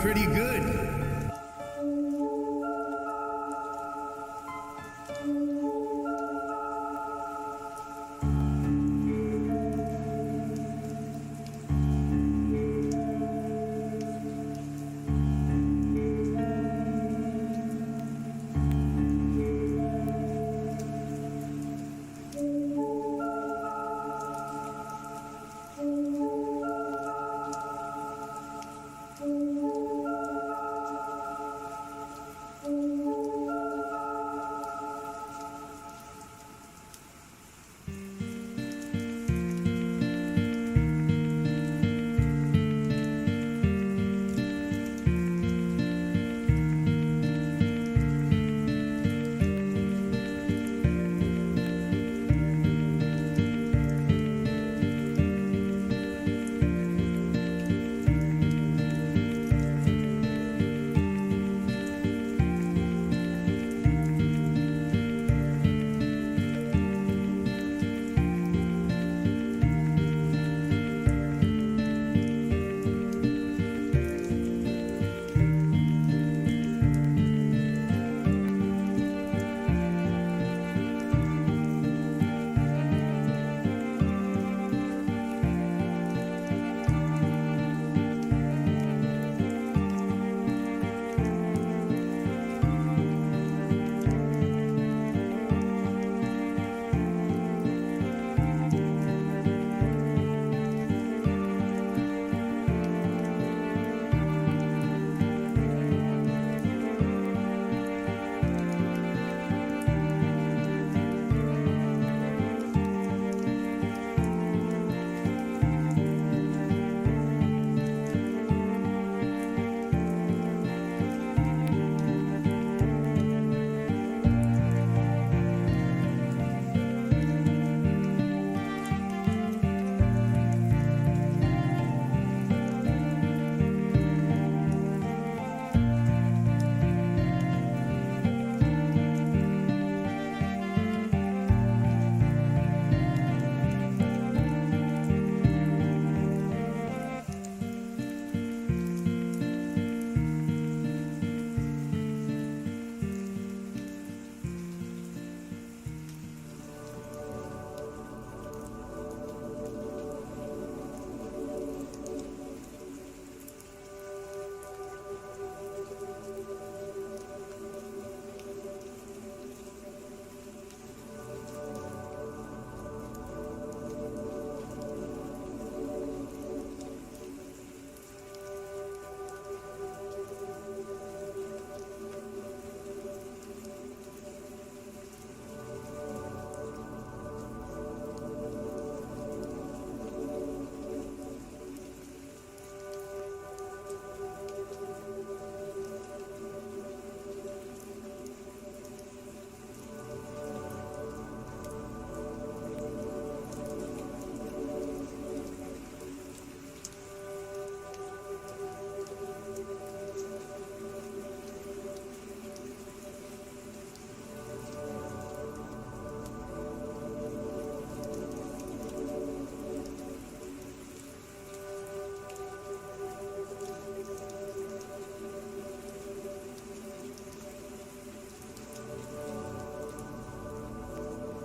pretty good.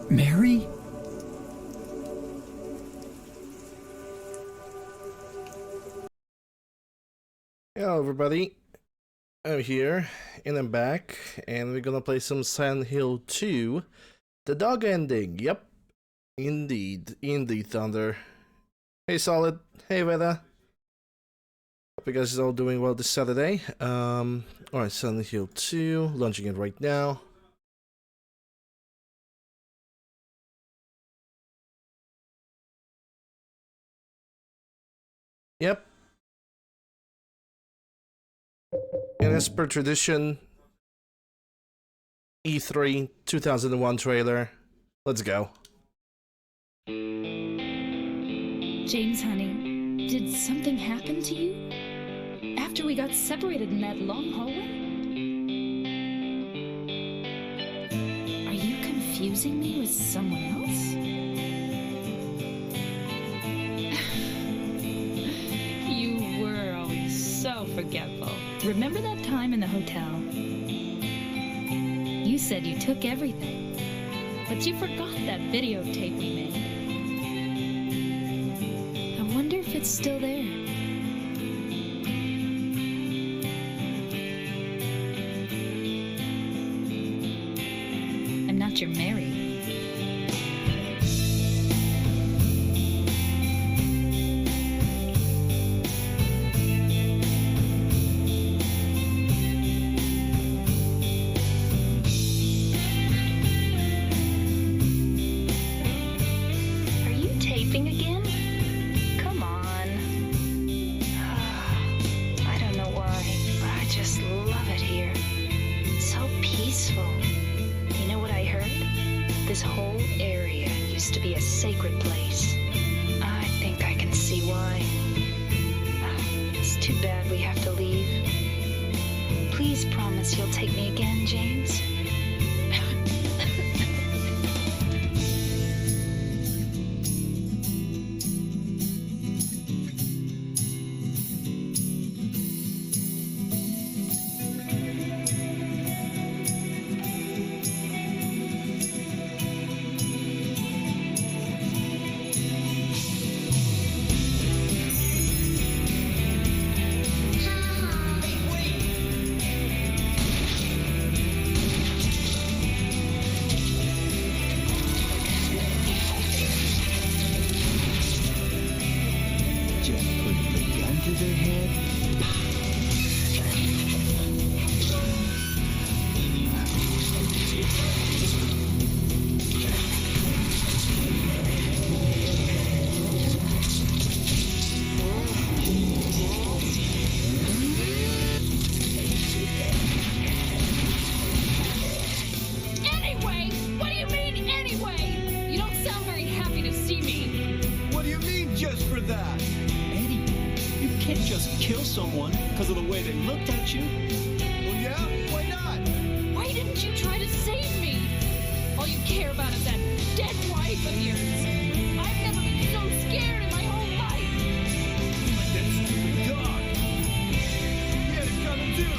Mary? Hello everybody, I'm here and I'm back and we're gonna play some Silent Hill 2. The dog ending, yep. Indeed, Thunder. Hey Solid, hey Veda. Hope you guys are all doing well this Saturday. Alright, Silent Hill 2, launching it right now. Yep. And as per tradition, E3 2001 trailer. Let's go. James, honey, did something happen to you? After we got separated in that long hallway? Are you confusing me with someone else? You were always so forgetful. Remember that time in the hotel? You said you took everything, but you forgot that videotape we made. I wonder if it's still there. I'm not your Mary. Again? Come on. I don't know why, but I just love it here. It's so peaceful. You know what I heard? This whole area used to be a sacred place. I think I can see why. It's too bad we have to leave. Please promise you'll take me again, James. Kill someone because of the way they looked at you? Well, yeah, why not? Why didn't you try to save me? All you care about is that dead wife of yours. I've never been so scared in my whole life. Like that stupid dog. He had it coming too.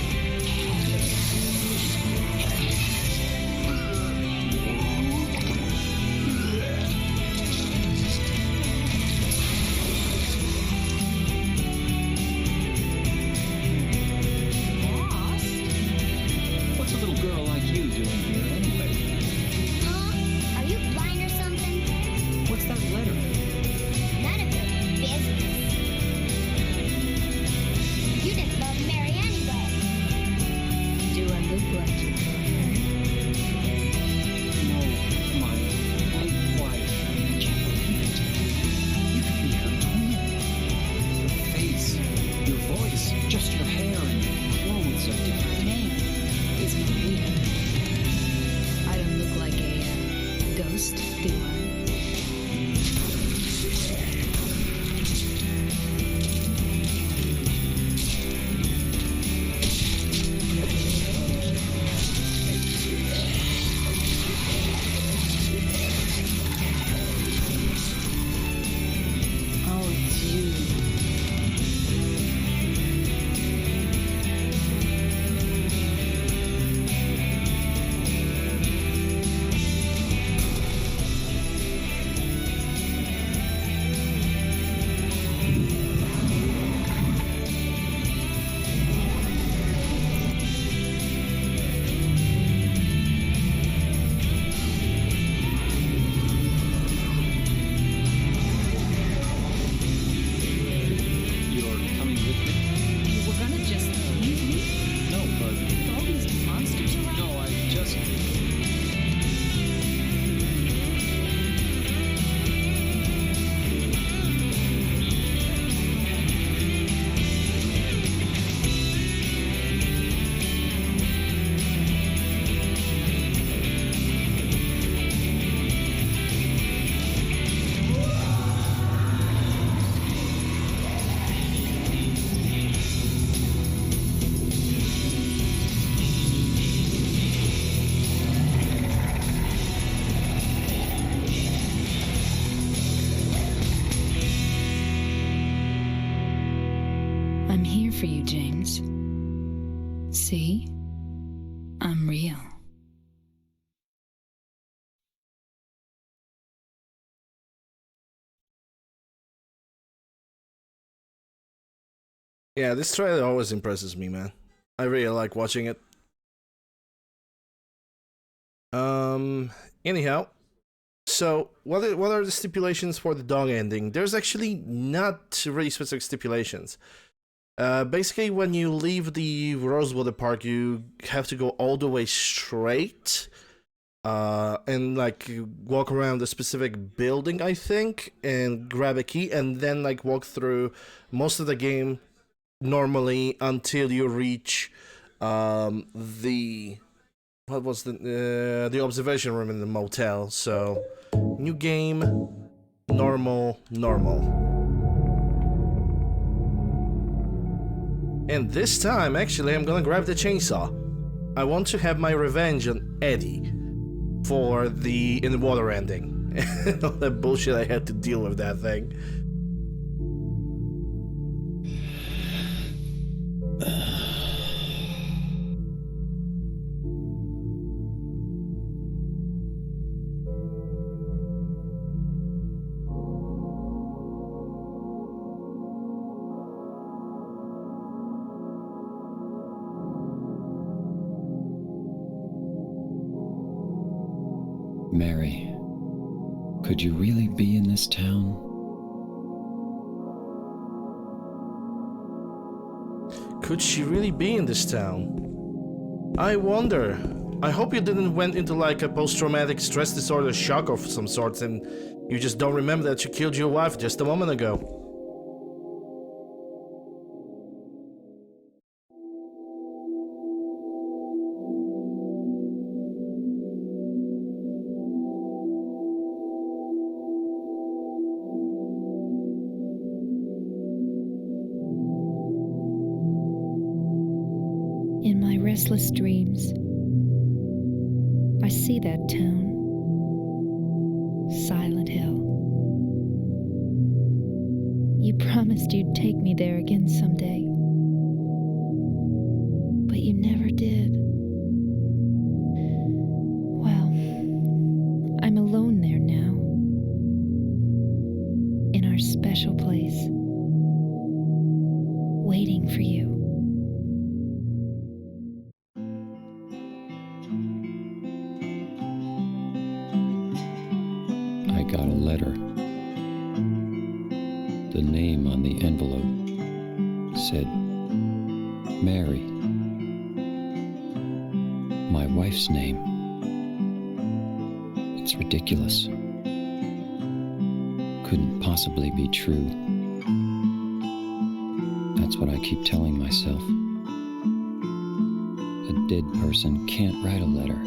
I'm here for you, James. See? I'm real. Yeah, this trailer always impresses me, man. I really like watching it. Anyhow, so what are the stipulations for the dog ending? There's actually not really specific stipulations. Basically, when you leave the Rosewater Park, you have to go all the way straight, and like walk around a specific building, I think, and grab a key, and then like walk through most of the game normally until you reach the the observation room in the motel. So new game, normal. And this time, actually, I'm gonna grab the chainsaw. I want to have my revenge on Eddie for the in the water ending. All that bullshit I had to deal with that thing. Mary, could you really be in this town? Could she really be in this town? I wonder. I hope you didn't went into like a post-traumatic stress disorder shock of some sort and you just don't remember that you killed your wife just a moment ago. In my restless dreams, I see that town, Silent Hill. You promised you'd take me there again someday, but you never did. Well, I'm alone there now, in our special place, waiting for you. I got a letter. The name on the envelope said, Mary. My wife's name. It's ridiculous. Couldn't possibly be true. That's what I keep telling myself. A dead person can't write a letter.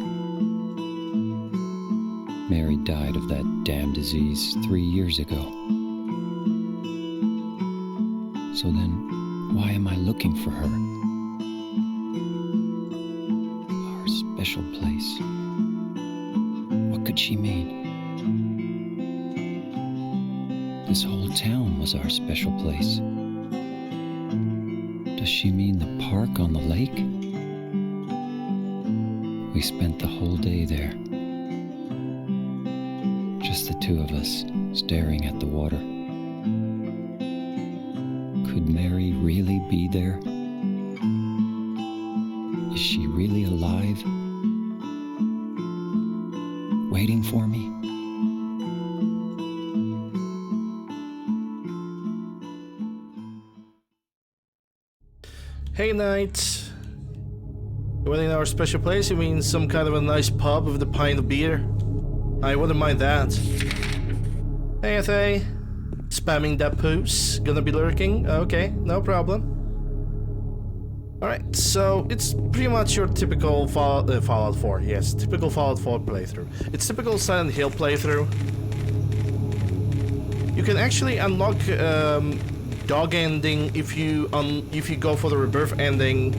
Mary died of that damn disease 3 years ago. So then, why am I looking for her? Our special place. What could she mean? This whole town was our special place. Does she mean the park on the lake? We spent the whole day there. Just the two of us, staring at the water. Could Mary really be there? Is she really alive? Waiting for me? Hey, Knight. You went in our special place? You mean some kind of a nice pub with a pint of beer? I wouldn't mind that. Hey, Athay. Spamming that poos. Gonna be lurking? Okay, no problem. Alright, so it's pretty much your typical Fallout 4. Yes, typical Fallout 4 playthrough. It's typical Silent Hill playthrough. You can actually unlock dog ending if you go for the rebirth ending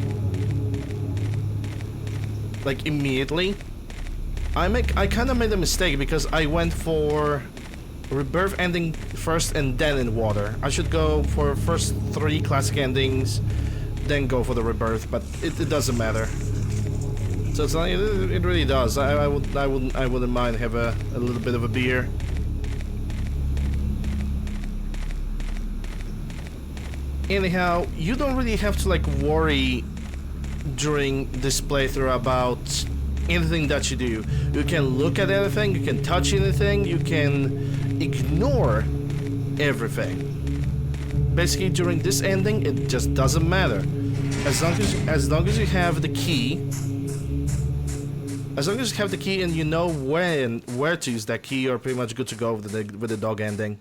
like immediately. I kind of made a mistake because I went for rebirth ending first and then in water. I should go for first 3 classic endings, then go for the rebirth, but it doesn't matter. So it's not, it really does. I wouldn't mind have a little bit of a beer. Anyhow, you don't really have to like worry during this playthrough about anything that you do. You can look at anything, you can touch anything, you can ignore everything. Basically, during this ending, it just doesn't matter. As long as you have the key, and you know where to use that key, you're pretty much good to go with the dog ending.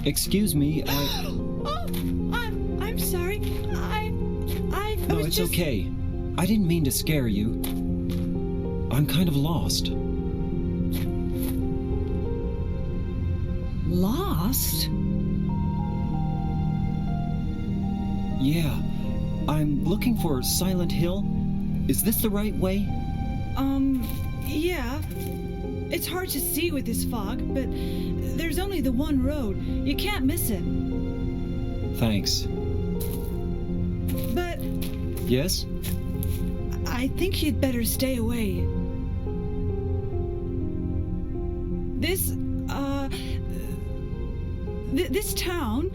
Excuse me, I'm sorry. I No, was it's just... okay. I didn't mean to scare you. I'm kind of lost. Lost? Yeah, I'm looking for Silent Hill. Is this the right way? Yeah. It's hard to see with this fog, but there's only the one road. You can't miss it. Thanks. But Yes? I think you'd better stay away. This town,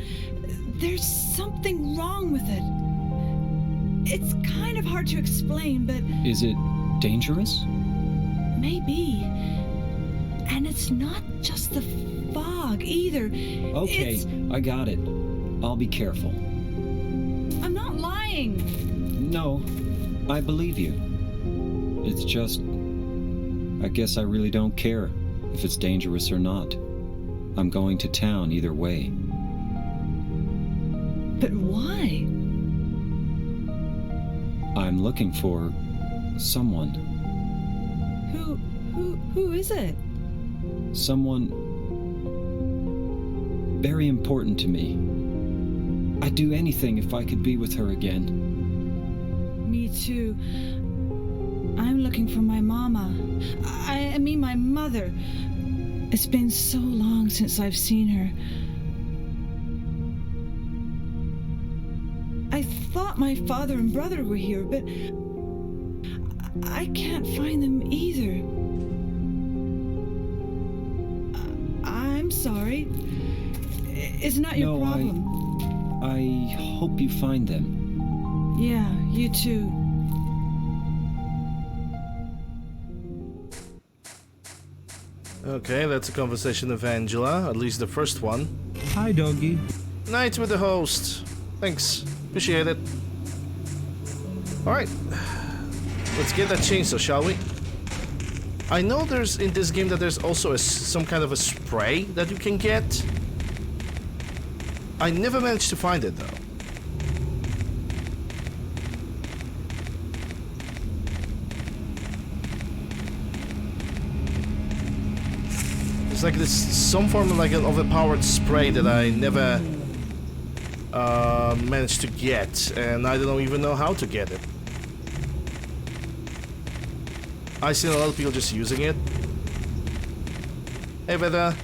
there's something wrong with it. It's kind of hard to explain, but Is it dangerous? maybe. And it's not just the fog either. Okay, I got it. I'll be careful. I'm not lying. No, I believe you. It's just... I guess I really don't care if it's dangerous or not. I'm going to town either way. But why? I'm looking for... someone. Who is it? Someone... very important to me. I'd do anything if I could be with her again. Me too. I'm looking for my mama. I mean my mother. It's been so long since I've seen her. I thought my father and brother were here, but I can't find them either. I'm sorry. It's not your problem. I hope you find them. Yeah, you too. Okay, that's a conversation of Angela, at least the first one. Hi, doggy. Night with the host. Thanks. Appreciate it. Alright. Let's get that chainsaw, shall we? I know there's in this game that there's also some kind of a spray that you can get. I never managed to find it though. It's like this some form of like an overpowered spray that I never managed to get, and I don't even know how to get it. I've seen a lot of people just using it. Hey, Veda.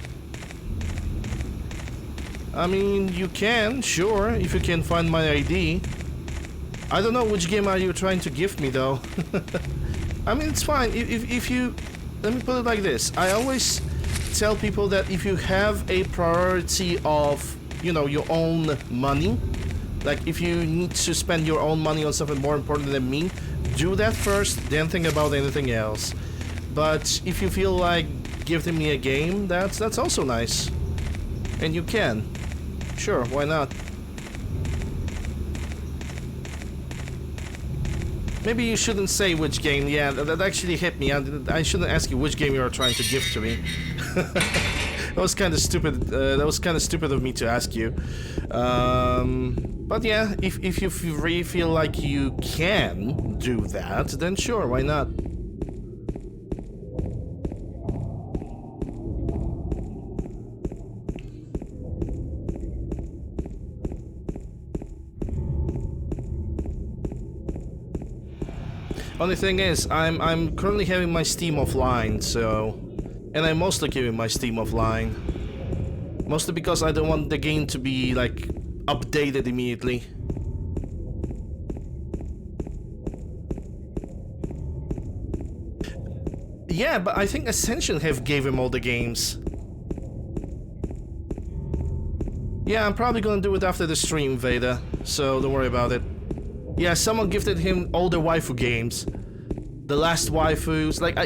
I mean, you can, sure, if you can find my ID. I don't know which game are you trying to gift me, though. I mean, it's fine. If you... Let me put it like this. I always tell people that if you have a priority of, you know, your own money, like if you need to spend your own money on something more important than me, do that first, then think about anything else. But if you feel like gifting me a game, that's also nice. And you can. Sure, why not? Maybe you shouldn't say which game. Yeah, that actually hit me. I shouldn't ask you which game you are trying to gift to me. That was kind of stupid. That was kind of stupid of me to ask you. But yeah, if you really feel like you can do that, then sure, why not? Only thing is, I'm currently having my Steam offline, so... And I'm mostly keeping my Steam offline. Mostly because I don't want the game to be, like, updated immediately. Yeah, but I think Ascension have gave him all the games. Yeah, I'm probably gonna do it after the stream, Veda, so don't worry about it. Yeah, someone gifted him all the waifu games. The last waifus, like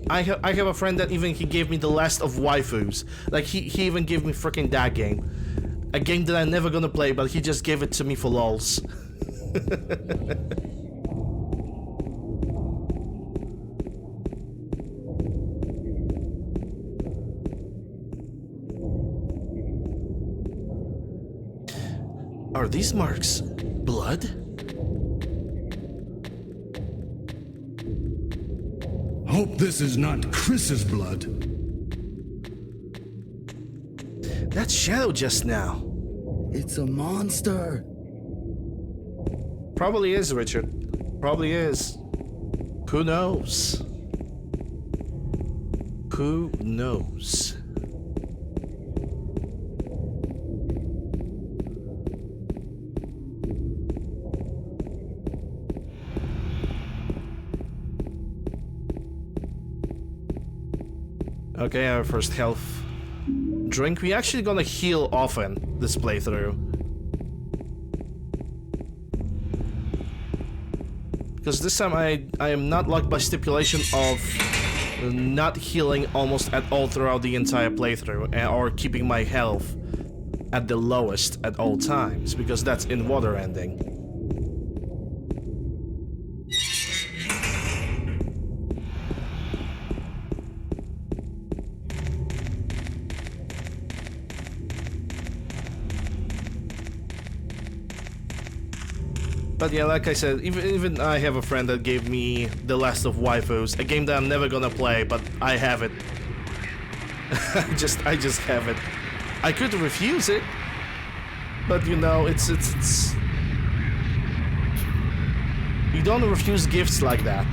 I have a friend that even he gave me the last of waifus. Like he even gave me freaking that game. A game that I'm never gonna play, but he just gave it to me for lols. Are these marks blood? Hope this is not Chris's blood. That shadow just now. It's a monster. Probably is, Richard. Probably is. Who knows? Who knows? Okay, our first health drink. We actually gonna heal often this playthrough. Because this time I am not locked by stipulation of not healing almost at all throughout the entire playthrough, or keeping my health at the lowest at all times, because that's in water ending. But yeah, like I said, even I have a friend that gave me The Last of Waifus, a game that I'm never gonna play, but I have it. I just have it. I could refuse it, but you know, it's you don't refuse gifts like that.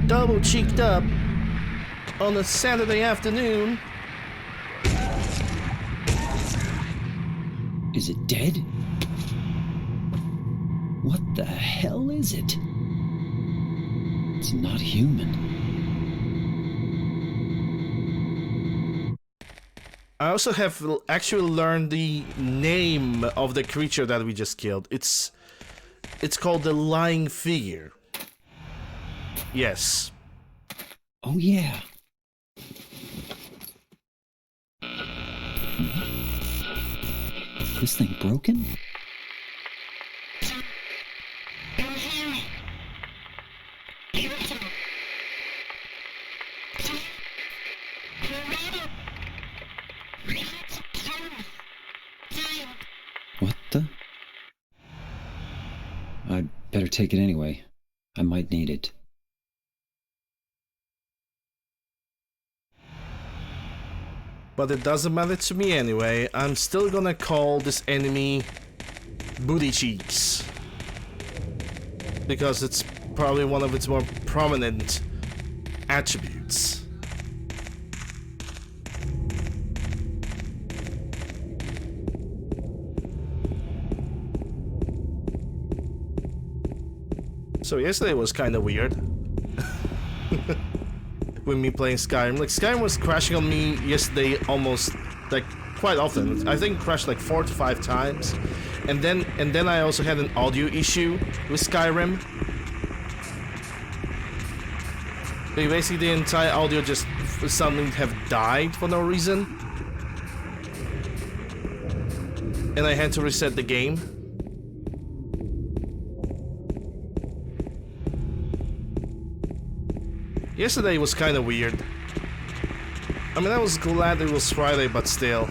Double cheeked up on a Saturday afternoon. Is it dead? What the hell is it? It's not human. I also have actually learned the name of the creature that we just killed. It's called the Lying Figure. Yes. Oh yeah. This thing broken? What the? I'd better take it anyway. I might need it. But it doesn't matter to me anyway. I'm still gonna call this enemy Booty Cheeks, because it's probably one of its more prominent attributes. So yesterday was kind of weird. With me playing Skyrim. Like, Skyrim was crashing on me yesterday almost, like, quite often. I think it crashed like 4 to 5 times. And then I also had an audio issue with Skyrim. Like, basically the entire audio just suddenly have died for no reason. and I had to reset the game. Yesterday was kind of weird. I mean, I was glad it was Friday, but still.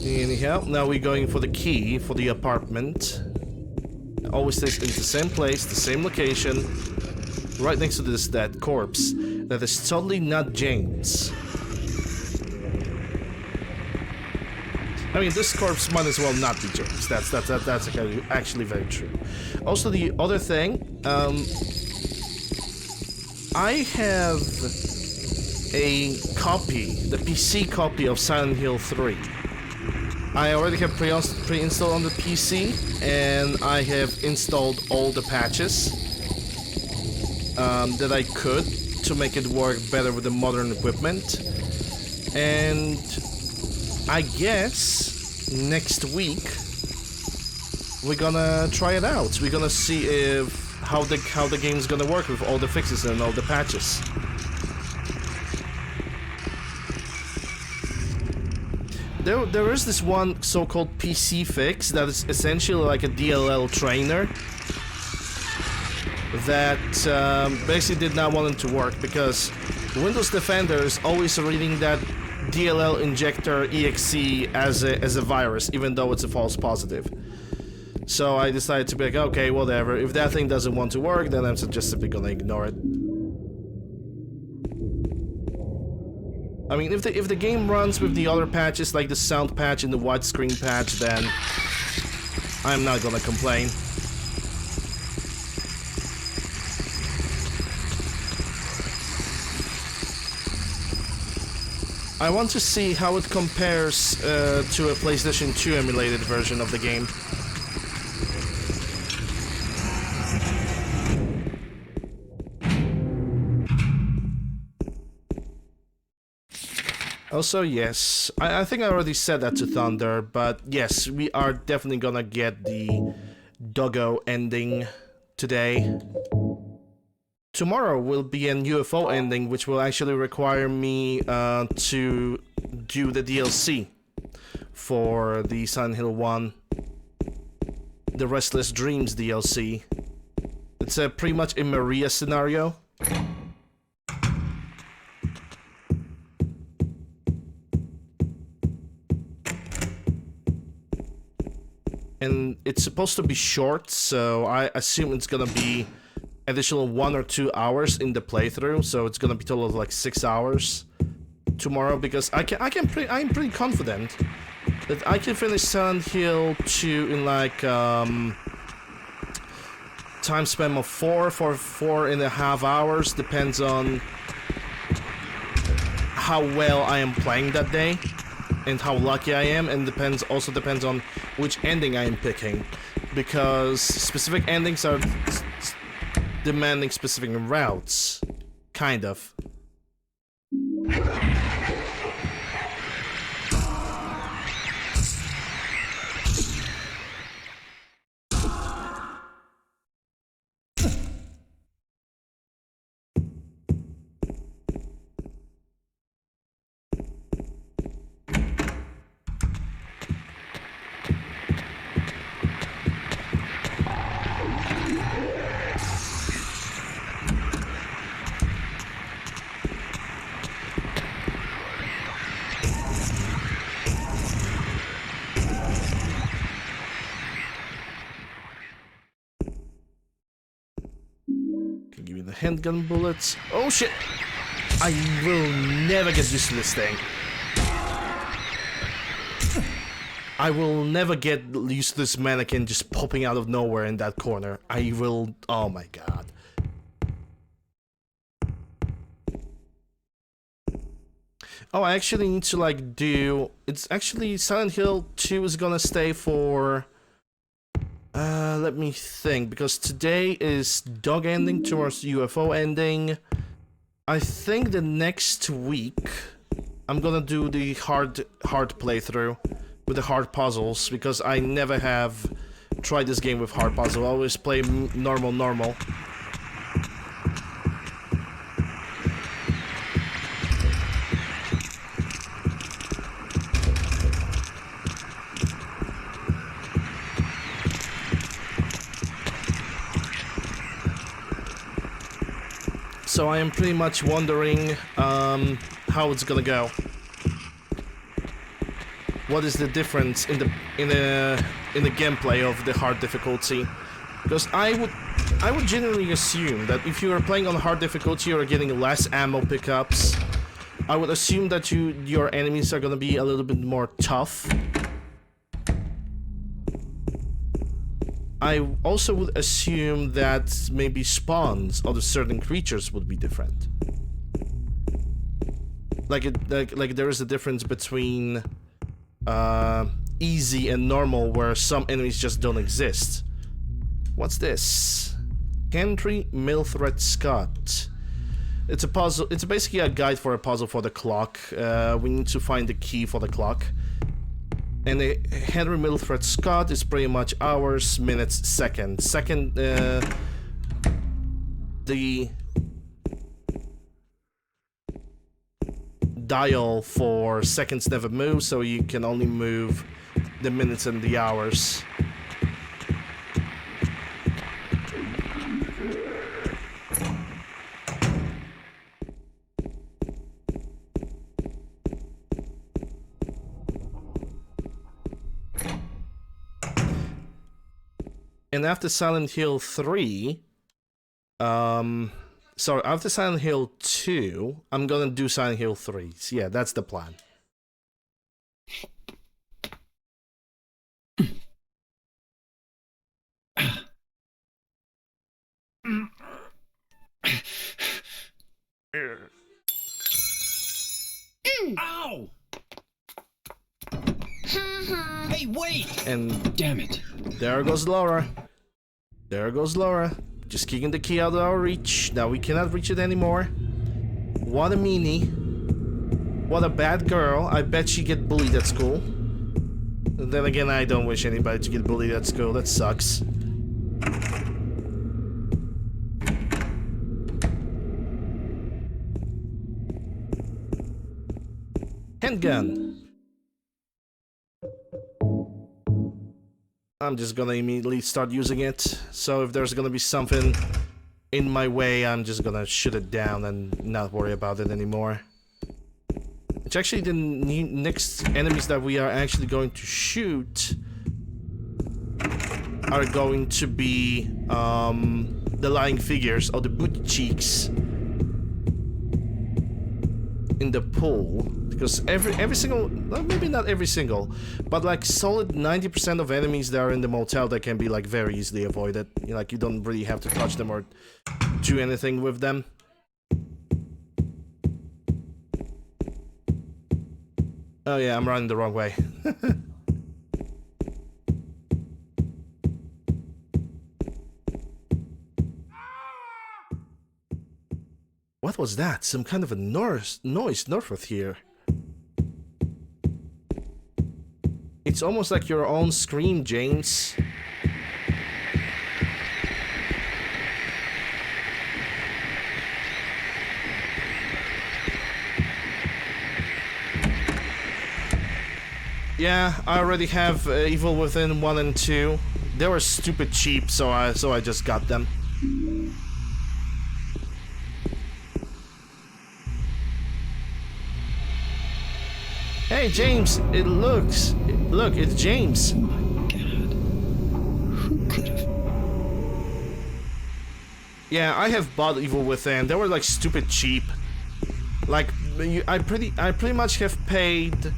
Anyhow, now we're going for the key for the apartment. Always stays in the same place, the same location, right next to this dead corpse. That is totally not James. I mean, this corpse might as well not be James. That's actually very true. Also, the other thing, I have a copy, the PC copy of Silent Hill 3. I already have pre-installed on the PC, and I have installed all the patches that I could to make it work better with the modern equipment. And I guess next week we're gonna try it out. We're gonna see if how the game's gonna work with all the fixes and all the patches. There is this one so-called PC fix that is essentially like a DLL trainer that basically did not want it to work because Windows Defender is always reading that DLL injector exe as a virus, even though it's a false positive. So I decided to be like, okay, whatever. If that thing doesn't want to work, then I'm just simply gonna ignore it. I mean, if the game runs with the other patches, like the sound patch and the widescreen patch, then I'm not gonna complain. I want to see how it compares to a PlayStation 2 emulated version of the game. Also, yes, I think I already said that to Thunder, but yes, we are definitely gonna get the Doggo ending today. Tomorrow will be an UFO ending, which will actually require me to do the DLC for the Silent Hill 1, the Restless Dreams DLC. It's pretty much a Maria scenario. And it's supposed to be short, so I assume it's gonna be additional 1 or 2 hours in the playthrough, so it's gonna be total of like 6 hours tomorrow, because I'm pretty confident that I can finish Silent Hill 2 in like time span of 4.5 hours, depends on how well I am playing that day and how lucky I am, and also depends on which ending I am picking, because specific endings are demanding specific routes, kind of. Give me the handgun bullets. Oh shit! I will never get used to this thing. I will never get used to this mannequin just popping out of nowhere in that corner. I will... Oh my god. Oh, I actually need to like do... It's actually... Silent Hill 2 is gonna stay for... let me think, because today is dog ending towards UFO ending. I think the next week I'm gonna do the hard playthrough with the hard puzzles, because I never have try this game with hard puzzle. I always play normal. So I am pretty much wondering how it's gonna go. What is the difference in the gameplay of the hard difficulty? Because I would generally assume that if you are playing on hard difficulty, you are getting less ammo pickups. I would assume that your enemies are gonna be a little bit more tough. I also would assume that maybe spawns of certain creatures would be different. Like there is a difference between easy and normal, where some enemies just don't exist. What's this? Henry Mildred Scott. It's a puzzle. It's basically a guide for a puzzle for the clock. We need to find the key for the clock. And Henry Mildred Scott is pretty much hours, minutes, seconds. The dial for seconds never moves, so you can only move the minutes and the hours. And after Silent Hill 3, sorry, after Silent Hill 2, I'm gonna do Silent Hill 3. So yeah, that's the plan. Ow! Hey, wait! And Damn it. there goes Laura. There goes Laura. Just kicking the key out of our reach. Now we cannot reach it anymore. What a meanie. What a bad girl. I bet she get bullied at school. And then again, I don't wish anybody to get bullied at school. That sucks. Handgun. I'm just gonna immediately start using it. So if there's gonna be something in my way, I'm just gonna shoot it down and not worry about it anymore. It's actually the next enemies that we are actually going to shoot are going to be the lying figures or the booty cheeks in the pool. Because every single, well, maybe not every single, but like solid 90% of enemies that are in the motel that can be like very easily avoided. You know, like you don't really have to touch them or do anything with them. Oh yeah, I'm running the wrong way. What was that? Some kind of a noise north of here. It's almost like your own scream, James. Yeah, I already have Evil Within 1 and 2. They were stupid cheap, so I just got them. Hey, James, look, it's James. Oh my god. Who could have? Yeah, I have bought Evil Within. They were like stupid cheap. Like, I pretty much have paid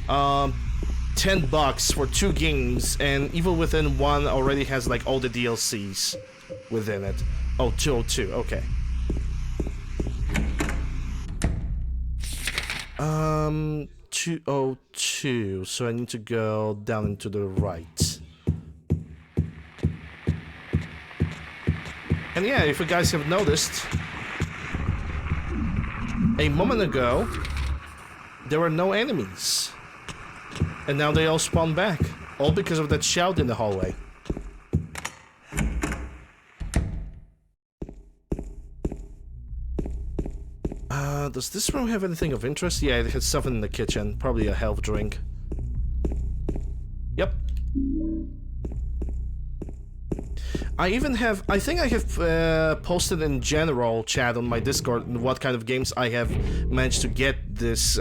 $10 for 2 games, and Evil Within 1 already has like all the DLCs within it. Oh, 202, okay. 202, so I need to go down and to the right. And yeah, if you guys have noticed, a moment ago, there were no enemies. And now they all spawn back. All because of that shout in the hallway. Does this room have anything of interest? Yeah, it has something in the kitchen. Probably a health drink. Yep. I think I have posted in general chat on my Discord what kind of games I have managed to get this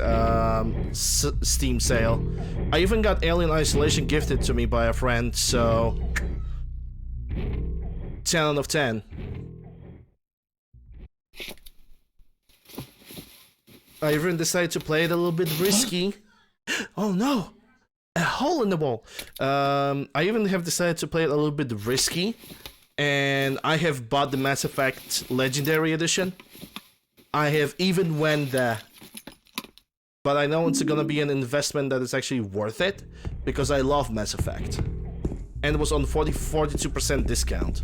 Steam sale. I even got Alien Isolation gifted to me by a friend, so 10 out of 10. I even decided to play it a little bit risky. Oh no! A hole in the wall! I even have decided to play it a little bit risky, and I have bought the Mass Effect Legendary Edition. I have even went there. But I know it's gonna be an investment that is actually worth it, because I love Mass Effect. And it was on 42% discount.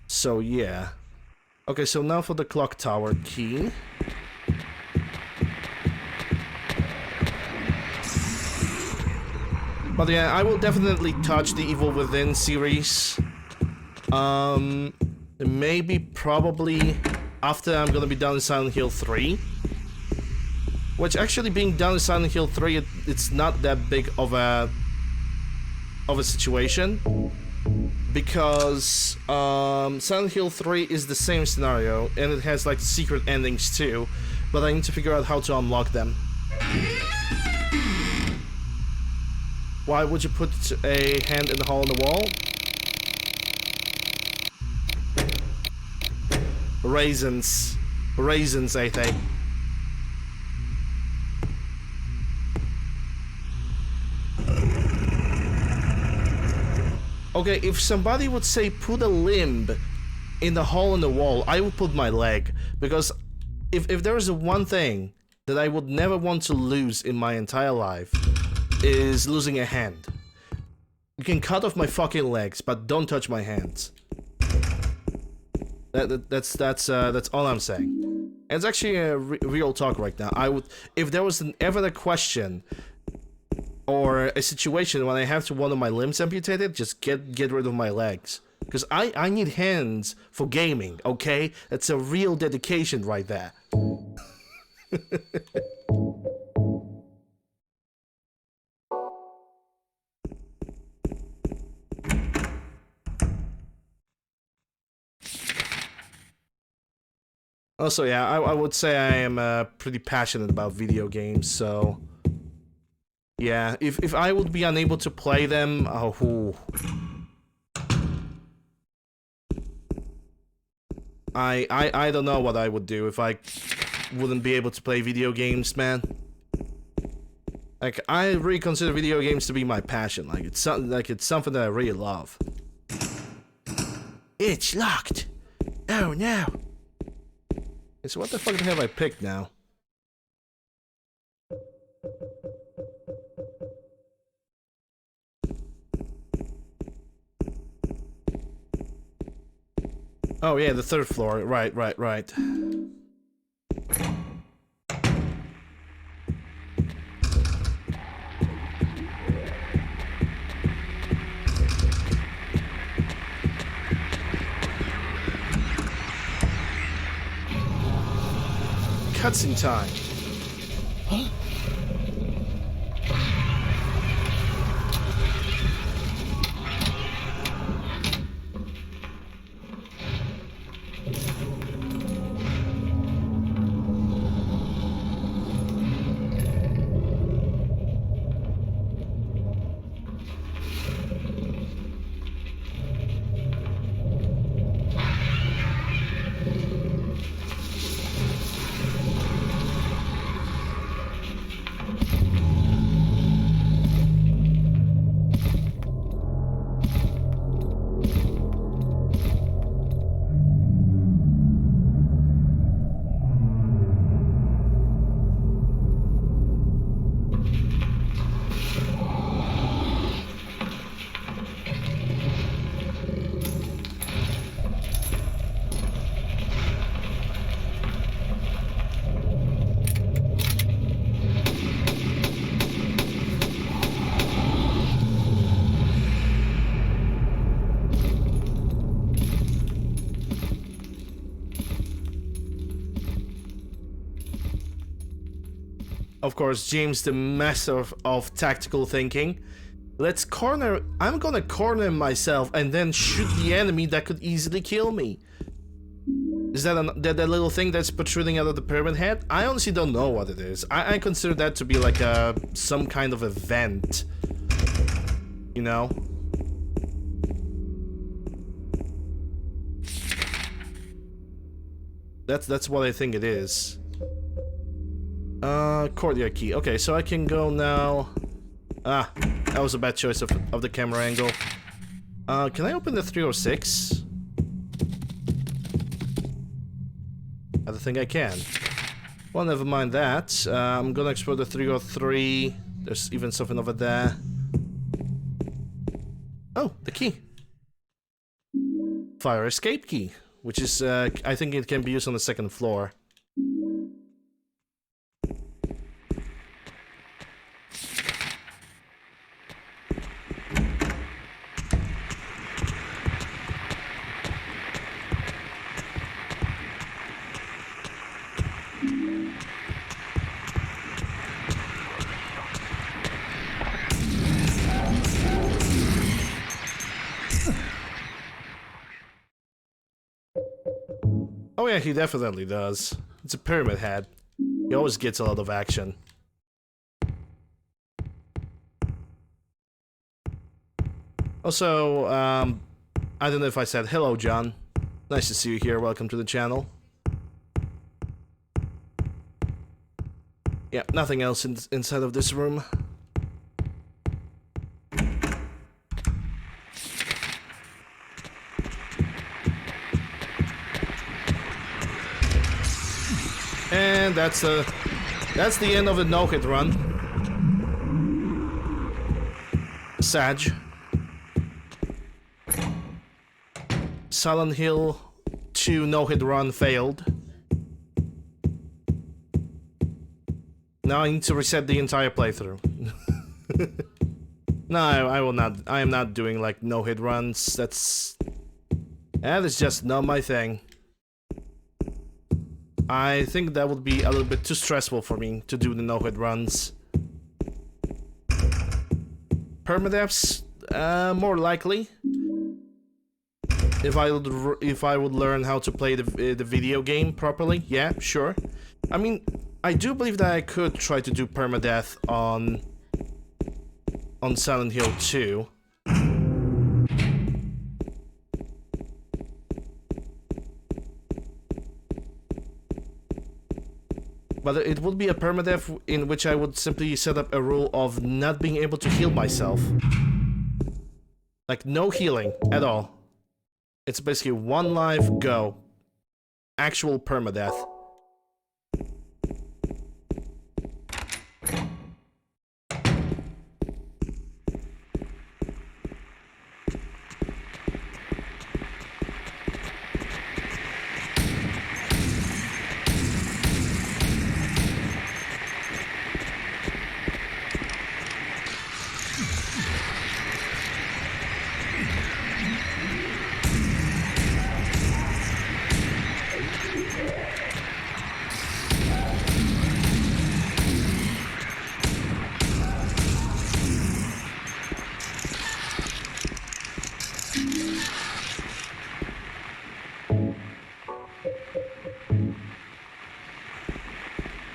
So yeah. Okay, so now for the clock tower key. But yeah, I will definitely touch the Evil Within series. Maybe, probably, after I'm gonna be done in Silent Hill 3. Which, actually, being done in Silent Hill 3, it's not that big of a situation. Because Silent Hill 3 is the same scenario, and it has like secret endings too, but I need to figure out how to unlock them. Why would you put a hand in the hole in the wall? Raisins. Raisins, I think. Okay, if somebody would say put a limb in the hole in the wall, I would put my leg. Because if there is one thing that I would never want to lose in my entire life, is losing a hand. You can cut off my fucking legs, but don't touch my hands. That's all I'm saying. And it's actually a real talk right now. I would, if there was ever a question or a situation when I have to one of my limbs amputated, just get rid of my legs. Because I need hands for gaming, okay? That's a real dedication right there. Also, yeah, I would say I am pretty passionate about video games, so... Yeah, if I would be unable to play them, I don't know what I would do if I wouldn't be able to play video games, man. Like, I really consider video games to be my passion. Like, it's something that I really love. It's locked. Oh no. So what the fuck have I picked now? Oh yeah, the third floor. Right. Cutscene time. of course, James, the master of tactical thinking. Let's corner. I'm gonna corner myself and then shoot the enemy that could easily kill me. Is that that little thing that's protruding out of the pyramid head? I honestly don't know what it is. I consider that to be like some kind of event. You know? That's what I think it is. Courtyard key. Okay, so I can go now. Ah, that was a bad choice of the camera angle. Can I open the 306? I don't think I can. Well, never mind that. I'm gonna explore the 303. There's even something over there. Oh, the key. Fire escape key, which is, I think it can be used on the second floor. Oh yeah, he definitely does. It's a pyramid head. He always gets a lot of action. Also, I don't know if I said hello, John. Nice to see you here. Welcome to the channel. Yeah, nothing else inside of this room. And that's the end of the no-hit run. Sag. Silent Hill 2 no-hit run failed. Now I need to reset the entire playthrough. No, I will not. I am not doing like no-hit runs. That is just not my thing. I think that would be a little bit too stressful for me to do the no-hit runs. Permadeaths, more likely. If I would learn how to play the video game properly, yeah, sure. I mean, I do believe that I could try to do permadeath on Silent Hill 2. But it would be a permadeath in which I would simply set up a rule of not being able to heal myself. Like, no healing at all. It's basically one life, go. Actual permadeath.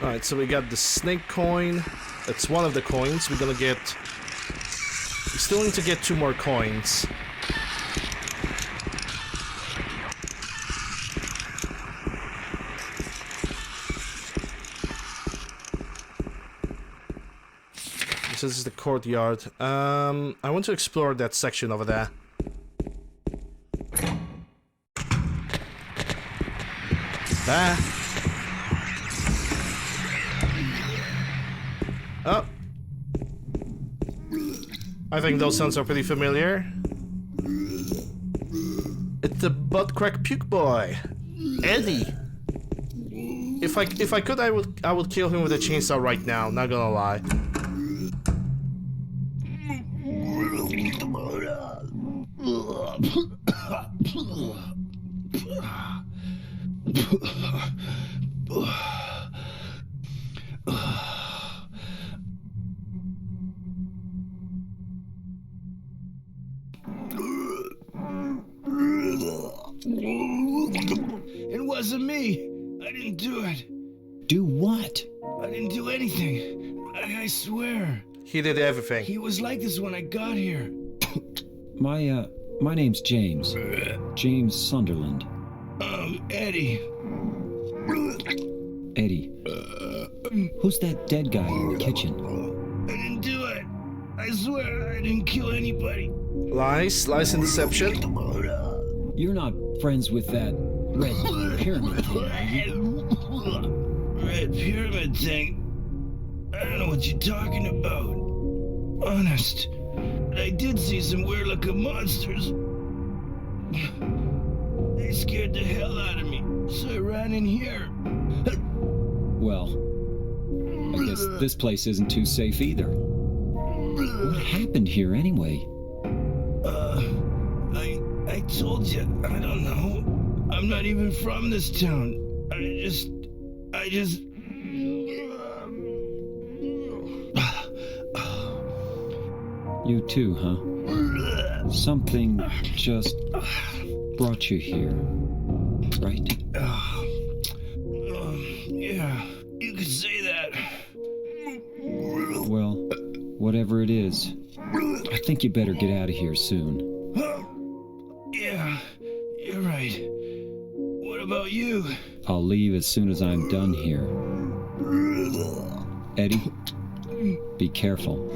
Alright, so we got the snake coin. That's one of the coins. We're gonna get... We still need to get 2 more coins. This is the courtyard. I want to explore that section over there. Ah! Oh. I think those sounds are pretty familiar. It's the butt crack puke boy, Eddie. If I could, I would kill him with a chainsaw right now. Not gonna lie. wasn't me. I didn't do it. Do what? I didn't do anything. I swear. He did everything. He was like this when I got here. My name's James. James Sunderland. Eddie. Eddie. Who's that dead guy in the kitchen? I didn't do it. I swear I didn't kill anybody. Lies and deception. You're not friends with that red pyramid thing, are you? Red pyramid thing? I don't know what you're talking about. Honest. But I did see some weird looking monsters. They scared the hell out of me, so I ran in here. Well, I guess this place isn't too safe either. What happened here anyway? I told you, I don't know. I'm not even from this town. I just... You too, huh? Something just brought you here, right? Yeah, you could say that. Well, whatever it is, I think you better get out of here soon. Yeah, you're right. What about you? I'll leave as soon as I'm done here. Eddie, be careful.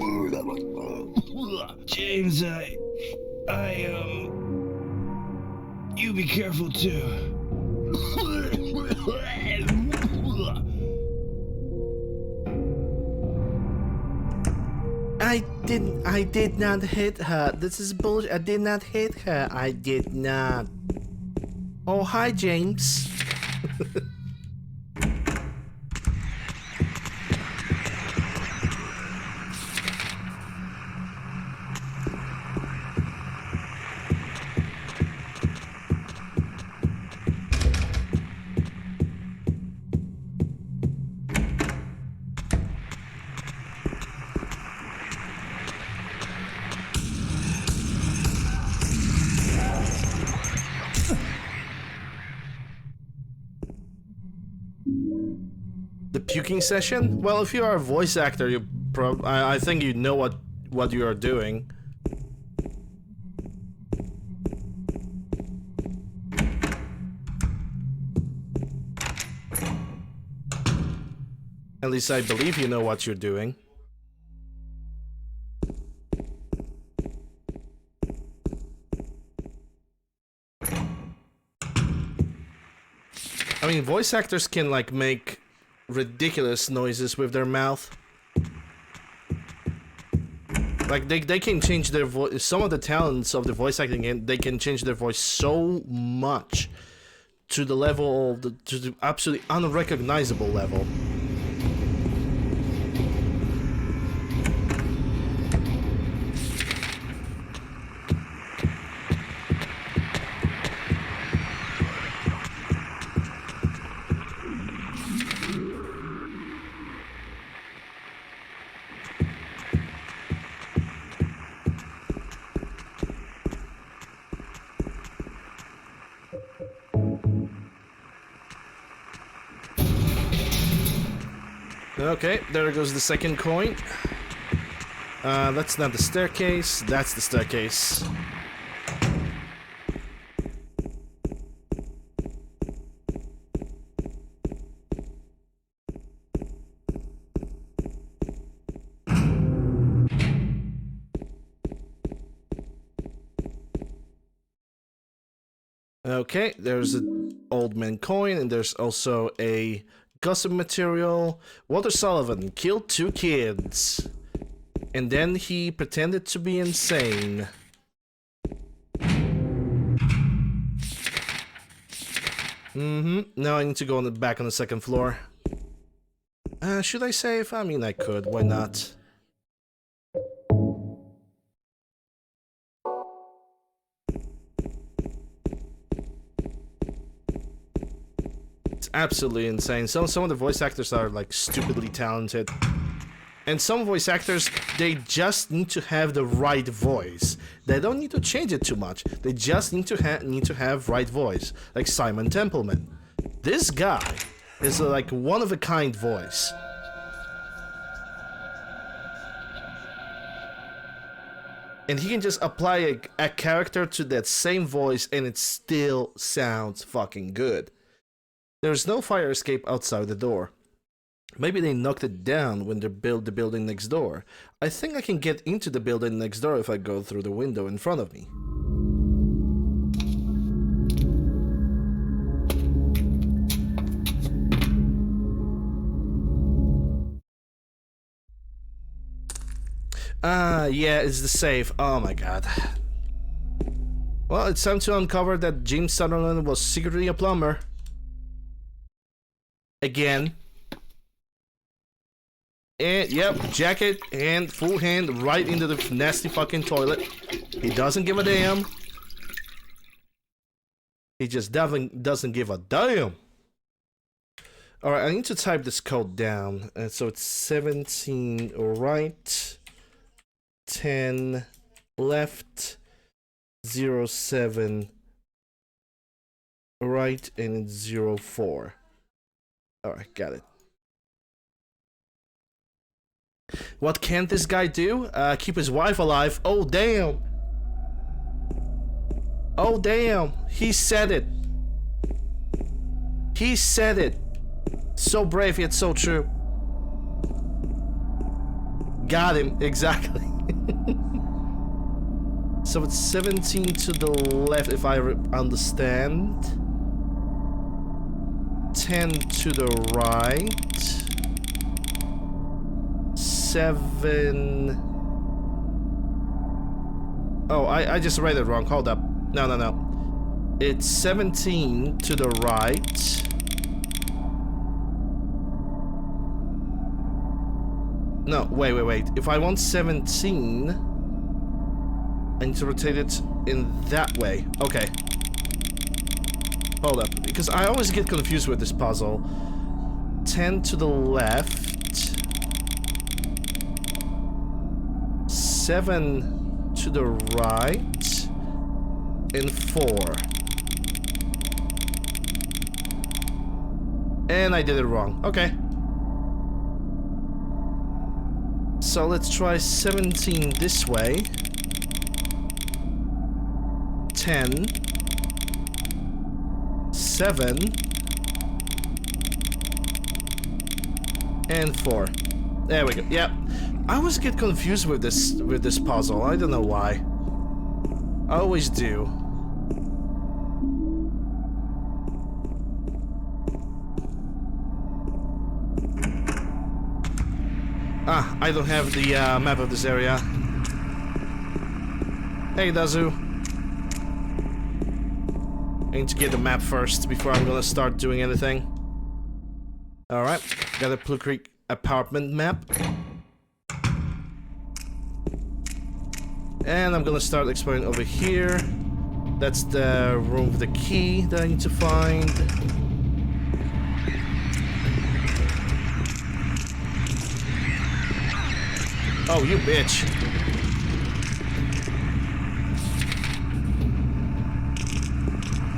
James, you be careful too. I did not hit her. This is bullshit. I did not hit her. I did not. Oh, hi, James. The puking session? Well, if you are a voice actor, you I think you know what you are doing. At least I believe you know what you're doing. I mean, voice actors can like make ridiculous noises with their mouth. Like they can change their voice. Some of the talents of the voice acting, they can change their voice so much to the level, to the absolutely unrecognizable level. Okay, there goes the second coin. That's not the staircase, that's the staircase. Okay, there's an old man coin, and there's also a gossip material. Walter Sullivan killed 2 kids, and then he pretended to be insane. Now I need to go on the back on the second floor. Should I save? I mean, I could. Why not? Absolutely insane. Some of the voice actors are like stupidly talented, and some voice actors, they just need to have the right voice. They don't need to change it too much. They just need to have right voice, like Simon Templeman. This guy is like one of a kind voice. And he can just apply a character to that same voice and it still sounds fucking good. There's no fire escape outside the door. Maybe they knocked it down when they built the building next door. I think I can get into the building next door if I go through the window in front of me. Yeah, it's the safe. Oh my god. Well, it's time to uncover that James Sutherland was secretly a plumber. Again. And, yep, jacket and full hand right into the nasty fucking toilet. He doesn't give a damn. He just definitely doesn't give a damn. Alright, I need to type this code down. So it's 17 right. 10 left, 07 right, and it's 04. Alright, got it. What can't this guy do? Keep his wife alive. Oh, damn. Oh, damn. He said it. He said it. So brave yet so true. Got him, exactly. So it's 17 to the left, if I understand. 10 to the right. 7... Oh, I just read it wrong. Hold up. No. It's 17 to the right. No, wait. If I want 17, I need to rotate it in that way. Okay. Hold up, because I always get confused with this puzzle. 10 to the left. 7 to the right. And 4. And I did it wrong. Okay. So let's try 17 this way. 10. 7. And 4. There we go. Yep. I always get confused with this puzzle. I don't know why. I always do. Ah, I don't have the map of this area. Hey, Dazu. I need to get the map first before I'm gonna start doing anything. Alright, got a Blue Creek apartment map. And I'm gonna start exploring over here. That's the room with the key that I need to find. Oh, you bitch.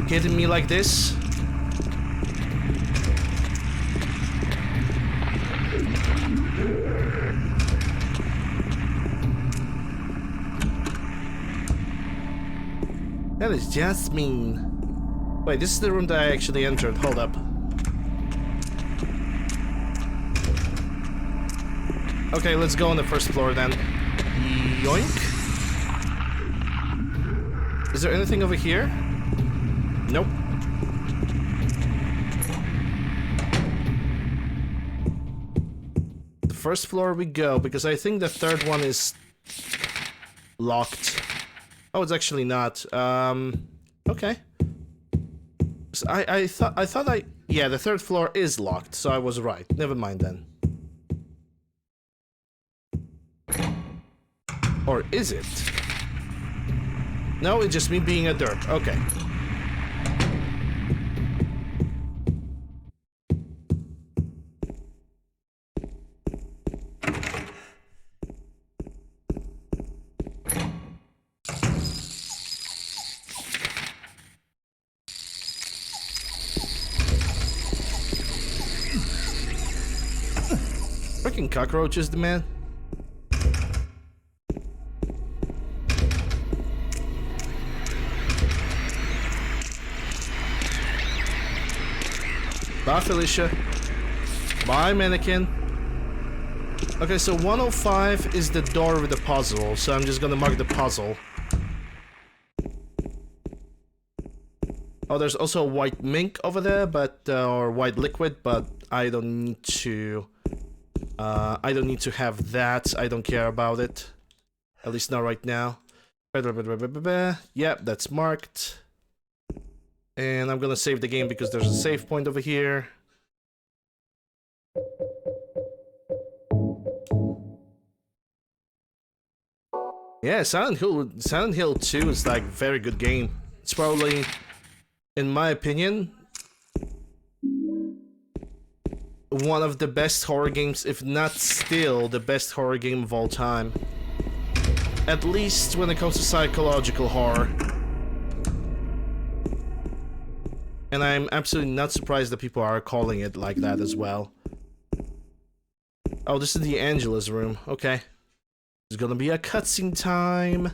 Hitting me like this? That is just mean. Wait, this is the room that I actually entered. Hold up. Okay, let's go on the first floor then. Yoink. Is there anything over here? Nope. The first floor we go, because I think the third one is locked. Oh, it's actually not. Okay. So I thought yeah, the third floor is locked, so I was right. Never mind then. Or is it? No, it's just me being a derp. Okay. fucking cockroaches, the man? Bye, Felicia. Bye, mannequin. Okay, so 105 is the door with the puzzle, so I'm just gonna mark the puzzle. Oh, there's also a white mink over there, but or white liquid, but I don't need to. I don't need to have that. I don't care about it. At least not right now. Yep, that's marked. And I'm gonna save the game because there's a save point over here. Yeah, Silent Hill 2 is like a very good game. It's probably, in my opinion, one of the best horror games, if not still the best horror game of all time. At least when it comes to psychological horror. And I'm absolutely not surprised that people are calling it like that as well. Oh, this is the Angela's room. Okay. There's gonna be a cutscene time.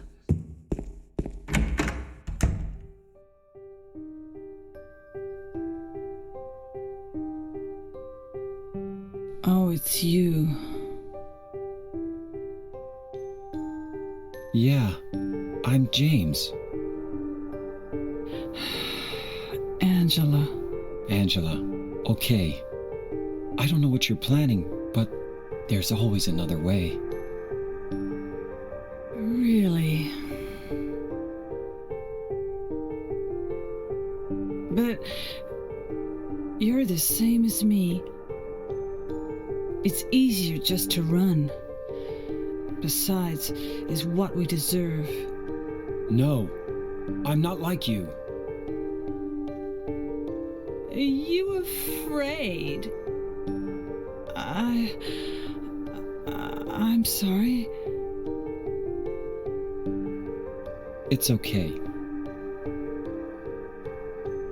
Oh, it's you. Yeah, I'm James. Angela. Angela, okay. I don't know what you're planning, but there's always another way. Really? But you're the same as me. It's easier just to run. Besides, is what we deserve. No, I'm not like you. Are you afraid? I'm sorry. It's okay.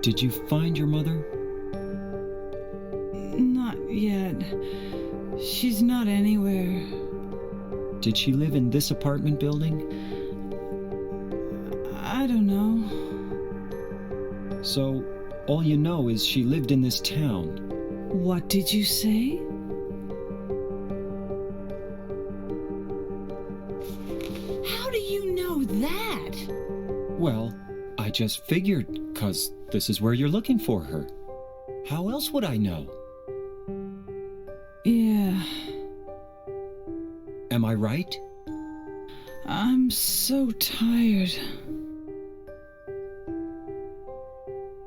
Did you find your mother? Not yet. She's not anywhere. Did she live in this apartment building? I don't know. So, all you know is she lived in this town. What did you say? How do you know that? Well, I just figured, 'cause this is where you're looking for her. How else would I know? Yeah. Am I right? I'm so tired.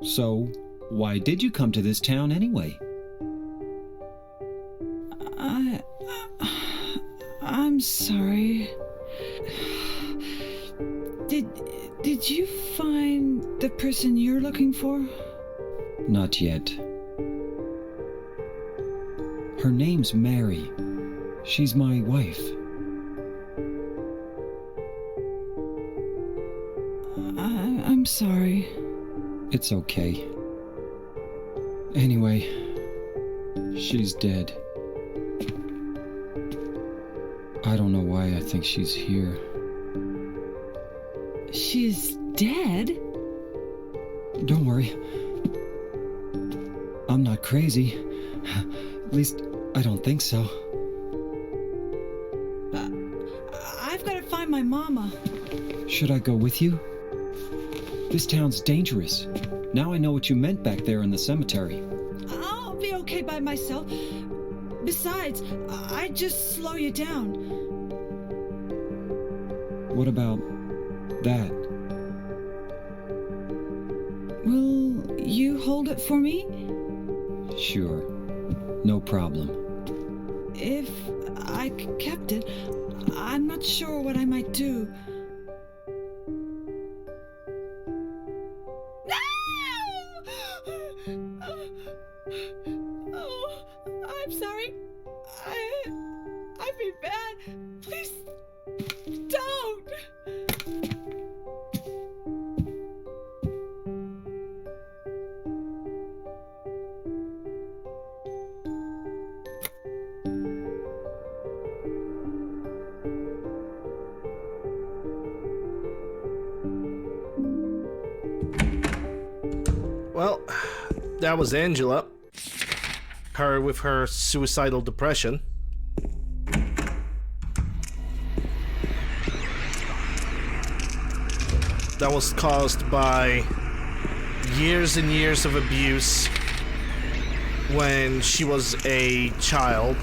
So, why did you come to this town anyway? I'm sorry. Did you find the person you're looking for? Not yet. Her name's Mary. She's my wife. I'm sorry. It's okay. Anyway, she's dead. I don't know why I think she's here. She's dead? Don't worry. I'm not crazy. At least, I don't think so. I've got to find my mama. Should I go with you? This town's dangerous. Now I know what you meant back there in the cemetery. I'll be okay by myself. Besides, I'd just slow you down. What about that? Will you hold it for me? Sure. No problem. If I kept it, I'm not sure what I might do. Oh, I'm sorry. I feel bad. Please don't. well, that was Angela. Her with her suicidal depression. That was caused by years and years of abuse when she was a child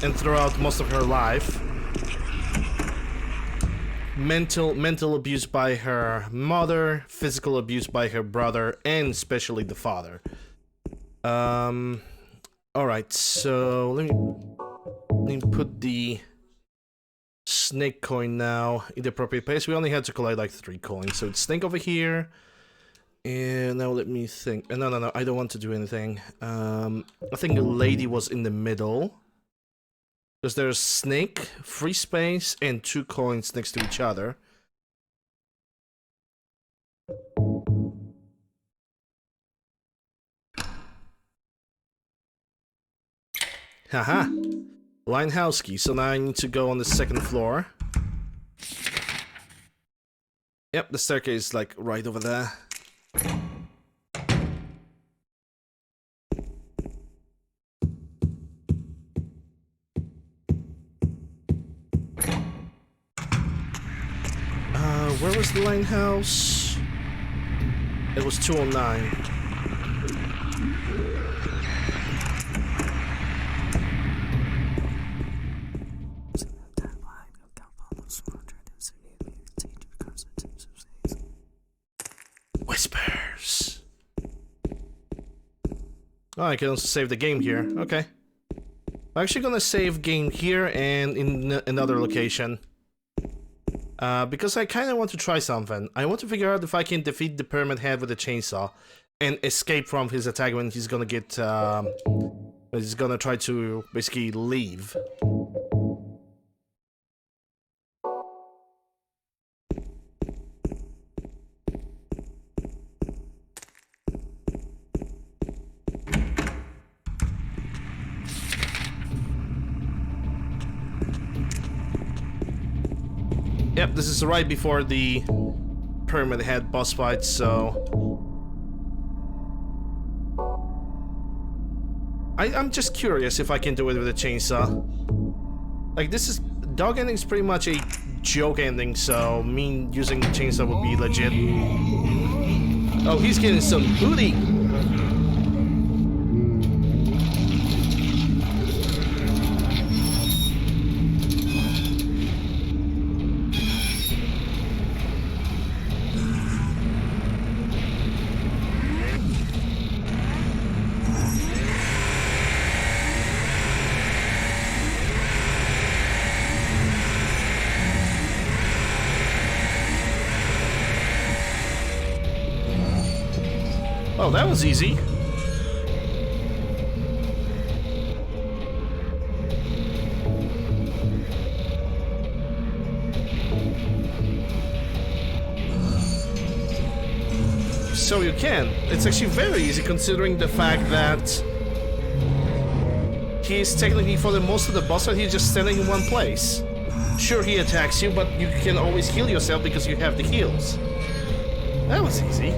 and throughout most of her life. Mental abuse by her mother, physical abuse by her brother, and especially the father. Alright, so let me put the snake coin now in the appropriate place. We only had to collect like 3 coins, so it's snake over here. And now let me think. No, I don't want to do anything. I think the lady was in the middle. Because there's snake, free space, and 2 coins next to each other. Haha! Linehouse key, so now I need to go on the 2nd floor. Yep, the staircase is like right over there. Where was the Linehouse? It was 209. Whispers. Oh, I can also save the game here. Okay. I'm actually gonna save game here and in another location. Because I kind of want to try something. I want to figure out if I can defeat the Pyramid Head with a chainsaw and escape from his attack when he's gonna get, he's gonna try to basically leave. Yep, this is right before the Pyramid Head boss fight, so... I'm just curious if I can do it with a chainsaw. Like, this is... Dog ending is pretty much a joke ending, so me using the chainsaw would be legit. Oh, he's getting some booty! Oh, that was easy. So you can. It's actually very easy considering the fact that he's technically, for the most of the boss fight, he's just standing in one place. Sure, he attacks you, but you can always heal yourself because you have the heals. That was easy.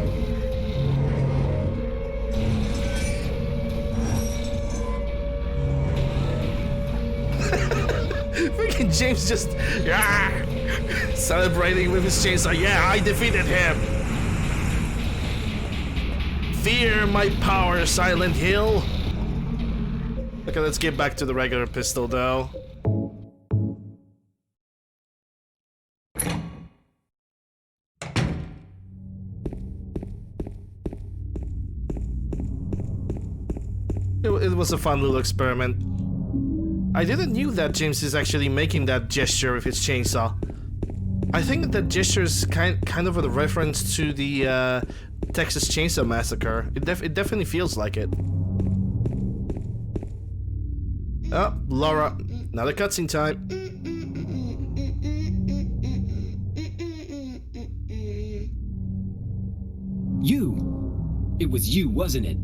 Freaking James just celebrating with his chainsaw. Yeah, I defeated him. Fear my power, Silent Hill. Okay, let's get back to the regular pistol though. It was a fun little experiment. I didn't knew that James is actually making that gesture with his chainsaw. I think that gesture is kind of a reference to the Texas Chainsaw Massacre. It definitely feels like it. Oh, Laura, another cutscene time. You! It was you, wasn't it?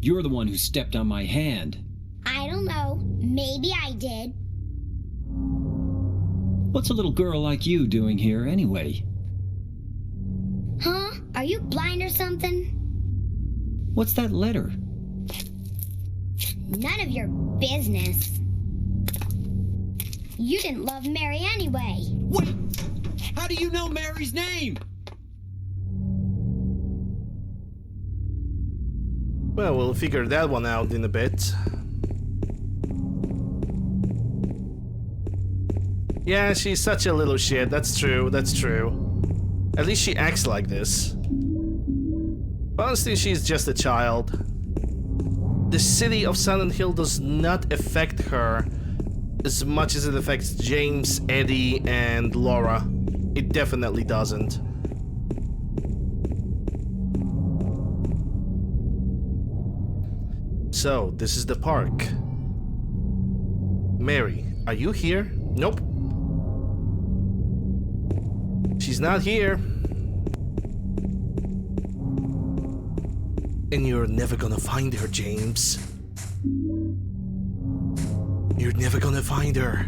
You're the one who stepped on my hand. I don't know. Maybe I did. What's a little girl like you doing here, anyway? Huh? Are you blind or something? What's that letter? None of your business. You didn't love Mary anyway. What? How do you know Mary's name? Well, we'll figure that one out in a bit. Yeah, she's such a little shit. That's true, that's true. At least she acts like this. But honestly, she's just a child. The city of Silent Hill does not affect her as much as it affects James, Eddie, and Laura. It definitely doesn't. So, this is the park. Mary, are you here? Nope. She's not here. And you're never gonna find her, James. You're never gonna find her.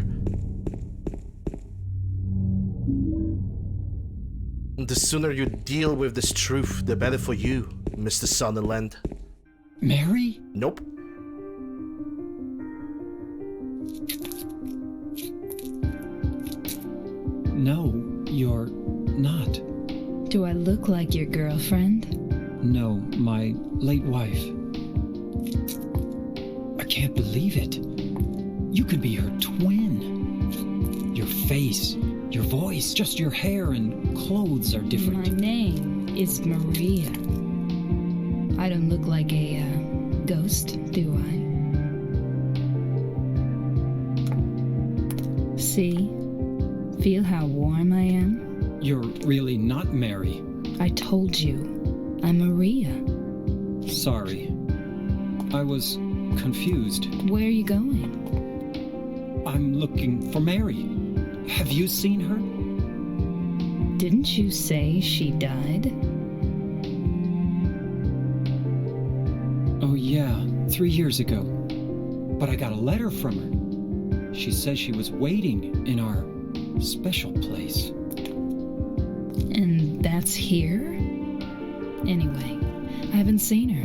The sooner you deal with this truth, the better for you, Mr. Sutherland. Mary? Nope. No, you're not. Do I look like your girlfriend? No, my late wife. I can't believe it. You could be her twin. Your face, your voice, just your hair and clothes are different. My name is Maria. I don't look like a ghost, do I? See? Feel how warm I am? You're really not Mary. I told you. I'm Maria. Sorry. I was confused. Where are you going? I'm looking for Mary. Have you seen her? Didn't you say she died? Oh yeah, 3 years ago. But I got a letter from her. She says she was waiting in our special place. And that's here? Anyway, I haven't seen her.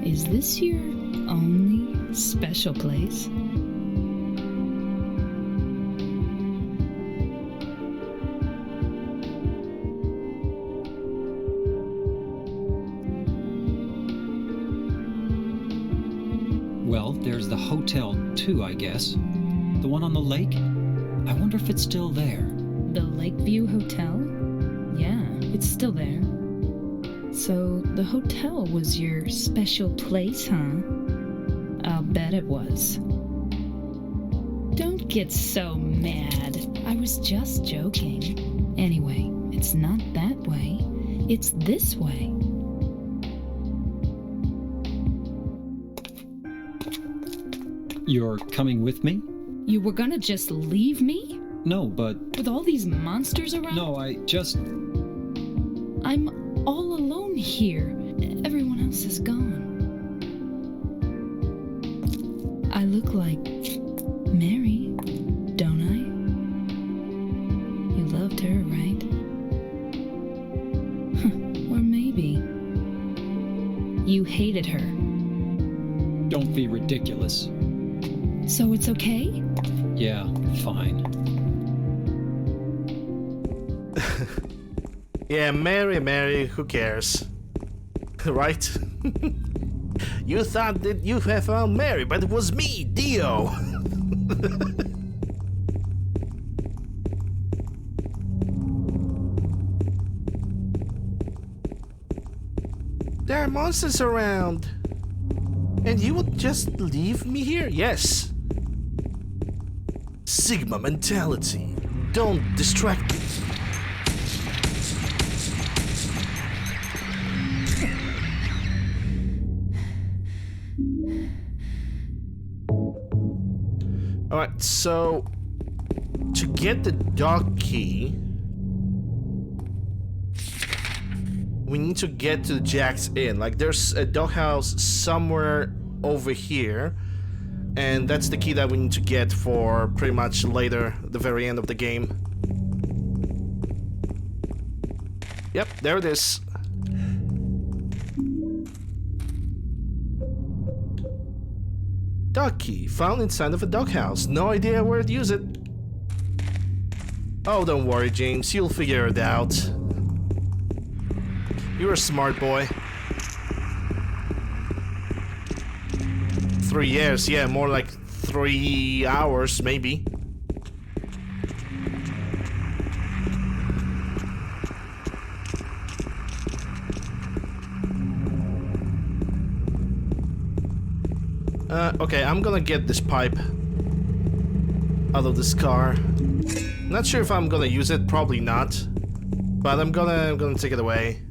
Is this your only special place? Well, there's the hotel too, I guess. The one on the lake? I wonder if it's still there. The Lakeview Hotel? Yeah, it's still there. So the hotel was your special place, huh? I'll bet it was. Don't get so mad. I was just joking. Anyway, it's not that way. It's this way. You're coming with me? You were gonna just leave me? No, but... With all these monsters around? No, I'm all alone here. Everyone else is gone. I look like Mary, don't I? You loved her, right? Or maybe you hated her. Don't be ridiculous. So it's okay? Yeah, fine. Yeah, Mary, who cares? Right? You thought that you have found Mary, but it was me, Dio! There are monsters around! And you would just leave me here? Yes! Sigma mentality. Don't distract me. Alright, so to get the dog key, we need to get to the Jack's Inn. Like, there's a doghouse somewhere over here, and that's the key that we need to get for pretty much later, the very end of the game. Yep, there it is. Dog key found inside of a doghouse. No idea where to use it. Oh, don't worry, James. You'll figure it out. You're a smart boy. 3 years, yeah, more like 3 hours, maybe. Okay, I'm gonna get this pipe out of this car. Not sure if I'm gonna use it, probably not. But I'm gonna take it away.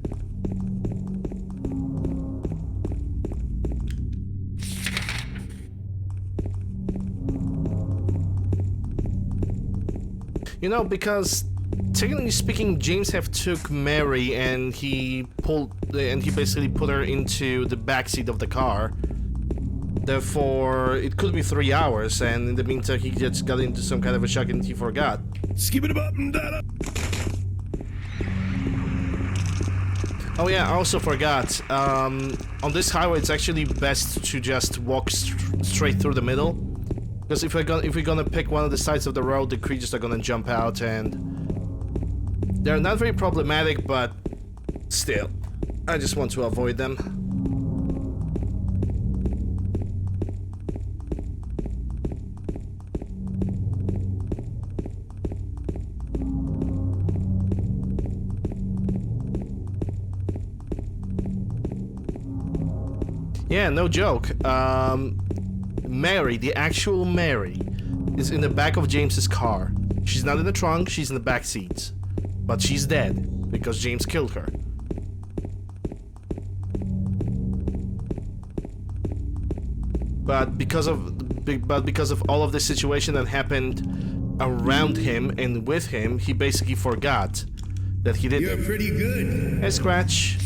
You know, because technically speaking, James have took Mary and he basically put her into the backseat of the car. Therefore, it could be 3 hours, and in the meantime, he just got into some kind of a shock and he forgot. Skip it up and down. Oh yeah, I also forgot. On this highway, it's actually best to just walk straight through the middle, because if we're gonna pick one of the sides of the road, the creatures are gonna jump out, and they're not very problematic, but still, I just want to avoid them. Yeah, no joke. Mary, the actual Mary, is in the back of James's car. She's not in the trunk, she's in the back seat. But she's dead, because James killed her. But because of all of the situation that happened around him and with him, he basically forgot that he did. You're pretty good. Hey, Scratch.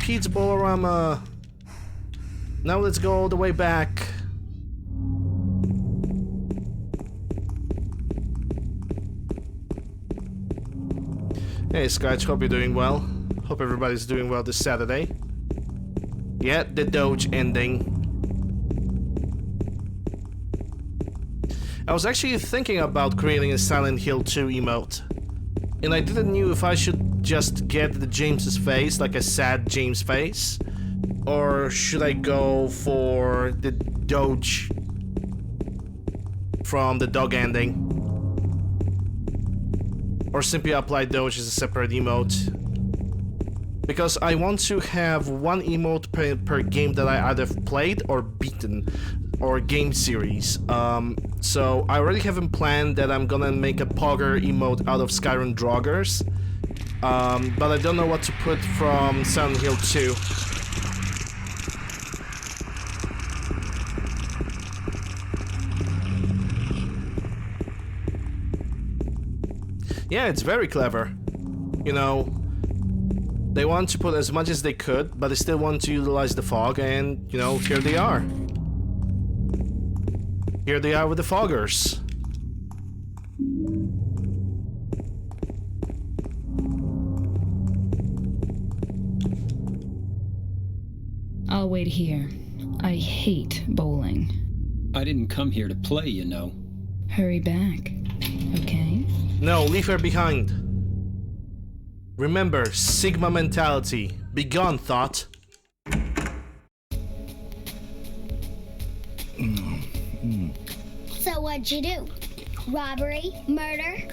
Pete's Bolorama. Now let's go all the way back. Hey, Scratch, hope you're doing well. Hope everybody's doing well this Saturday. Yeah, the Doge ending. I was actually thinking about creating a Silent Hill 2 emote. And I didn't know if I should just get the James's face, like a sad James face. Or should I go for the Doge from the dog ending? Or simply apply Doge as a separate emote? Because I want to have one emote per game that I either played or beaten, or game series. So I already have in plan that I'm gonna make a Pogger emote out of Skyrim Draugrs. But I don't know what to put from Silent Hill 2. Yeah, it's very clever. You know, they want to put as much as they could, but they still want to utilize the fog, and, you know, here they are. Here they are with the foggers. I'll wait here. I hate bowling. I didn't come here to play, you know. Hurry back, okay? No, leave her behind. Remember, Sigma mentality. Be gone, thought. So what'd you do? Robbery? Murder?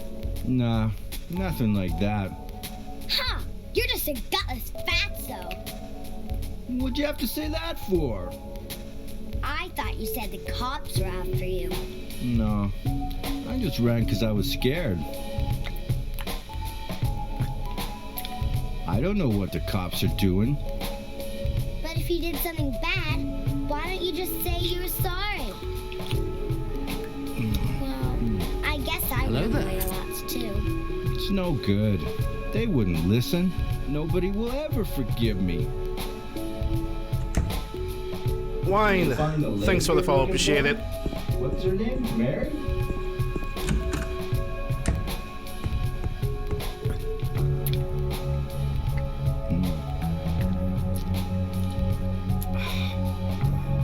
Nah, nothing like that. Ha! You're just a gutless fatso. What'd you have to say that for? I thought you said the cops were after you. No, I just ran because I was scared. I don't know what the cops are doing. But if you did something bad, why don't you just say you were sorry? Well, I guess I run away a lot too. It's no good. They wouldn't listen. Nobody will ever forgive me. Wine. Thanks for the follow, appreciate it. What's her name? Mary?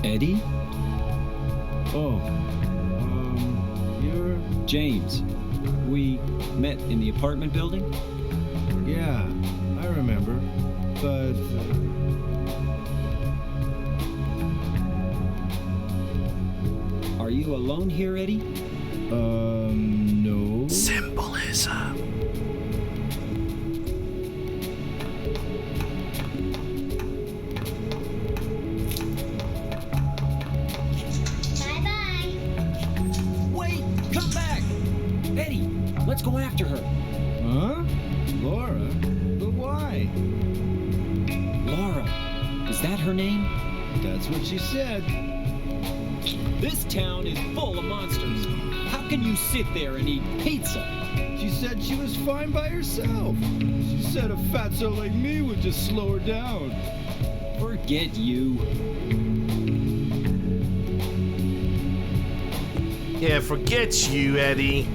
Eddie? Oh, you're... James. We met in the apartment building? Yeah, I remember. But... Are you alone here, Eddie? No. Symbolism. Bye-bye. Wait! Come back! Eddie, let's go after her. Huh? Laura? But why? Laura. Is that her name? That's what she said. This town is full of monsters. How can you sit there and eat pizza? She said she was fine by herself. She said a fatso like me would just slow her down. Forget you. Yeah, forget you, Eddie.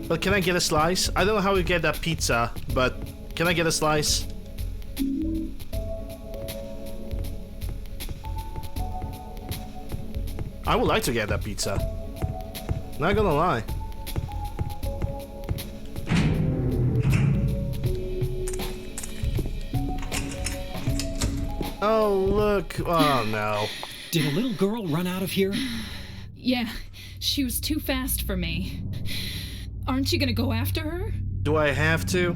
But can I get a slice? I don't know how we get that pizza, but can I get a slice? I would like to get that pizza. Not gonna lie. Oh, look. Oh, no. Did a little girl run out of here? Yeah, she was too fast for me. Aren't you gonna go after her? Do I have to?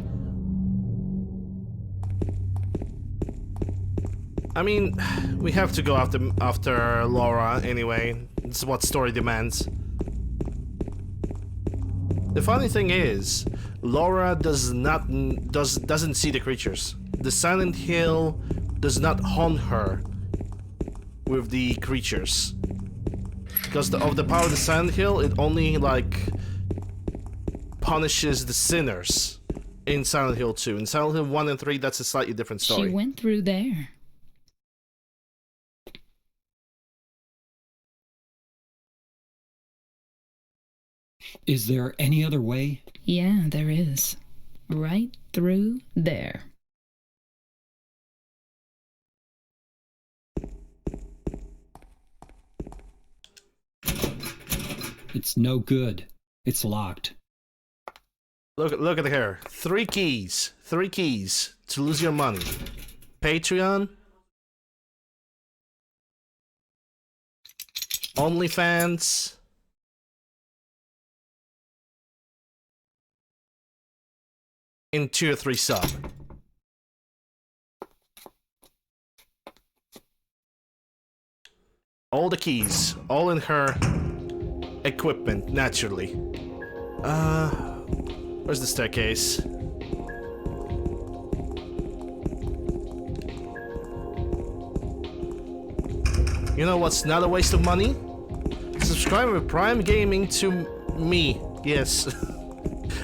I mean, we have to go after Laura anyway. It's what story demands. The funny thing is, Laura doesn't see the creatures. The Silent Hill does not haunt her with the creatures. Because of the power of the Silent Hill, it only like punishes the sinners in Silent Hill 2. In Silent Hill 1 and 3, that's a slightly different story. She went through there. Is there any other way? Yeah, there is. Right through there. It's no good. It's locked. Look at her. 3 keys. 3 keys to lose your money. Patreon. OnlyFans. In Tier 3 sub. All the keys. All in her equipment, naturally. Where's the staircase? You know what's not a waste of money? Subscribe with Prime Gaming to me. Yes.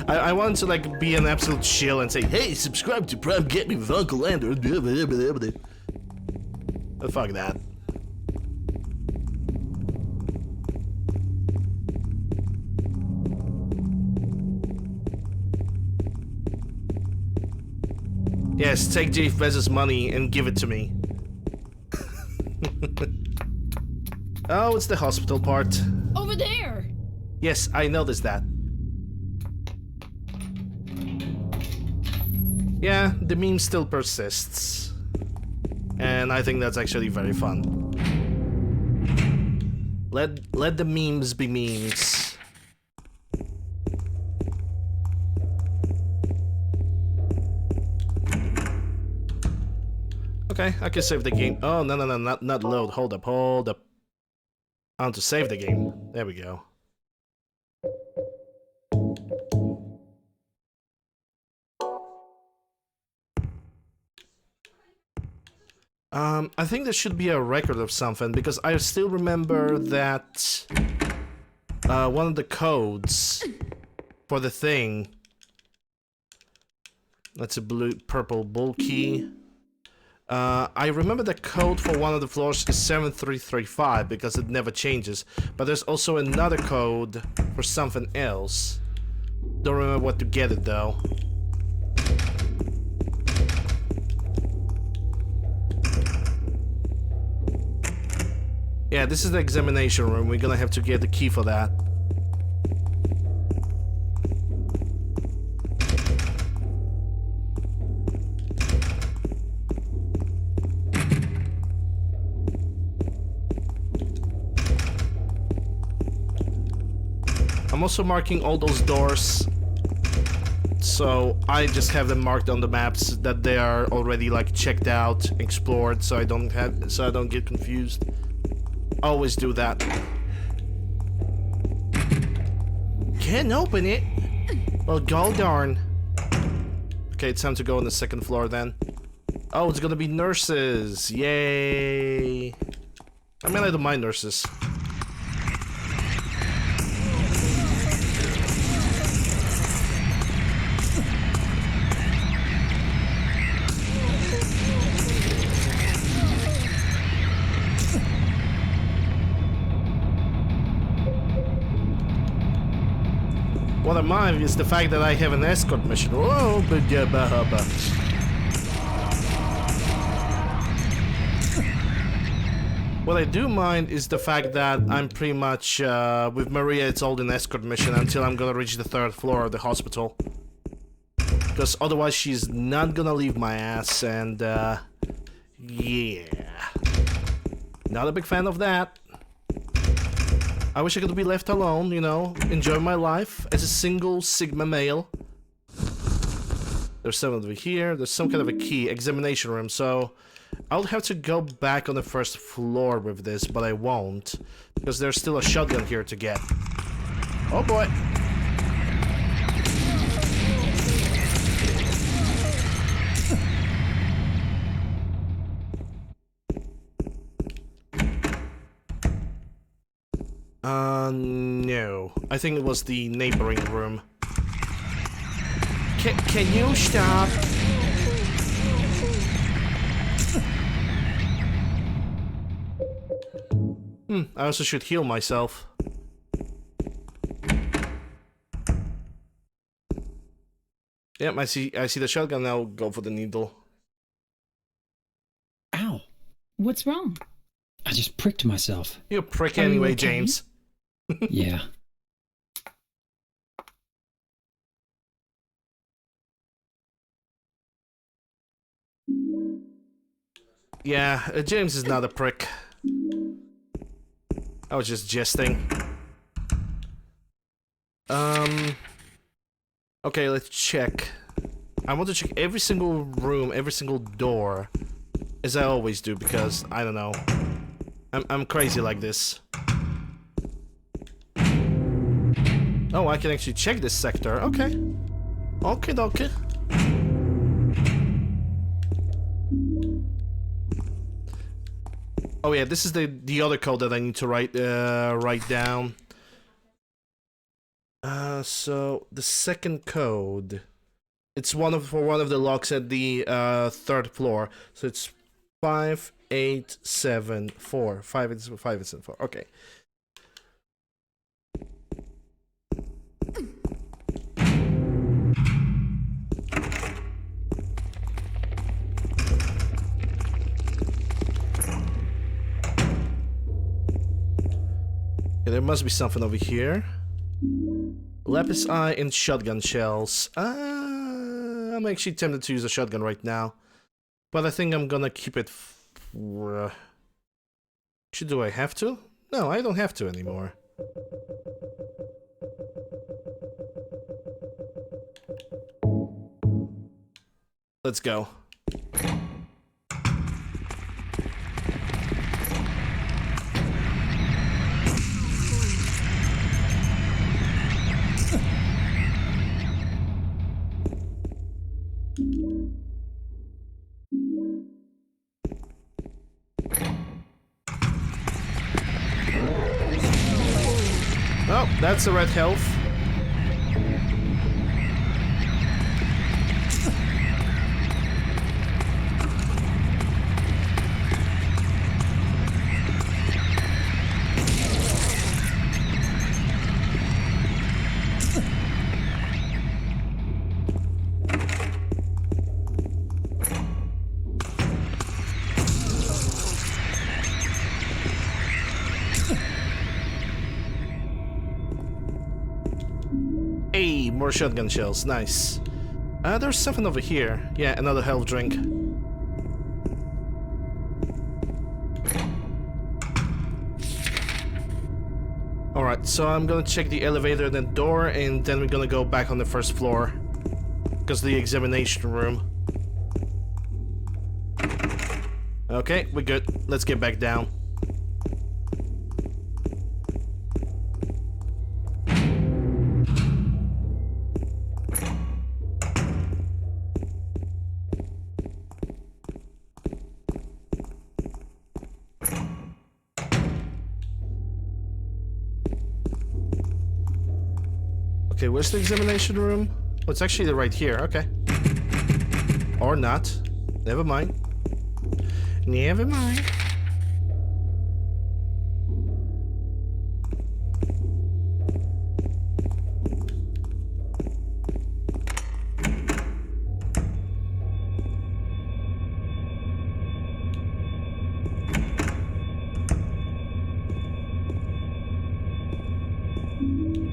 I want to like be an absolute chill and say, hey, subscribe to Prime Gaming with UncleLander. But fuck that. Yes, take Jeff Bezos' money and give it to me. Oh, it's the hospital part. Over there! Yes, I noticed that. Yeah, the meme still persists. And I think that's actually very fun. Let the memes be memes. Okay, I can save the game. Oh, no, not load. Hold up. I want to save the game. There we go. I think there should be a record of something, because I still remember that one of the codes for the thing, that's a purple bull key. I remember the code for one of the floors is 7335 because it never changes, but there's also another code for something else. Don't remember what to get it though. Yeah, this is the examination room. We're gonna have to get the key for that. I'm also marking all those doors, so I just have them marked on the maps that they are already like checked out, explored, so I don't get confused. Always do that. Can't open it. Well, god darn. Okay, it's time to go on the second floor then. Oh, it's gonna be nurses. Yay. I mean, I don't mind nurses. What I mind is the fact that I have an escort mission. Oh, but what I do mind is the fact that I'm pretty much with Maria. It's all an escort mission until I'm gonna reach the 3rd floor of the hospital, because otherwise she's not gonna leave my ass. And yeah, not a big fan of that. I wish I could be left alone, you know, enjoy my life as a single Sigma male. There's someone over here. There's some kind of a key. Examination room. So I'll have to go back on the 1st floor with this, but I won't, because there's still a shotgun here to get. Oh boy. No. I think it was the neighboring room. Can you stop? I also should heal myself. Yep, I see the shotgun now. Go for the needle. Ow. What's wrong? I just pricked myself. You prick Are you anyway, okay? James. Yeah. Yeah, James is not a prick. I was just jesting. Okay, let's check. I want to check every single room, every single door, as I always do, because I don't know. I'm crazy like this. Oh, I can actually check this sector. Okay. Okay, okay. Oh yeah, this is the other code that I need to write down. So the second code, it's for one of the locks at the 3rd floor. So it's 5874. 5874. Okay. There must be something over here. Lapis eye and shotgun shells. I'm actually tempted to use a shotgun right now, but I think I'm gonna keep it. Do I have to? No, I don't have to anymore. Let's go. Oh, that's the red health. more shotgun shells. Nice. There's something over here. Yeah, another health drink. Alright, so I'm gonna check the elevator and the door, and then we're gonna go back on the first floor. Because the examination room. Okay, we're good. Let's get back down. Okay, where's the examination room? Oh, it's actually right here, okay. Or not. Never mind. Never mind.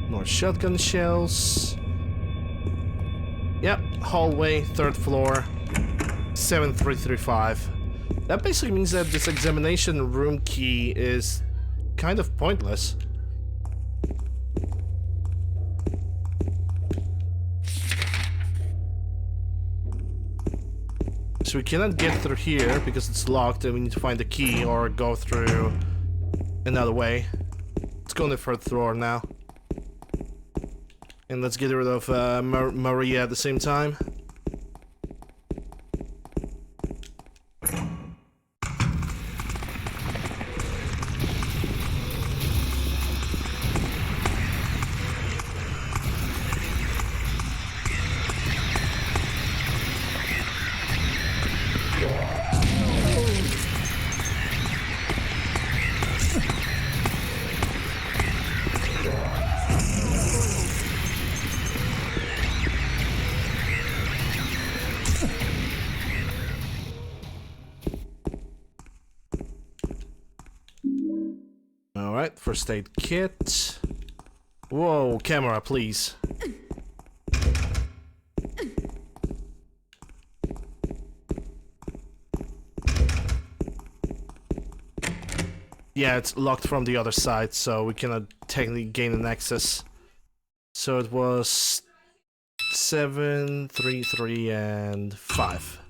More shotgun shells. Yep, hallway, 3rd floor, 7335. That basically means that this examination room key is kind of pointless. So we cannot get through here because it's locked and we need to find the key or go through another way. Let's go on the 3rd floor now. And let's get rid of Maria at the same time. Alright, first aid kit. Whoa, camera, please. Yeah, it's locked from the other side, so we cannot technically gain an access. So it was 7, 3, 3, and 5.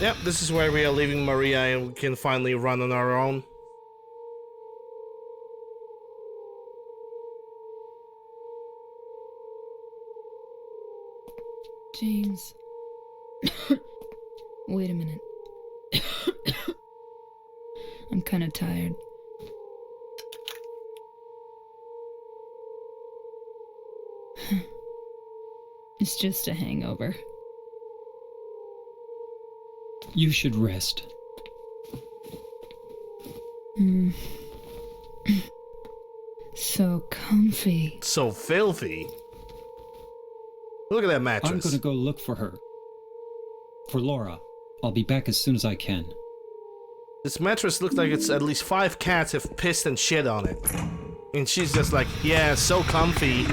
Yep, this is where we are leaving Maria and we can finally run on our own. James. Wait a minute. I'm kind of tired. It's just a hangover. You should rest. So comfy. So filthy. Look at that mattress. I'm gonna go look for her. For Laura. I'll be back as soon as I can. This mattress looks like it's at least 5 cats have pissed and shit on it. And she's just like, yeah, so comfy.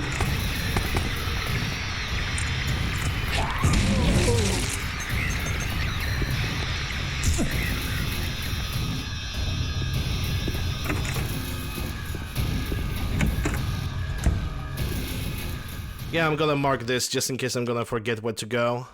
Yeah, I'm gonna mark this just in case I'm gonna forget where to go.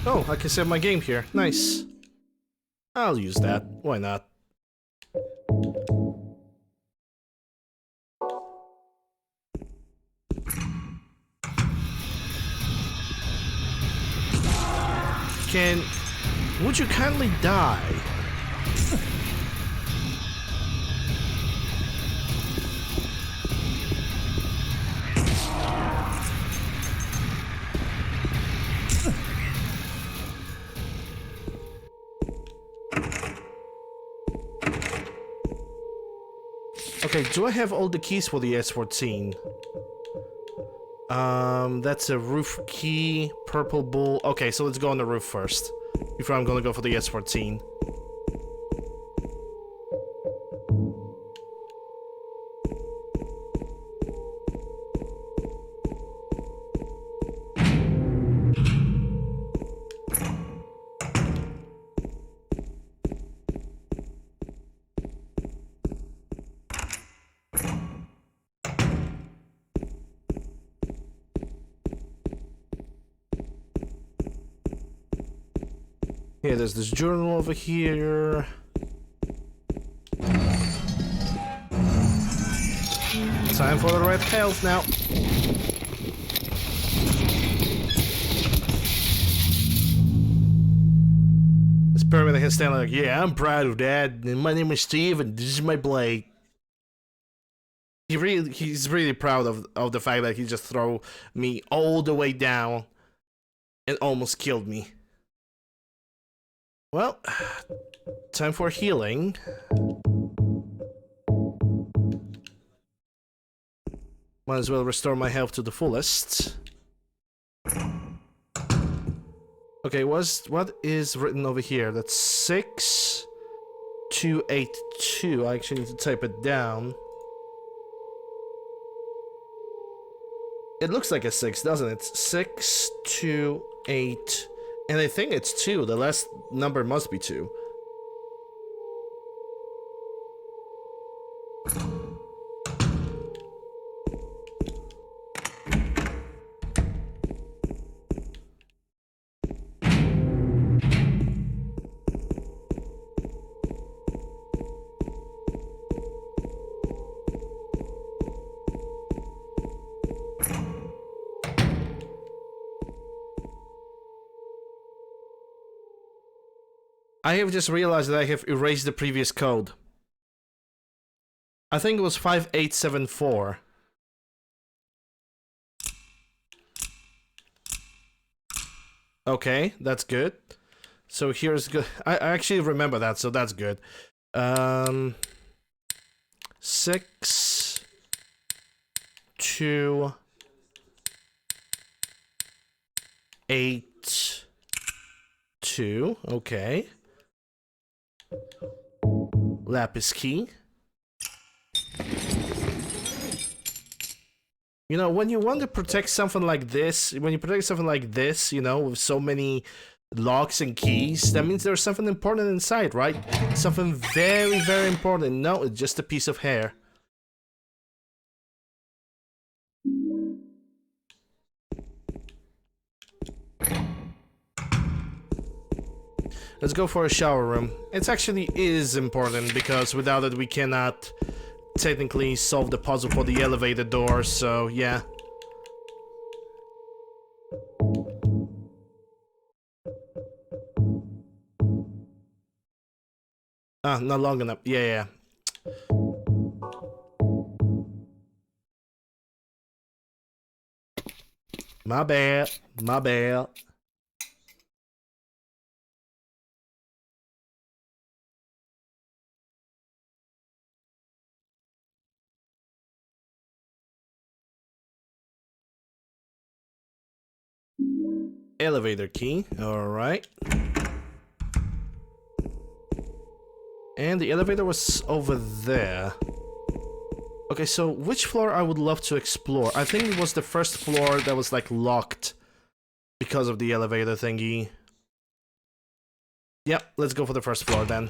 Oh, I can save my game here. Nice. I'll use that. Why not? Would you kindly die? Okay, do I have all the keys for the S14? That's a roof key, purple bull. Okay, so let's go on the roof first, before I'm gonna go for the S14. Yeah, there's this journal over here. Time for the red health now. This permanent head stand like, yeah, I'm proud of that. And my name is Steve, and this is my blade. He's really proud of the fact that he just threw me all the way down and almost killed me. Well, time for healing. Might as well restore my health to the fullest. Okay, what is written over here? That's 6282. I actually need to type it down. It looks like a 6, doesn't it? 628. And I think it's 2. The last number must be 2. I have just realized that I have erased the previous code. I think it was 5874. Okay, that's good. So here's good. I actually remember that, so that's good. 6 2 8 2. Okay. Lapis key. You know, when you want to protect something like this, you know, with so many locks and keys, that means there's something important inside, right? Something very, very important. No, it's just a piece of hair. Let's go for a shower room. It actually is important because without it we cannot technically solve the puzzle for the elevator door, so yeah. Ah, not long enough. Yeah. My bad. Elevator key, alright. And the elevator was over there. Okay, so which floor I would love to explore? I think it was the first floor that was like locked because of the elevator thingy. Yep, let's go for the first floor then.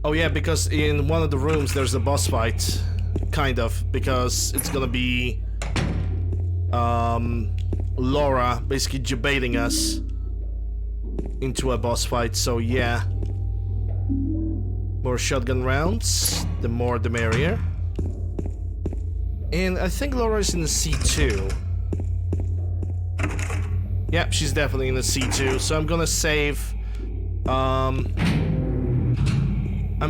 Oh yeah, because in one of the rooms there's a boss fight, kind of, because it's gonna be Laura basically debating us into a boss fight, so yeah. More shotgun rounds, the more the merrier. And I think Laura is in the C2. Yep, she's definitely in the C2, so I'm gonna save. I'm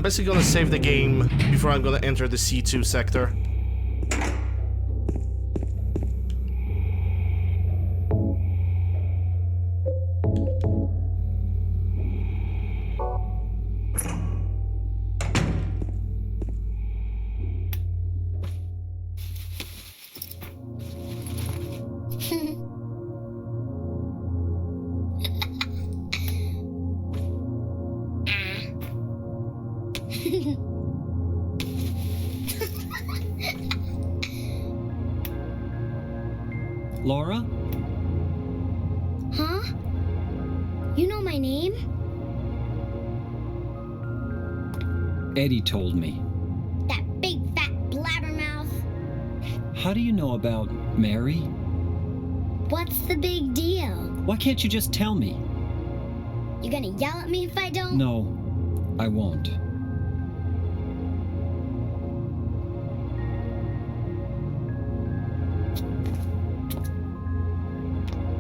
basically gonna save the game before I'm gonna enter the C2 sector. Laura? Huh? You know my name? Eddie told me. That big fat blabbermouth. How do you know about Mary? What's the big deal? Why can't you just tell me? You gonna yell at me if I don't? No, I won't.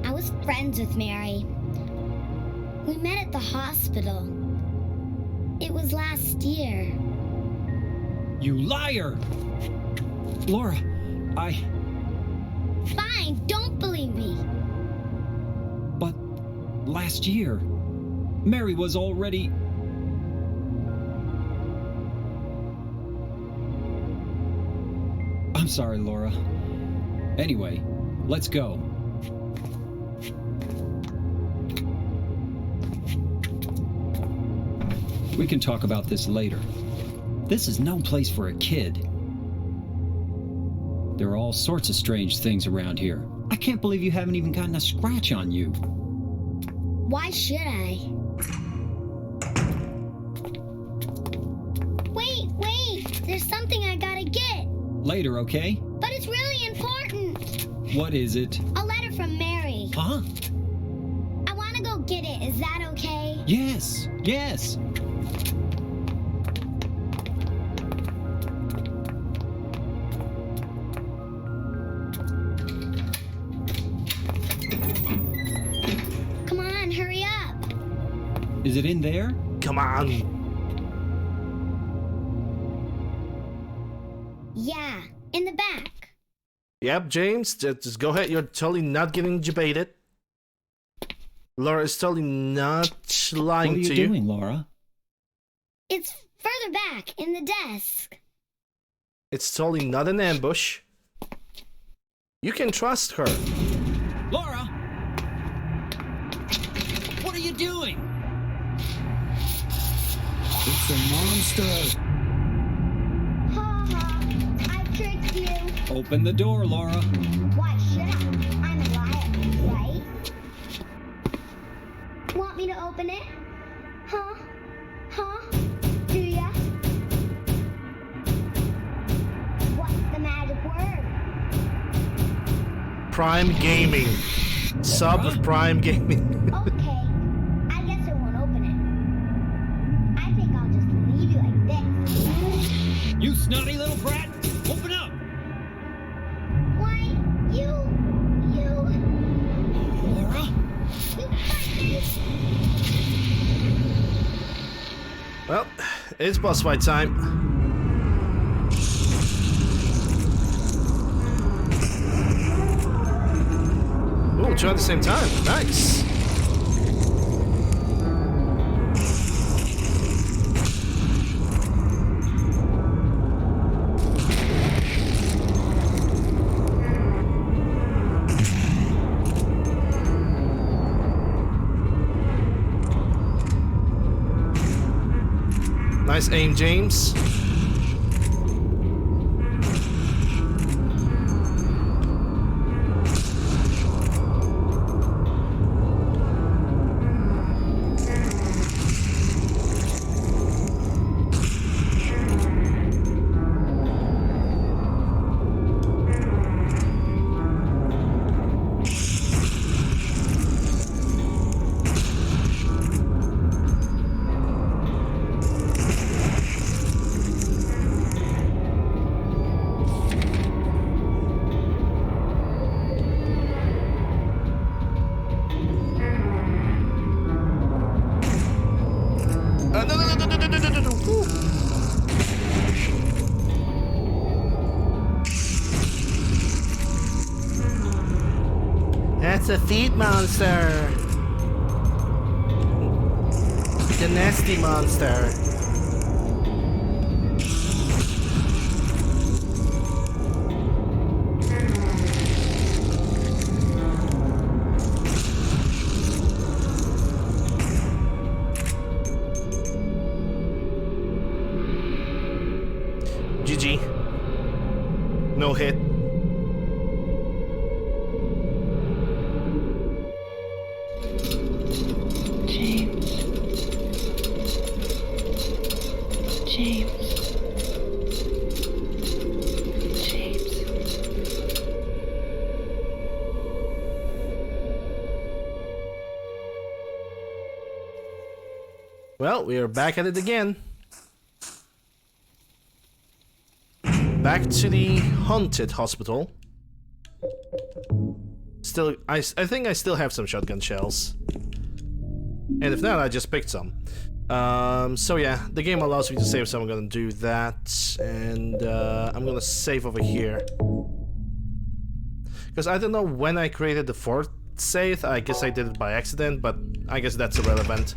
I was friends with Mary. We met at the hospital. It was last year. You liar! Laura, Fine, don't believe me. But last year, Mary was already... I'm sorry, Laura. Anyway, let's go. We can talk about this later. This is no place for a kid. There are all sorts of strange things around here. I can't believe you haven't even gotten a scratch on you. Why should I? Wait! There's something I gotta get. Later, okay? But it's really important. What is it? A letter from Mary. Huh? I wanna go get it. Is that okay? Yes, yes. Come on, hurry up. Is it in there? Come on. Yeah, in the back. Yep, James, just go ahead. You're totally not getting debated. Laura is totally not lying What are to you you. doing, Laura? It's further back in the desk. It's totally not an ambush. You can trust her. Laura! What are you doing? It's a monster. Ha ha, I tricked you. Open the door, Laura. Why should I? I'm a liar, right? Want me to open it? Huh? Do ya? What's the magic word? Prime Gaming. Sub of Prime Gaming. Okay, I guess I won't open it. I think I'll just leave you like this. You snotty little brat! Open up! Why, you... Laura? You fuckers! Well, it's boss fight time. Ooh, two at the same time. Nice. Nice aim, James. That's a feet monster. The nasty monster. GG. No hit. James. James. James. Well, we are back at it again. Back to the haunted hospital. Still, I think I still have some shotgun shells. And if not, I just picked some. So yeah, the game allows me to save, so I'm gonna do that. And I'm gonna save over here. Because I don't know when I created the fourth save. I guess I did it by accident, but I guess that's irrelevant.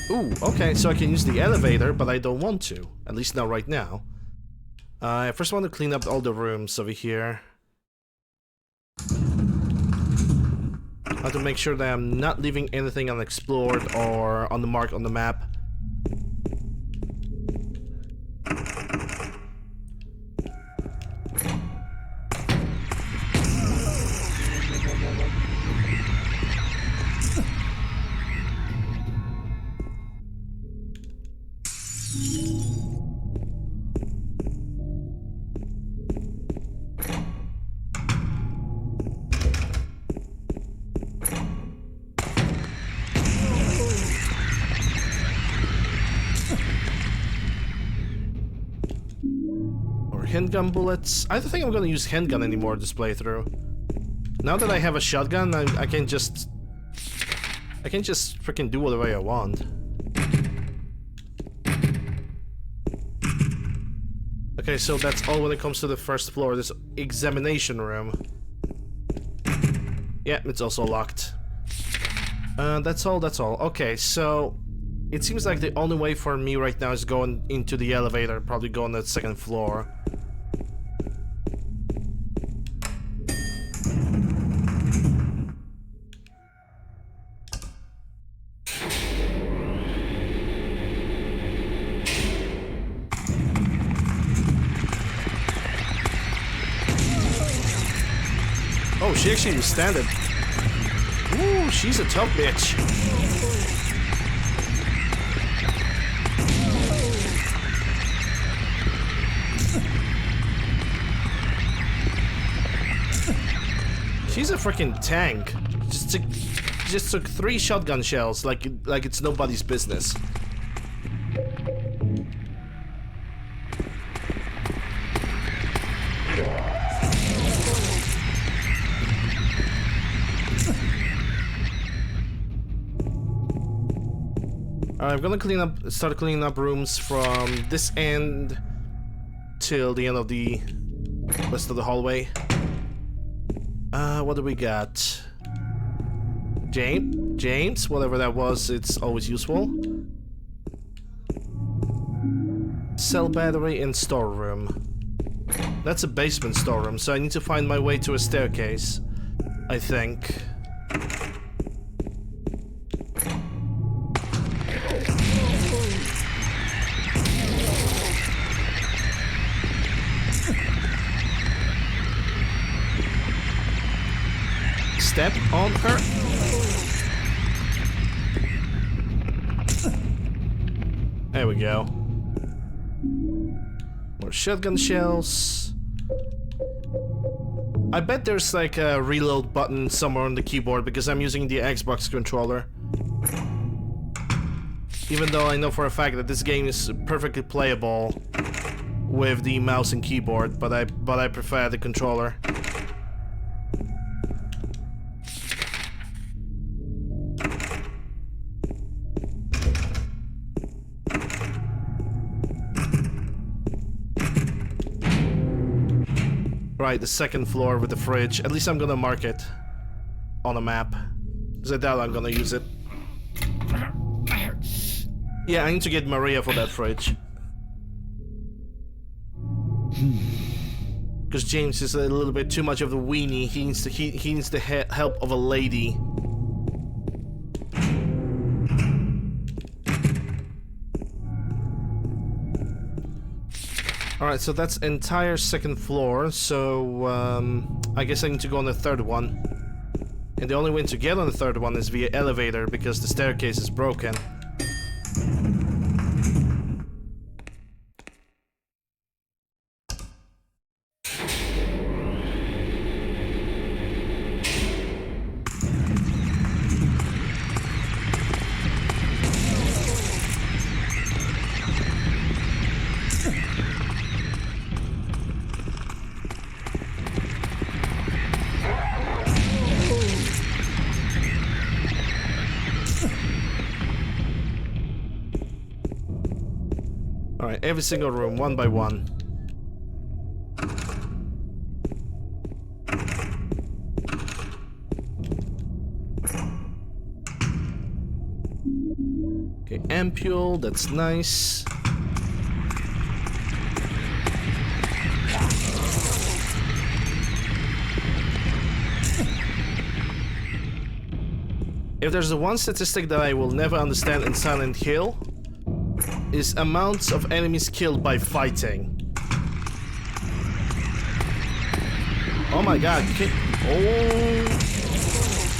Ooh, okay, so I can use the elevator, but I don't want to. At least not right now. I first want to clean up all the rooms over here. I have to make sure that I'm not leaving anything unexplored or on the mark on the map. Handgun bullets. I don't think I'm gonna use handgun anymore this playthrough. Now that I have a shotgun, I can just freaking do whatever I want. Okay, so that's all when it comes to the first floor, this examination room. Yeah, it's also locked. That's all. Okay, so it seems like the only way for me right now is going into the elevator, probably go on the second floor. Oh, she actually withstanded. Ooh, she's a tough bitch. She's a freaking tank. Just took 3 shotgun shells like it's nobody's business. I'm gonna start cleaning up rooms from this end till the end of the rest of the hallway. What do we got? James, whatever that was, it's always useful. Cell battery and storeroom. That's a basement storeroom, so I need to find my way to a staircase, I think. Step on her. There we go. More shotgun shells. I bet there's like a reload button somewhere on the keyboard because I'm using the Xbox controller. Even though I know for a fact that this game is perfectly playable with the mouse and keyboard, but I prefer the controller. Right, the second floor with the fridge. At least I'm gonna mark it on a map. Because I doubt I'm gonna use it. Yeah, I need to get Maria for that fridge. Because James is a little bit too much of a weenie. He needs the help of a lady. Alright, so that's entire second floor, so I guess I need to go on the third one. And the only way to get on the third one is via elevator, because the staircase is broken. Alright, every single room, one by one. Okay, ampule, that's nice. If there's the one statistic that I will never understand in Silent Hill, is amounts of enemies killed by fighting. Oh my god, oh,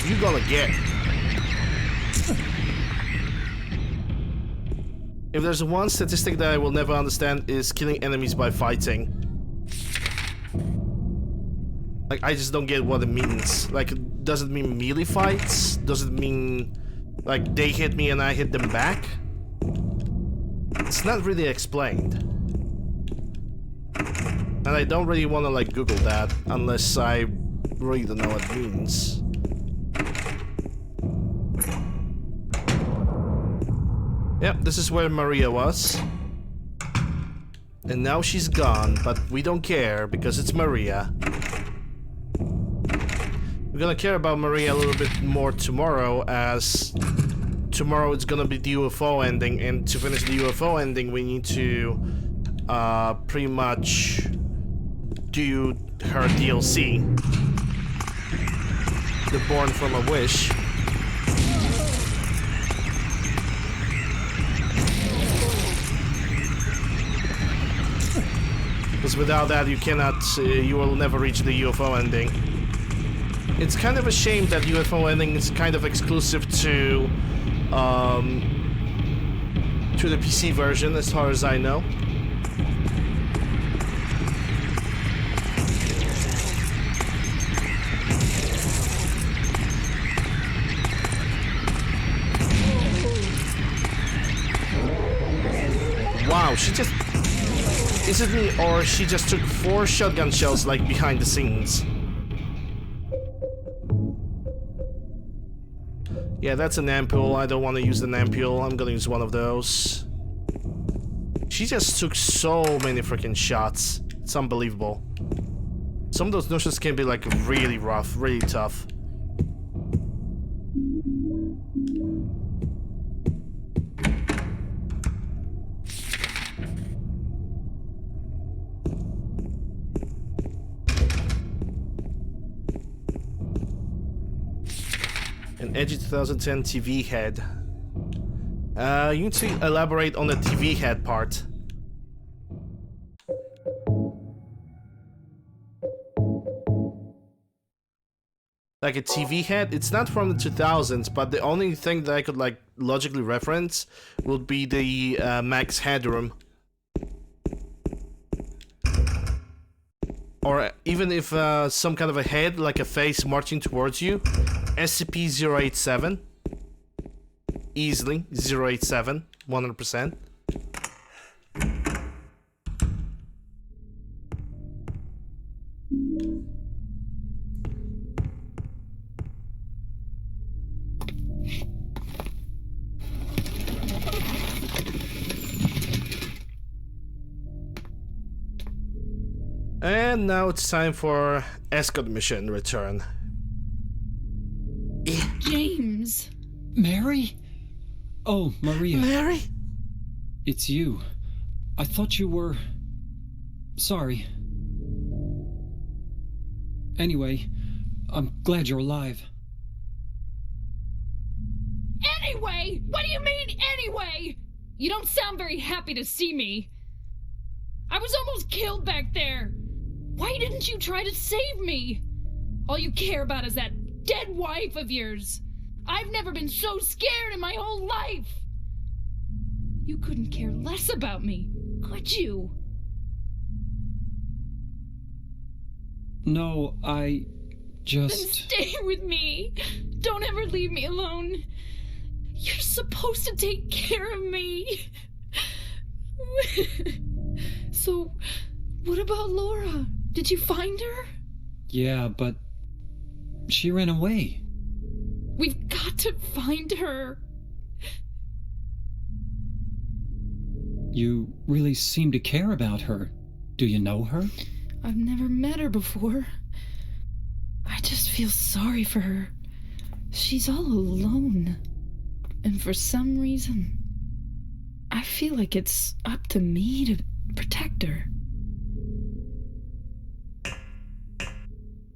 you gonna get. If there's one statistic that I will never understand is killing enemies by fighting. Like, I just don't get what it means. Like, does it mean melee fights? Does it mean, like, they hit me and I hit them back? It's not really explained. And I don't really want to, like, Google that unless I really don't know what it means. Yep, this is where Maria was. And now she's gone, but we don't care because it's Maria. We're gonna care about Maria a little bit more tomorrow, as tomorrow it's gonna be the UFO ending, and to finish the UFO ending we need to pretty much do her DLC, The Born from a Wish. Because without that you cannot, you will never reach the UFO ending. It's kind of a shame that UFO ending is kind of exclusive to the PC version, as far as I know. Wow, she just... Is it me, or she just took 4 shotgun shells, like, behind the scenes? Yeah, that's an ampule. I don't want to use an ampule. I'm gonna use one of those. She just took so many freaking shots. It's unbelievable. Some of those notions can be, like, really rough, really tough. An edgy 2010 TV head. You need to elaborate on the TV head part. Like a TV head? It's not from the 2000s, but the only thing that I could, like, logically reference would be the max headroom. Or even if some kind of a head, like a face marching towards you. SCP-087. Easily. 087. 100%. And now it's time for escort mission return. James! Mary? Oh, Maria. Mary? It's you. I thought you were... Sorry. Anyway, I'm glad you're alive. Anyway? What do you mean, anyway? You don't sound very happy to see me. I was almost killed back there. Why didn't you try to save me? All you care about is that dead wife of yours. I've never been so scared in my whole life. You couldn't care less about me, could you? No, I Then just... stay with me. Don't ever leave me alone. You're supposed to take care of me. So, what about Laura? Did you find her? Yeah, but... she ran away. We've got to find her. You really seem to care about her. Do you know her? I've never met her before. I just feel sorry for her. She's all alone. And for some reason, I feel like it's up to me to protect her.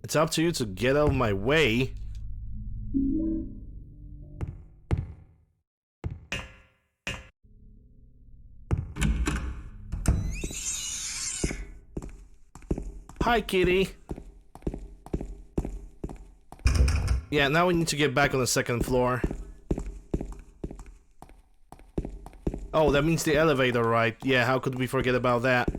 It's up to you to get out of my way. Hi, kitty. Yeah, now we need to get back on the second floor. Oh, that means the elevator, right? Yeah, how could we forget about that?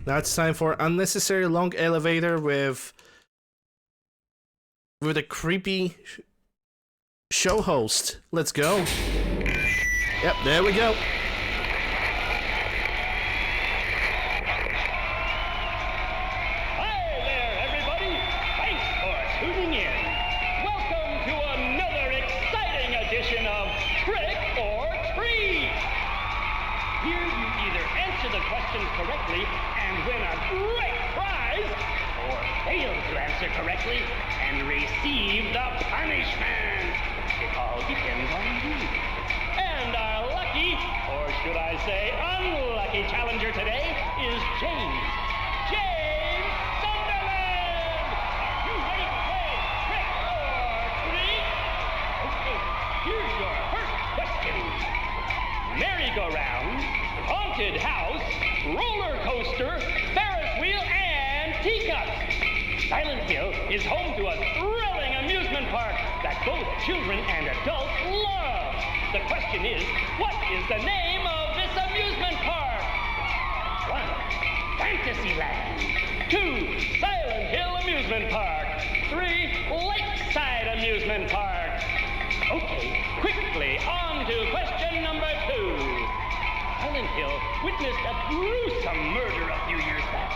Now it's time for unnecessary long elevator with a creepy show host. Let's go. Yep, there we go. Hi there, everybody. Thanks for tuning in. Welcome to another exciting edition of Trick or Treat. Here you either answer the questions correctly and win a great prize, or fail to answer correctly and receive the punishment. It all depends on you. And our lucky, or should I say unlucky challenger today is James. James Sunderland! You ready to play Trick or Treat? Okay, here's your first question. Merry-go-round, haunted house, roller coaster, Ferris wheel, and teacups. Silent Hill is home to a thrilling amusement park that both children and adults love. The question is, what is the name of this amusement park? 1. Fantasyland. 2. Silent Hill Amusement Park. 3. Lakeside Amusement Park. Okay, quickly on to question number 2. Silent Hill witnessed a gruesome murder a few years back.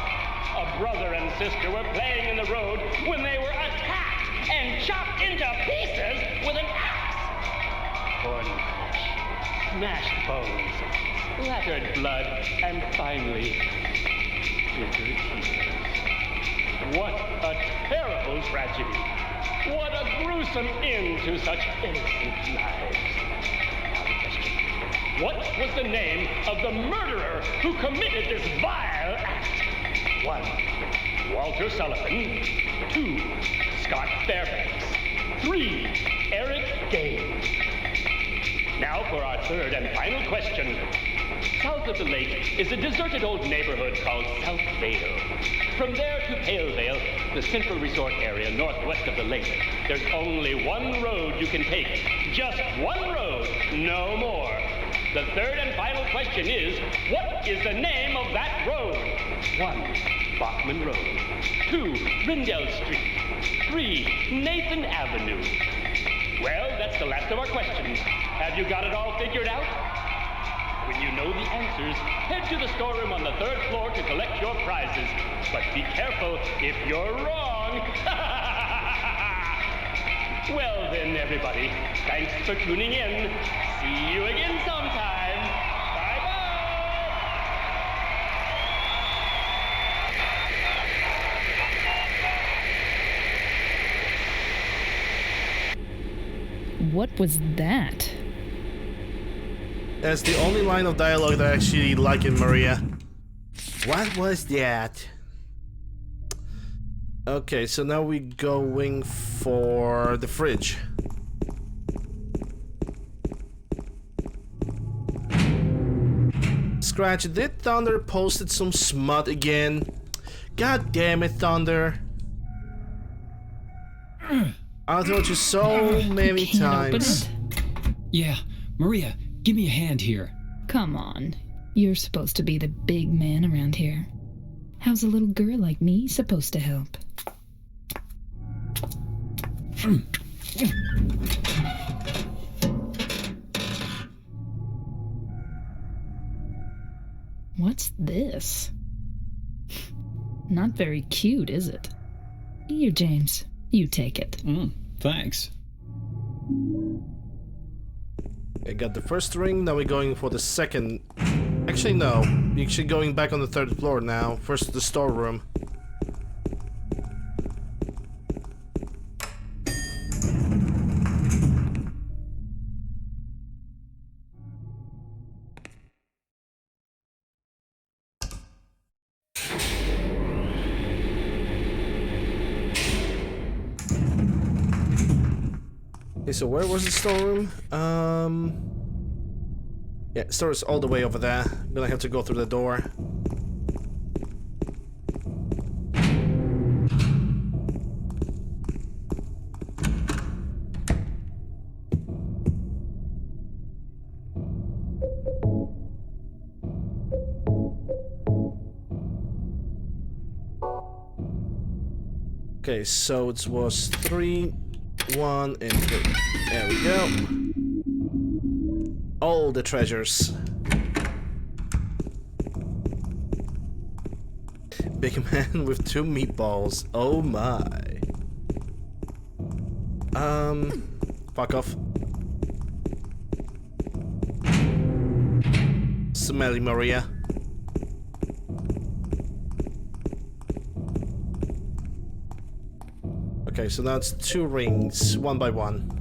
A brother and sister were playing in the road when they were attacked and chopped into pieces with an axe. Torn flesh, smashed bones, splattered blood, and finally, bitter tears. What a terrible tragedy. What a gruesome end to such innocent lives. Now the question. What was the name of the murderer who committed this vile act? 1. Walter Sullivan. 2. Scott Fairbanks. 3. Eric Gaines. Now for our third and final question. South of the lake is a deserted old neighborhood called South Vale. From there to Pale Vale, the central resort area northwest of the lake, there's only one road you can take. Just one road, no more. The third and final question is, what is the name of that road? 1. Bachman Road. 2. Rindell Street. 3. Nathan Avenue. Well, that's the last of our questions. Have you got it all figured out? When you know the answers, head to the storeroom on the 3rd floor to collect your prizes. But be careful if you're wrong. Well then, everybody, thanks for tuning in. See you again sometime. Bye-bye. What was that? That's the only line of dialogue that I actually like in Maria. What was that? Okay, so now we're going for the fridge. Scratch, did Thunder posted some smut again? God damn it, Thunder. I told you so many times. Yeah, Maria, give me a hand here. Come on. You're supposed to be the big man around here. How's a little girl like me supposed to help? What's this? Not very cute, is it? Here, James. You take it. Thanks. I got the first ring, now we're going for the second. Actually, no. We're actually going back on the 3rd floor now. First, the storeroom. Okay, so where was the storeroom? Yeah, store is all the way over there. I'm gonna have to go through the door. Okay, so it was 3, 1, and 3. There we go. All the treasures. Big man with 2 meatballs. Oh my. Fuck off. Smelly Maria. Okay, so now it's 2 rings, 1 by 1.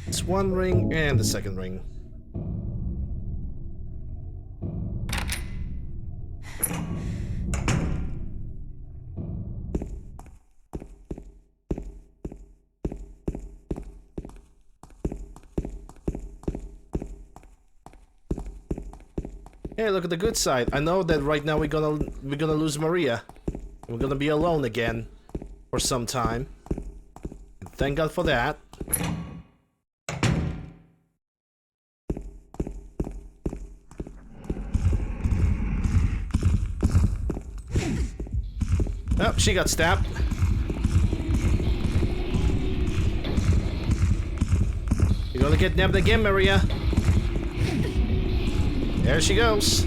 It's 1 ring and the second ring. Hey, look at the good side. I know that right now we're gonna lose Maria. We're gonna be alone again for some time. Thank God for that. Oh, she got stabbed. You're gonna get nabbed again, Maria. There she goes.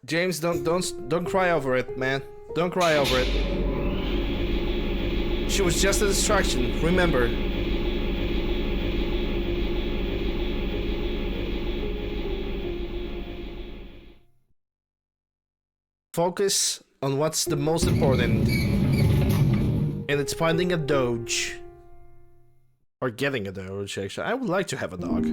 James, don't cry over it, man. Don't cry over it. She was just a distraction, remember. Focus on what's the most important. And it's finding a Doge. Or getting a dog, actually. I would like to have a dog.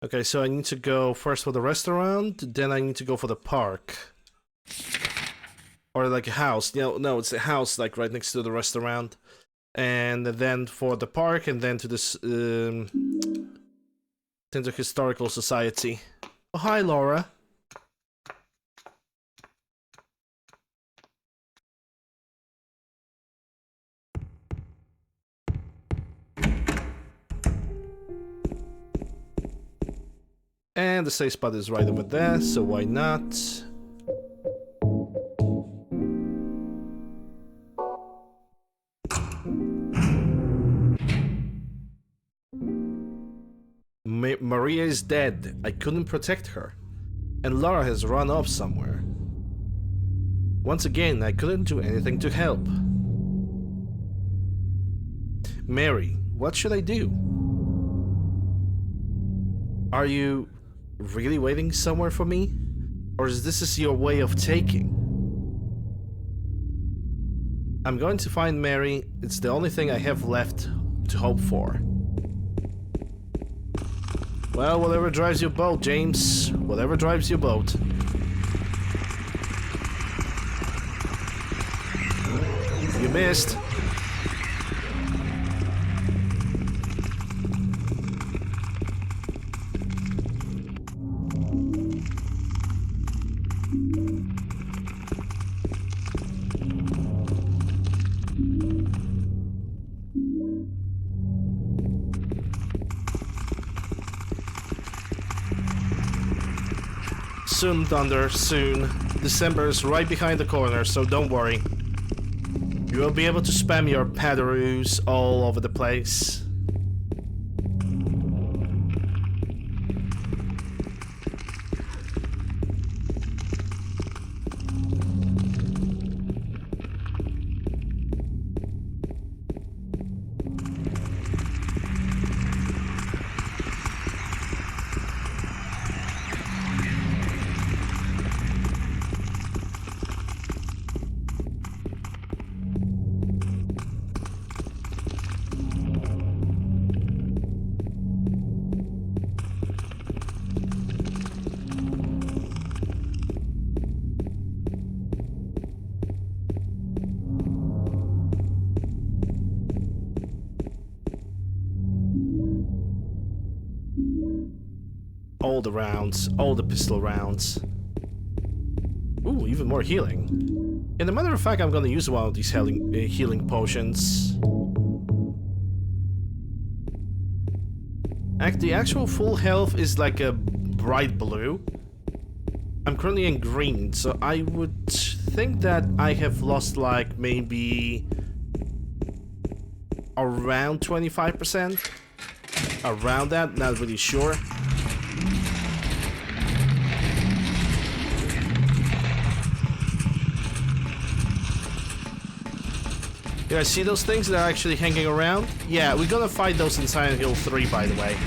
Okay, so I need to go first for the restaurant, then I need to go for the park. Or like a house. No, it's a house like right next to the restaurant. And then for the park, and then to this to the historical society. Oh, hi, Laura. And the safe spot is right over there, so why not? Maria is dead. I couldn't protect her. And Laura has run off somewhere. Once again, I couldn't do anything to help. Mary, what should I do? Are you really waiting somewhere for me? Or is this your way of taking? I'm going to find Mary. It's the only thing I have left to hope for. Well, whatever drives your boat, James. Whatever drives your boat. You missed. Soon, Thunder, soon. December is right behind the corner, so don't worry. You will be able to spam your padaroos all over the place. All the rounds, all the pistol rounds. Ooh, even more healing. And a matter of fact, I'm gonna use one of these healing potions. The actual full health is like a bright blue. I'm currently in green, so I would think that I have lost like maybe around 25%. Around that, not really sure. You guys see those things that are actually hanging around? Yeah, we're gonna fight those in Silent Hill 3, by the way.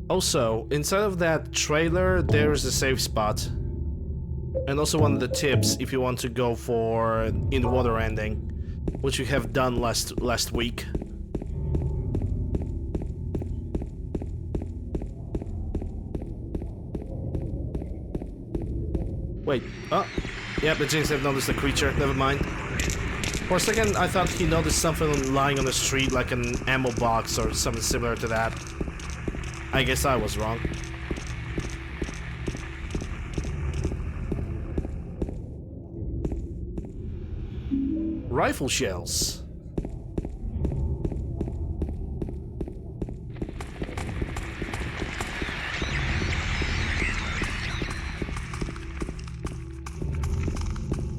Also, inside of that trailer, there is a safe spot. And also one of the tips if you want to go for in-water ending, which we have done last week. Wait, oh, yeah, the Jinx have noticed the creature, never mind. For a second, I thought he noticed something lying on the street, like an ammo box or something similar to that. I guess I was wrong. Rifle shells.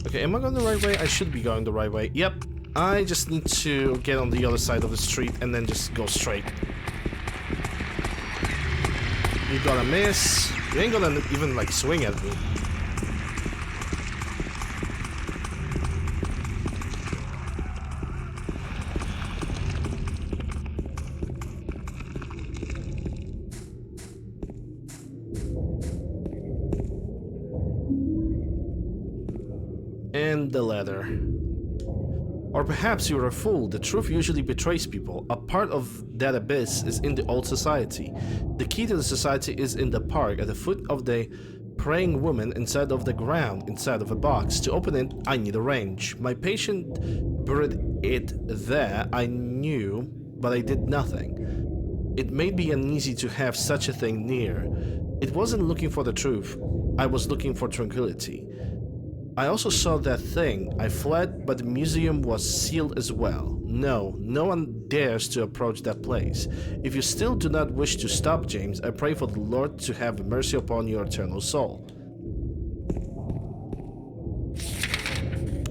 Okay, am I going the right way? I should be going the right way. Yep. I just need to get on the other side of the street and then just go straight. You're gonna miss. You ain't gonna even, like, swing at me. And the letter. Or perhaps you're a fool. The truth usually betrays people. A part of that abyss is in the old society. The key to the society is in the park, at the foot of the praying woman, inside of the ground, inside of a box. To open it, I need a wrench. My patient buried it there. I knew, but I did nothing. It may be uneasy to have such a thing near. It wasn't looking for the truth. I was looking for tranquility. I also saw that thing. I fled, but the museum was sealed as well. No one dares to approach that place. If you still do not wish to stop, James, I pray for the Lord to have mercy upon your eternal soul.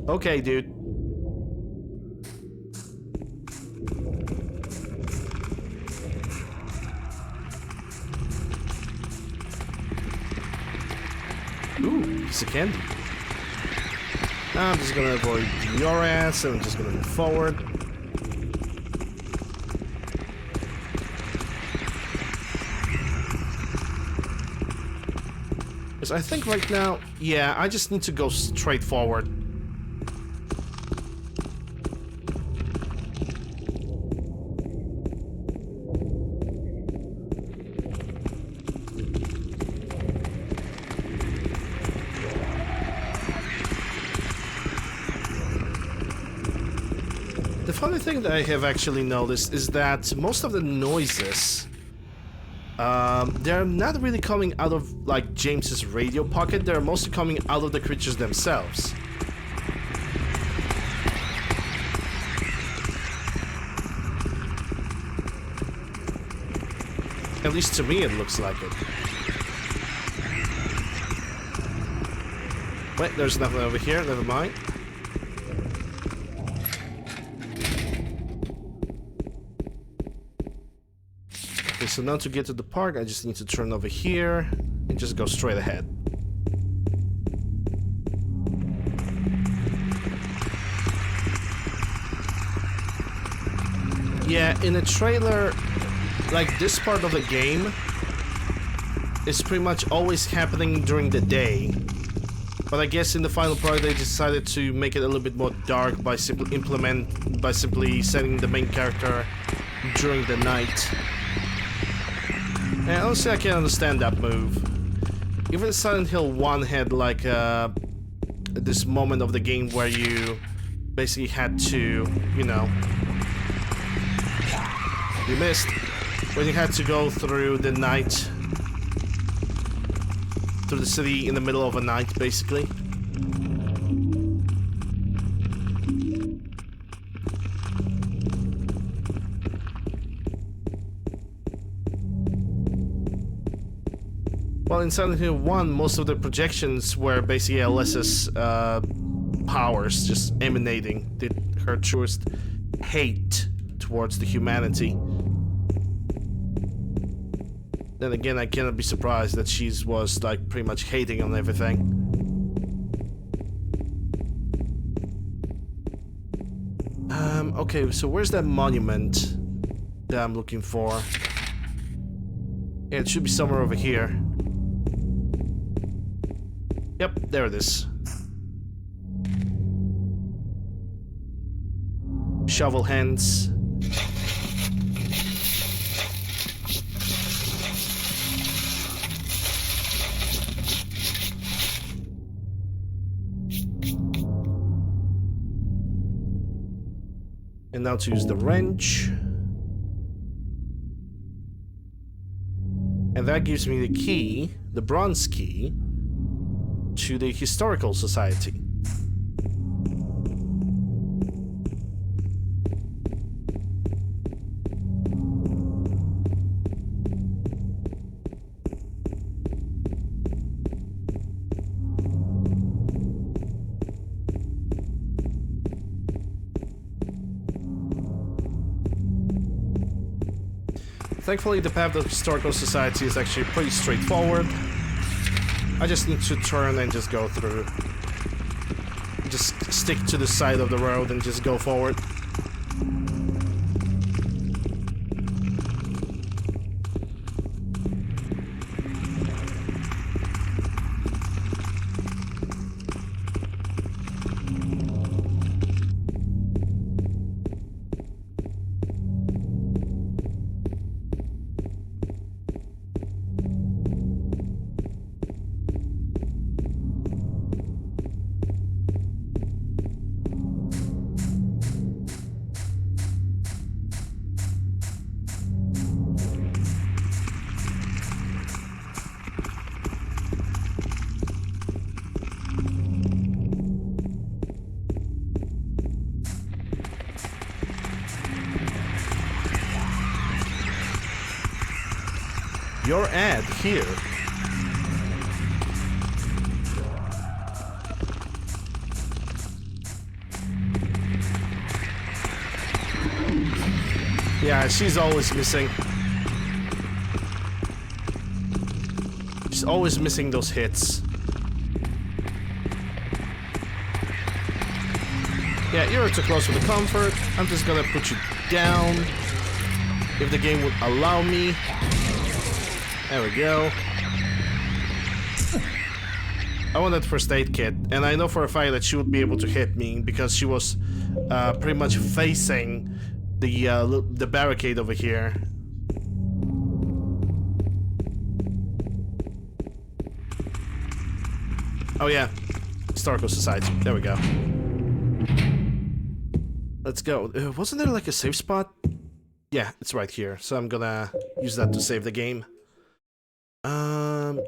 Okay, dude. Ooh, piece of candy. I'm just gonna avoid your ass, and I'm just gonna move forward. Because I think right now, yeah, I just need to go straight forward. The funny thing that I have actually noticed is that most of the noises, they're not really coming out of, like, James's radio pocket. They're mostly coming out of the creatures themselves. At least to me it looks like it. Wait, there's nothing over here, never mind. Okay, so now to get to the park, I just need to turn over here and just go straight ahead. Yeah, in a trailer, like, this part of the game is pretty much always happening during the day. But I guess in the final product they decided to make it a little bit more dark by simply setting the main character during the night. And honestly, I can understand that move. Even Silent Hill 1 had, like, this moment of the game where you basically had to, you know... You missed. When you had to go through the night... through the city in the middle of a night, basically. Well, in Silent Hill 1, most of the projections were basically Alyssa's powers just emanating her truest hate towards the humanity. Then again, I cannot be surprised that she was, like, pretty much hating on everything. Okay, so where's that monument that I'm looking for? Yeah, it should be somewhere over here. Yep, there it is. Shovel hands. And now to use the wrench. And that gives me the key, the bronze key, to the Historical Society. Thankfully, the path of Historical Society is actually pretty straightforward. I just need to turn and just go through. Just stick to the side of the road and just go forward. Your ad here. Yeah, she's always missing. She's always missing those hits. Yeah, you're too close with the comfort. I'm just gonna put you down. If the game would allow me. There we go. I want that first aid kit, and I know for a fact that she would be able to hit me because she was pretty much facing the barricade over here. Oh yeah, Historical Society. There we go. Let's go. Wasn't there like a safe spot? Yeah, it's right here. So I'm gonna use that to save the game.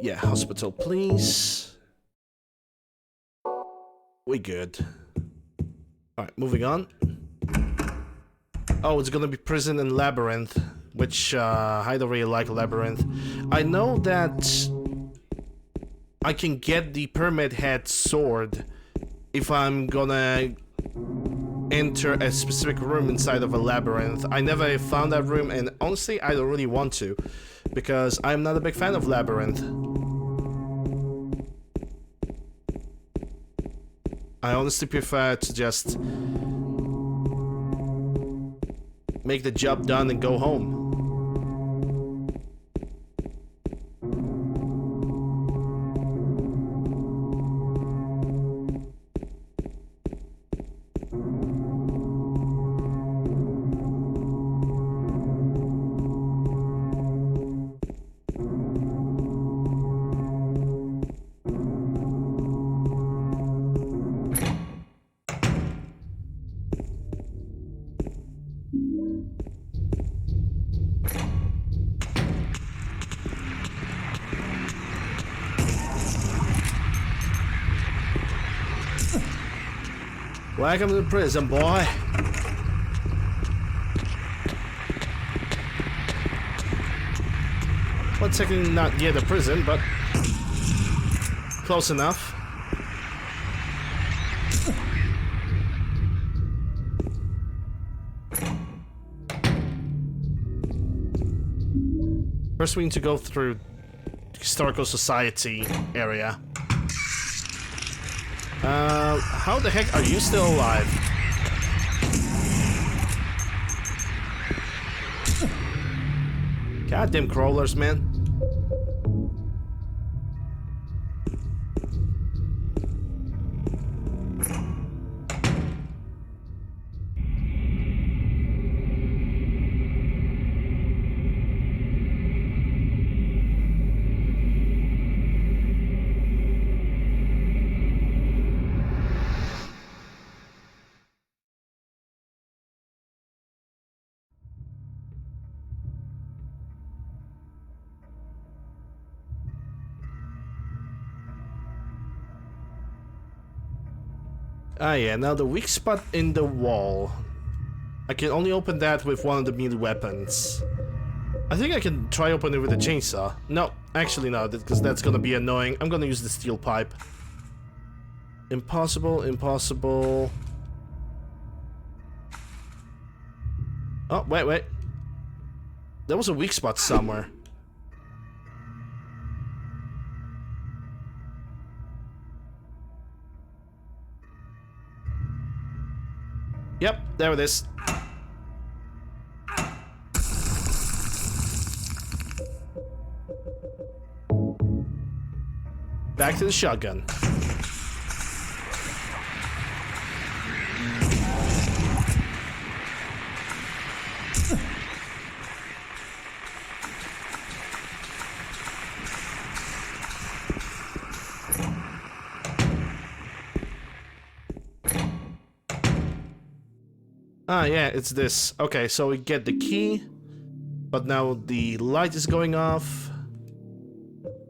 Yeah, hospital, please. We good. Alright, moving on. Oh, it's gonna be prison and labyrinth, which I don't really like labyrinth. I know that I can get the Pyramid Head sword if I'm gonna enter a specific room inside of a labyrinth. I never found that room, and honestly, I don't really want to, because I'm not a big fan of labyrinth. I honestly prefer to just make the job done and go home. Welcome to the prison, boy. Well, technically not near the prison, but close enough. First, we need to go through the Historical Society area. How the heck are you still alive? Goddamn crawlers, man. Ah yeah, now the weak spot in the wall. I can only open that with one of the melee weapons. I think I can try open it with a chainsaw. No, actually no, because that's gonna be annoying. I'm gonna use the steel pipe. Impossible, impossible. Oh, wait. There was a weak spot somewhere. Yep, there it is. Back to the shotgun. Ah, yeah, it's this. Okay, so we get the key, but now the light is going off.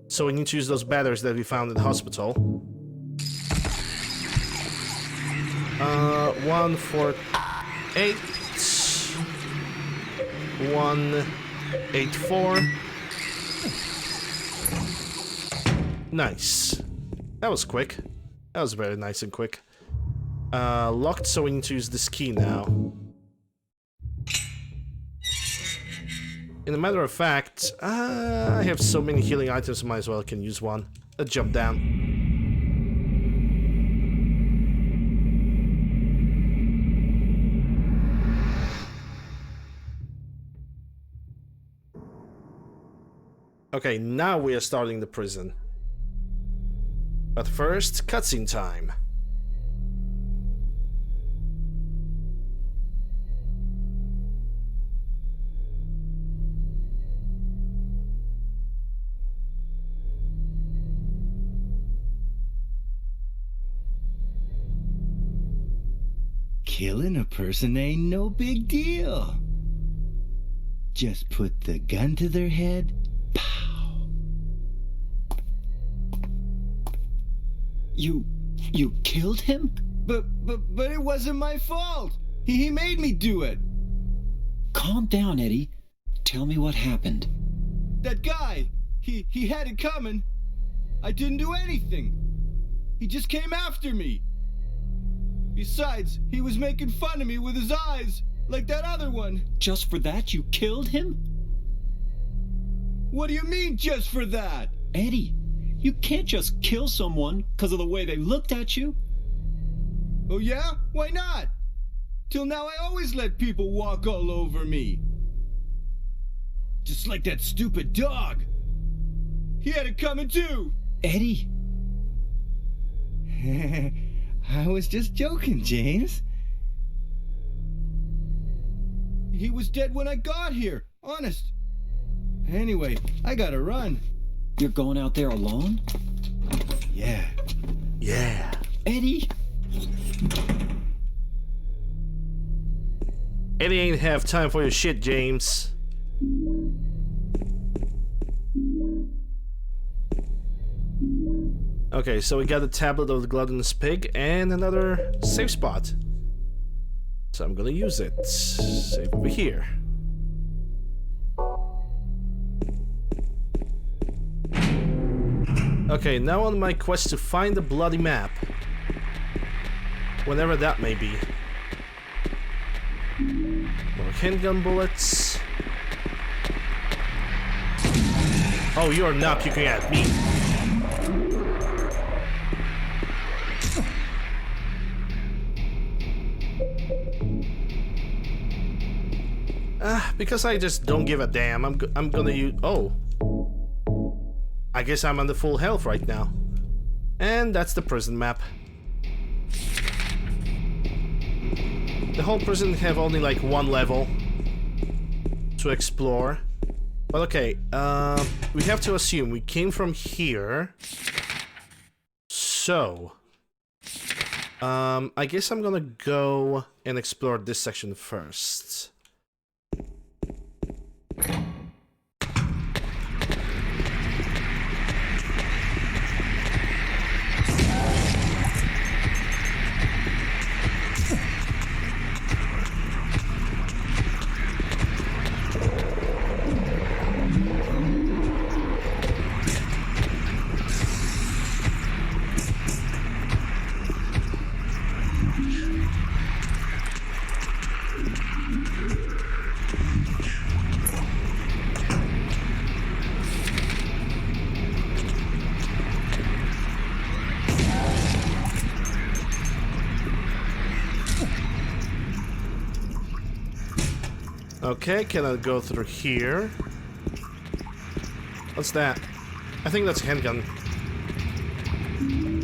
So we need to use those batteries that we found in the hospital. 148, 184. Nice. That was quick. That was very nice and quick. Locked, so we need to use this key now. In a matter of fact, I have so many healing items, might as well can use one. Let's jump down. Okay, now we are starting the prison. But first, cutscene time. Killing a person ain't no big deal. Just put the gun to their head. Pow. You killed him? But it wasn't my fault. He made me do it. Calm down, Eddie. Tell me what happened. That guy, he had it coming. I didn't do anything. He just came after me. Besides, he was making fun of me with his eyes, like that other one. Just for that, you killed him? What do you mean, just for that? Eddie, you can't just kill someone because of the way they looked at you. Oh yeah? Why not? Till now I always let people walk all over me. Just like that stupid dog. He had it coming too. Eddie. I was just joking, James. He was dead when I got here, honest. Anyway, I gotta run. You're going out there alone? Yeah. Yeah. Eddie? Eddie ain't have time for your shit, James. Okay, so we got the tablet of the gluttonous pig and another save spot. So I'm gonna use it. Save over here. Okay, now on my quest to find the bloody map. Whenever that may be. More handgun bullets. Oh, you're not puking at me. Because I just don't give a damn. I'm gonna use. Oh, I guess I'm on the full health right now, and that's the prison map. The whole prison have only like one level to explore, but okay. We have to assume we came from here, so I guess I'm gonna go and explore this section first. Okay, can I go through here? What's that? I think that's a handgun.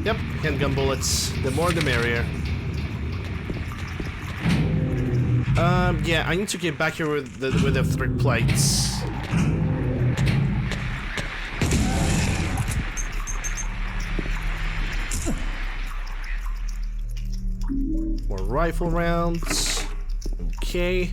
Yep, handgun bullets. The more the merrier. Yeah, I need to get back here with the 3 plates. More rifle rounds. Okay.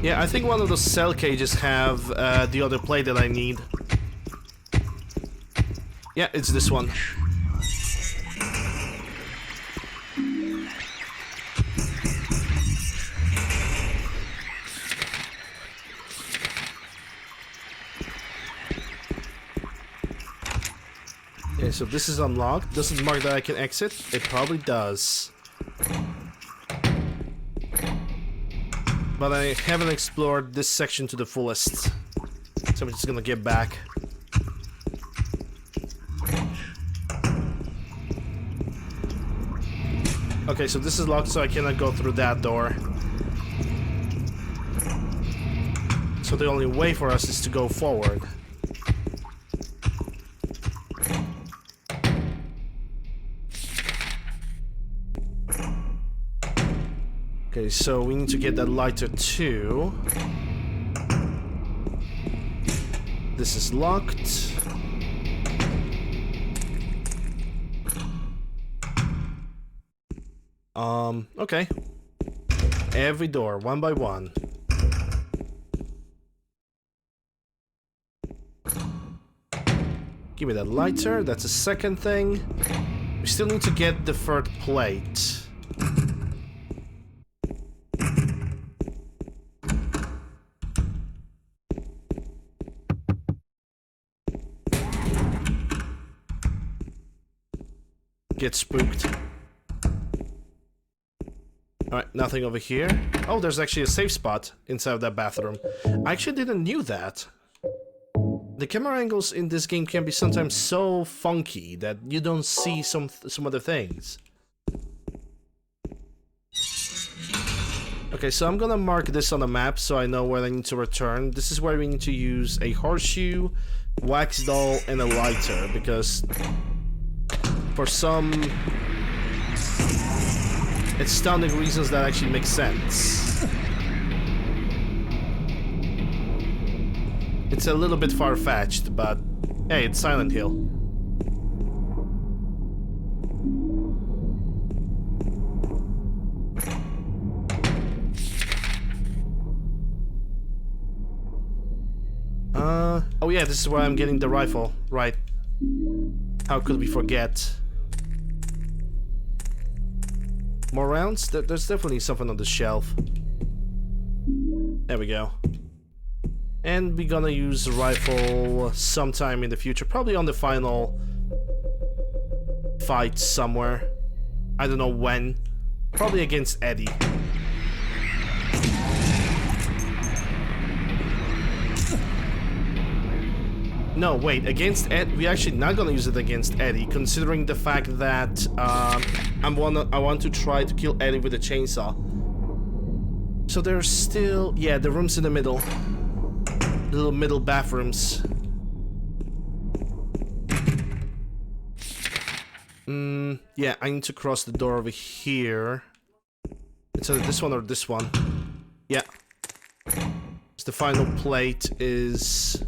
Yeah, I think one of those cell cages have the other plate that I need. Yeah, it's this one. Okay, so this is unlocked. Does it mark that I can exit? It probably does. But I haven't explored this section to the fullest. So I'm just gonna get back. Okay, so this is locked, so I cannot go through that door. So the only way for us is to go forward. Okay, so we need to get that lighter too. This is locked. Okay. Every door, one by one. Give me that lighter, that's a second thing. We still need to get the 3rd plate. Get spooked. Alright, nothing over here. Oh, there's actually a safe spot inside of that bathroom. I actually didn't knew that. The camera angles in this game can be sometimes so funky that you don't see some other things. Okay, so I'm gonna mark this on the map so I know where I need to return. This is where we need to use a horseshoe, wax doll, and a lighter, because for some astounding reasons that actually make sense. It's a little bit far-fetched, but hey, it's Silent Hill. Oh yeah, this is where I'm getting the rifle, right? How could we forget? More rounds? There's definitely something on the shelf. There we go. And we're gonna use the rifle sometime in the future. Probably on the final fight somewhere. I don't know when. Probably against Eddie. No, wait, against Ed, we're actually not gonna use it against Eddie, considering the fact that I want to try to kill Eddie with a chainsaw. So there's still, yeah, the rooms in the middle, the little middle bathrooms. Yeah, I need to cross the door over here. It's either this one or this one. Yeah. So the final plate is.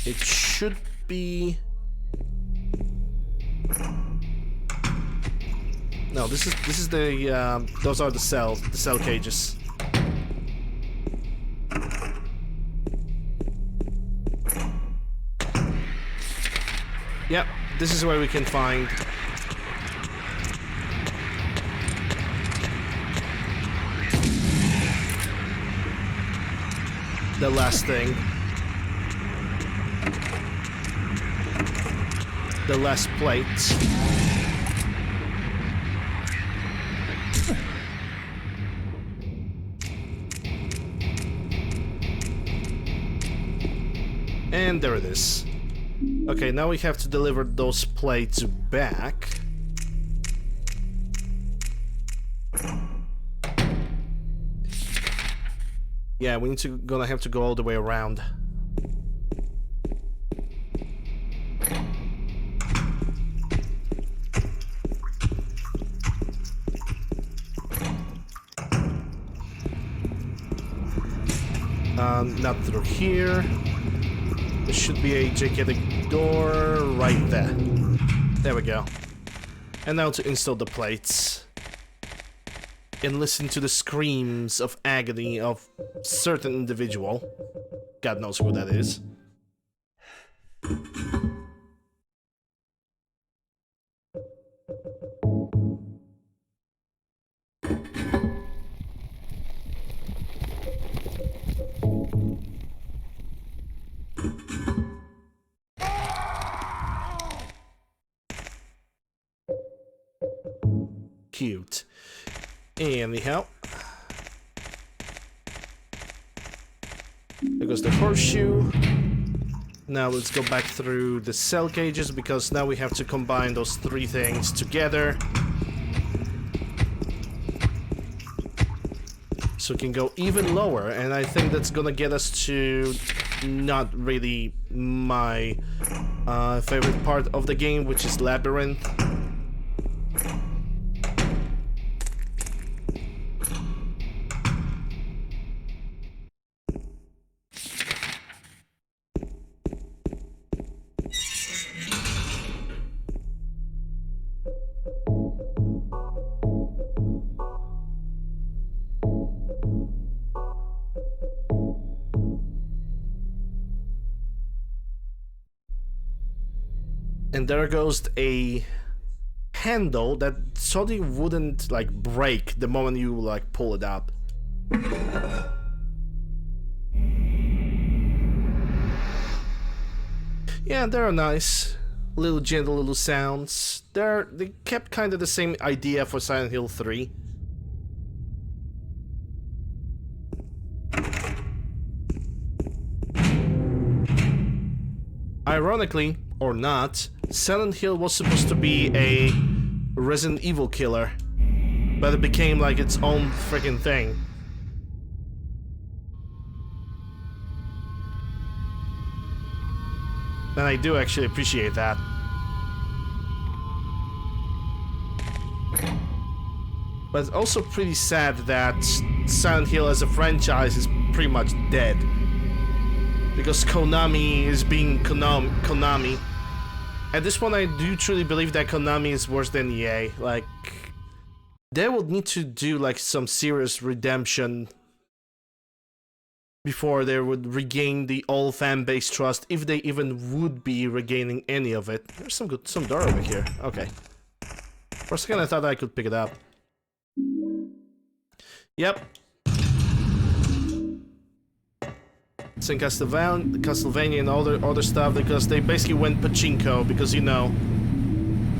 It should be. No, this is the those are the cell cages. Yep, this is where we can find the last thing. The last plate. And there it is. Okay, now we have to deliver those plates back. Yeah, gonna have to go all the way around. Not through here. There should be a gigantic door right there. There we go. And now to install the plates. And listen to the screams of agony of certain individual. God knows who that is. Cute. Anyhow. There goes the horseshoe. Now let's go back through the cell cages, because now we have to combine those three things together. So we can go even lower, and I think that's gonna get us to not really my favorite part of the game, which is Labyrinth. And there goes a handle that suddenly wouldn't like break the moment you like pull it up. Yeah, they're nice. Little gentle little sounds. They kept kind of the same idea for Silent Hill 3. Ironically, or not, Silent Hill was supposed to be a Resident Evil killer, but it became like its own freaking thing. And I do actually appreciate that. But it's also pretty sad that Silent Hill as a franchise is pretty much dead. Because Konami is being Konami. At this point, I do truly believe that Konami is worse than EA. Like, they would need to do like some serious redemption before they would regain the old fan base trust, if they even would be regaining any of it. There's some door over here. Okay. For a second, I thought I could pick it up. Yep. It's in Castlevania and all the other stuff, because they basically went pachinko, because you know,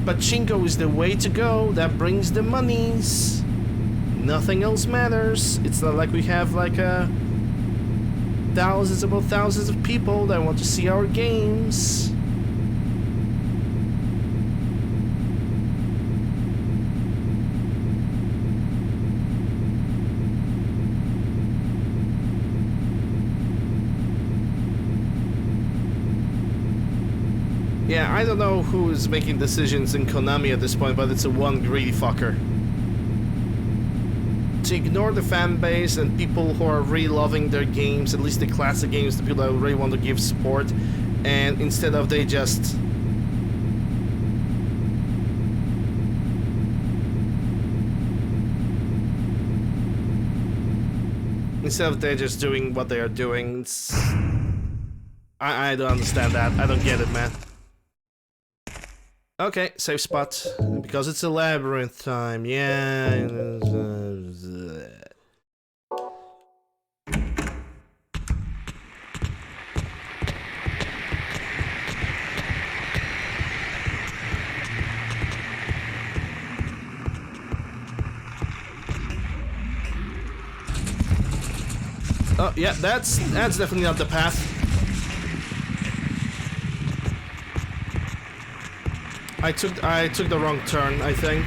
pachinko is the way to go. That brings the monies. Nothing else matters. It's not like we have like thousands of people that want to see our games. Yeah, I don't know who is making decisions in Konami at this point, but it's a one greedy fucker. To ignore the fan base and people who are really loving their games, at least the classic games, the people that really want to give support, and instead of they just... Instead of they just doing what they are doing, it's... I don't understand that. I don't get it, man. Okay, safe spot. Because it's a labyrinth time, yeah. Oh, yeah, that's definitely not the path. I took the wrong turn, I think.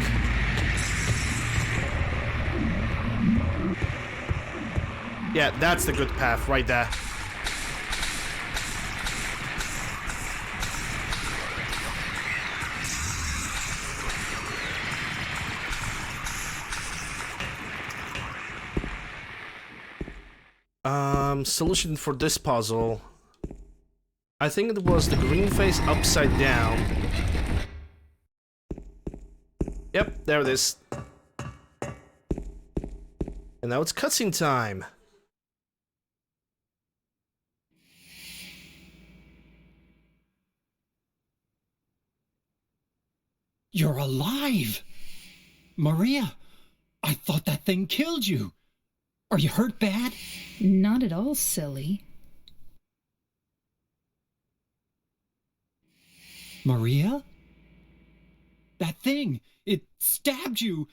Yeah, that's the good path right there. Solution for this puzzle. I think it was the green face upside down. Yep, there it is. And now it's cutscene time. You're alive! Maria, I thought that thing killed you. Are you hurt bad? Not at all, silly. Maria? That thing, it stabbed you.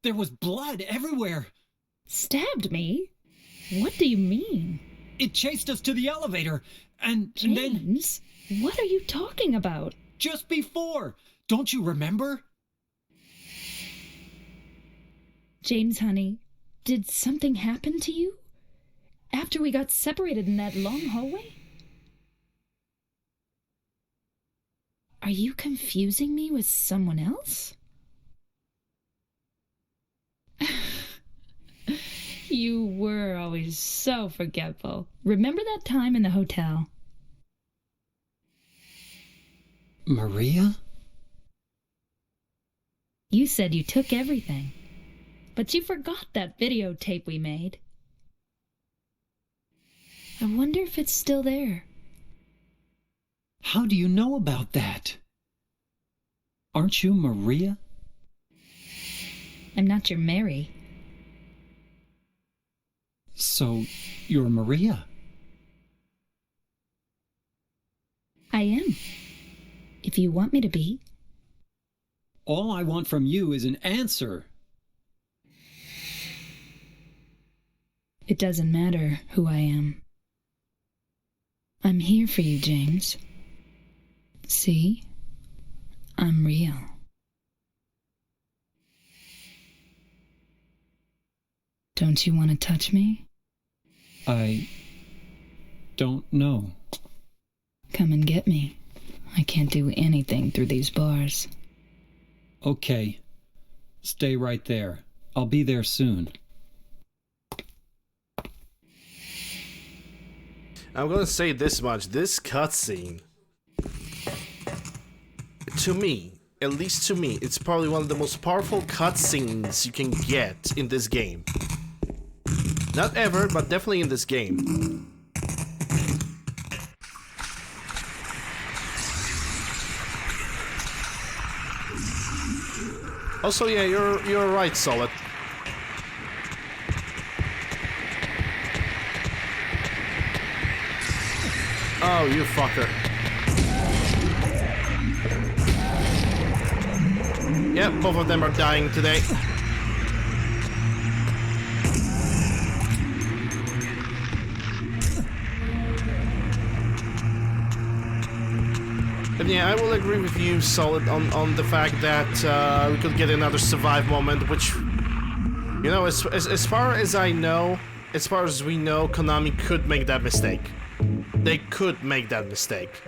There was blood everywhere. Stabbed me? What do you mean? It chased us to the elevator, and then... James, what are you talking about? Just before. Don't you remember? James, honey, did something happen to you? After we got separated in that long hallway? Are you confusing me with someone else? You were always so forgetful. Remember that time in the hotel? Maria? You said you took everything, but you forgot that videotape we made. I wonder if it's still there. How do you know about that? Aren't you Maria? I'm not your Mary. So, you're Maria? I am. If you want me to be. All I want from you is an answer. It doesn't matter who I am. I'm here for you, James. See? I'm real. Don't you want to touch me? I don't know. Come and get me. I can't do anything through these bars. Okay. Stay right there. I'll be there soon. I'm gonna say this much, this cutscene, to me, at least to me, it's probably one of the most powerful cutscenes you can get in this game. Not ever, but definitely in this game. Also, yeah, you're right, Solid. Oh, you fucker. Yep, both of them are dying today. And yeah, I will agree with you, Solid, on the fact that we could get another survive moment, which, you know, as far as I know, as far as we know, Konami could make that mistake. They could make that mistake.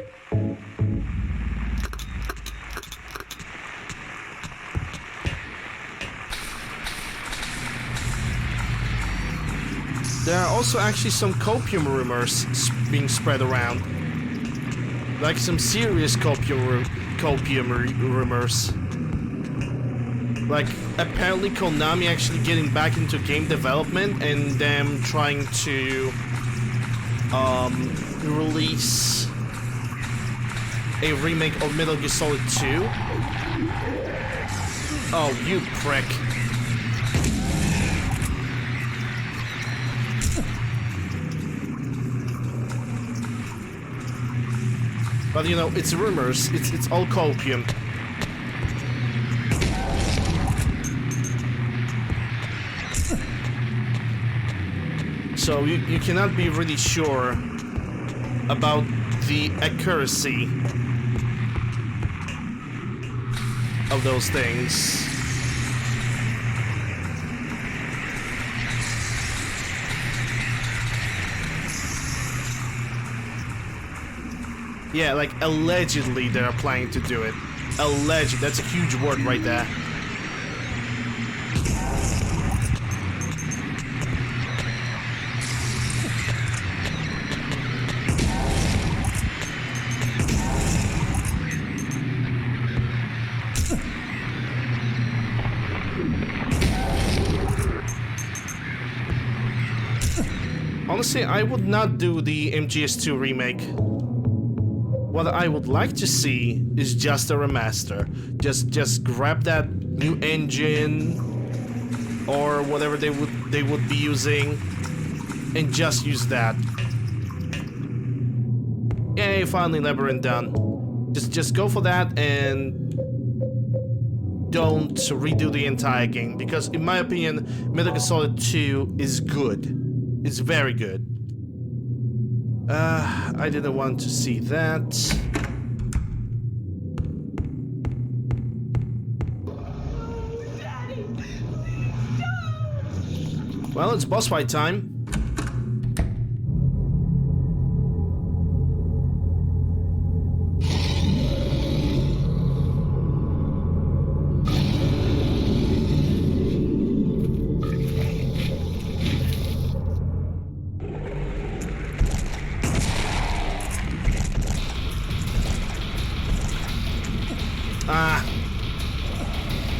There are also actually some copium rumors being spread around. Like some serious copium rumors. Like, apparently Konami actually getting back into game development and them trying to release a remake of Metal Gear Solid 2. Oh, you prick. But you know, it's rumors, it's all copium. So you cannot be really sure about the accuracy of those things. Yeah, like, allegedly they're planning to do it. Alleged, that's a huge word right there. Honestly, I would not do the MGS2 remake. What I would like to see is just a remaster. Just grab that new engine or whatever they would be using and just use that. Yay, finally Labyrinth done. Just go for that and don't redo the entire game, because in my opinion Metal Gear Solid 2 is good. It's very good. I didn't want to see that. Well, it's boss fight time.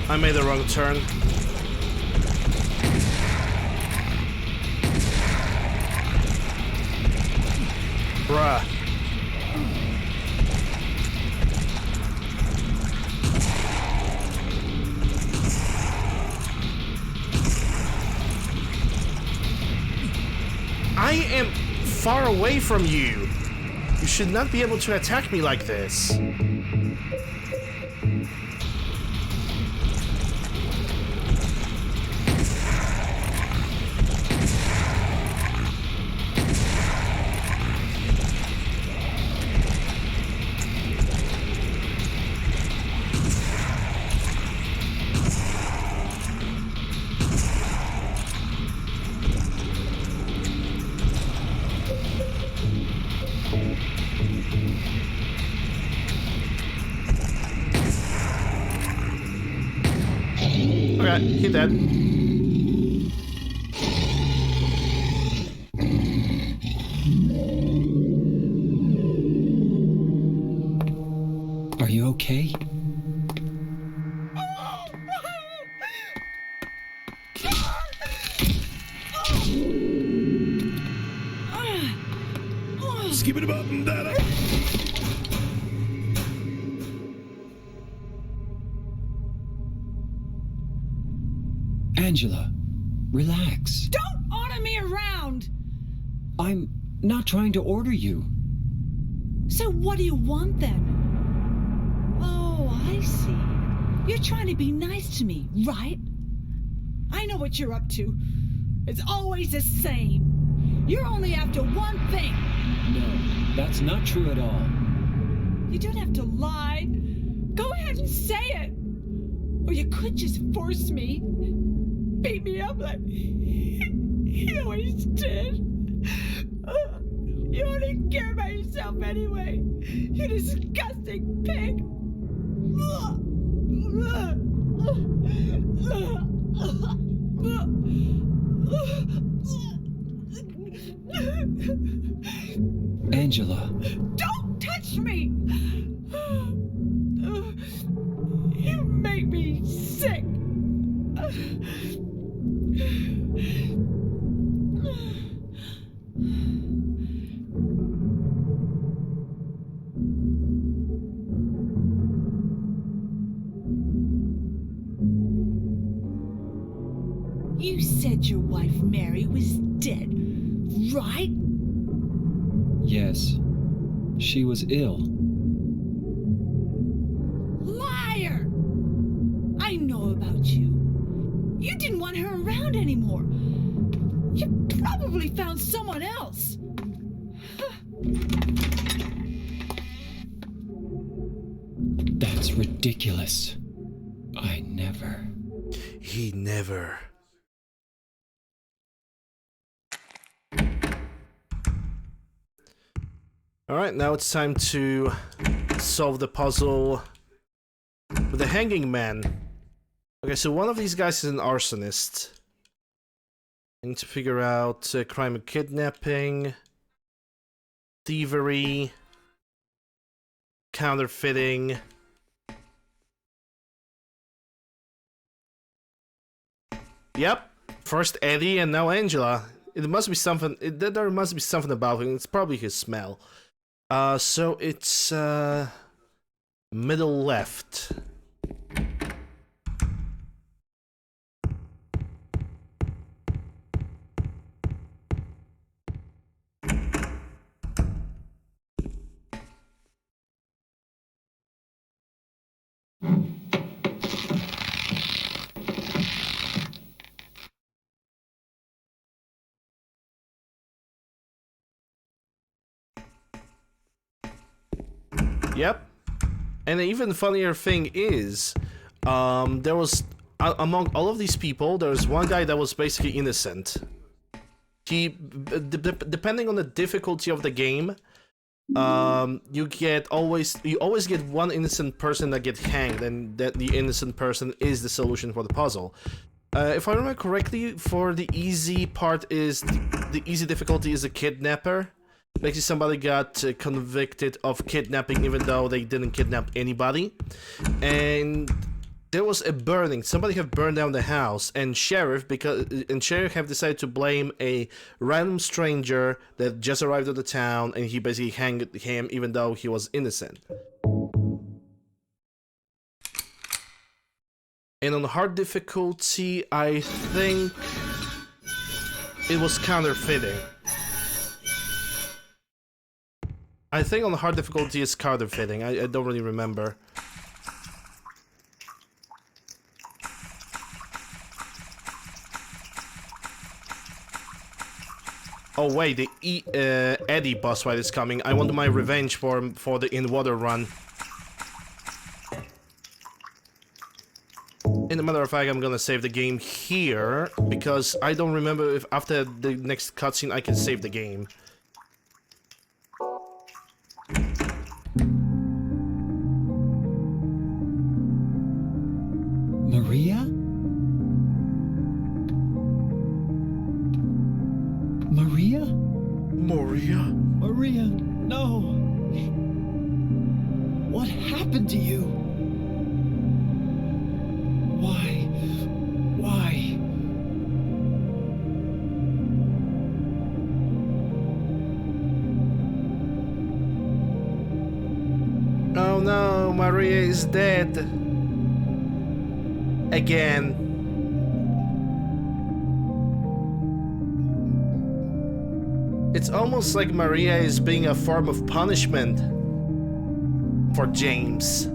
I made the wrong turn. Bruh. I am far away from you. You should not be able to attack me like this. Okay, hit that. Are you okay? Skip it up and that. Angela, relax. Don't order me around! I'm not trying to order you. So what do you want then? Oh, I see. You're trying to be nice to me, right? I know what you're up to. It's always the same. You're only after one thing. No, that's not true at all. You don't have to lie. Go ahead and say it. Or you could just force me. Beat me up like he always did. You only care about yourself anyway. You disgusting pig. Angela. Don't touch me! You make me sick. You said your wife Mary was dead, right? Yes. She was ill. Liar! I know about you. You didn't want her around anymore. You probably found someone else. That's ridiculous. I never. He never. Alright, now it's time to solve the puzzle with the hanging man. Okay, so one of these guys is an arsonist. I need to figure out crime of kidnapping, thievery, counterfeiting. Yep, first Eddie and now Angela. It must be something. There must be something about him. It's probably his smell. So it's middle left. Yep. And the even funnier thing is, there was, among all of these people, there was one guy that was basically innocent. He, depending on the difficulty of the game, you always get one innocent person that gets hanged, and that the innocent person is the solution for the puzzle. If I remember correctly, for the easy part is, the easy difficulty is a kidnapper. Basically, somebody got convicted of kidnapping even though they didn't kidnap anybody. And there was a burning. Somebody have burned down the house, and sheriff have decided to blame a random stranger that just arrived at the town, and he basically hanged him even though he was innocent. And on hard difficulty, I think it was counterfeiting. I think on the hard difficulty it's counterfeiting. I don't really remember. Oh wait, the Eddie boss fight is coming. I want my revenge for the in-water run. In a matter of fact, I'm gonna save the game here because I don't remember if after the next cutscene I can save the game. Maria? Maria? Maria? Maria, no. What happened to you? Why? Why? Oh no, Maria is dead. Again. It's almost like Maria is being a form of punishment for James.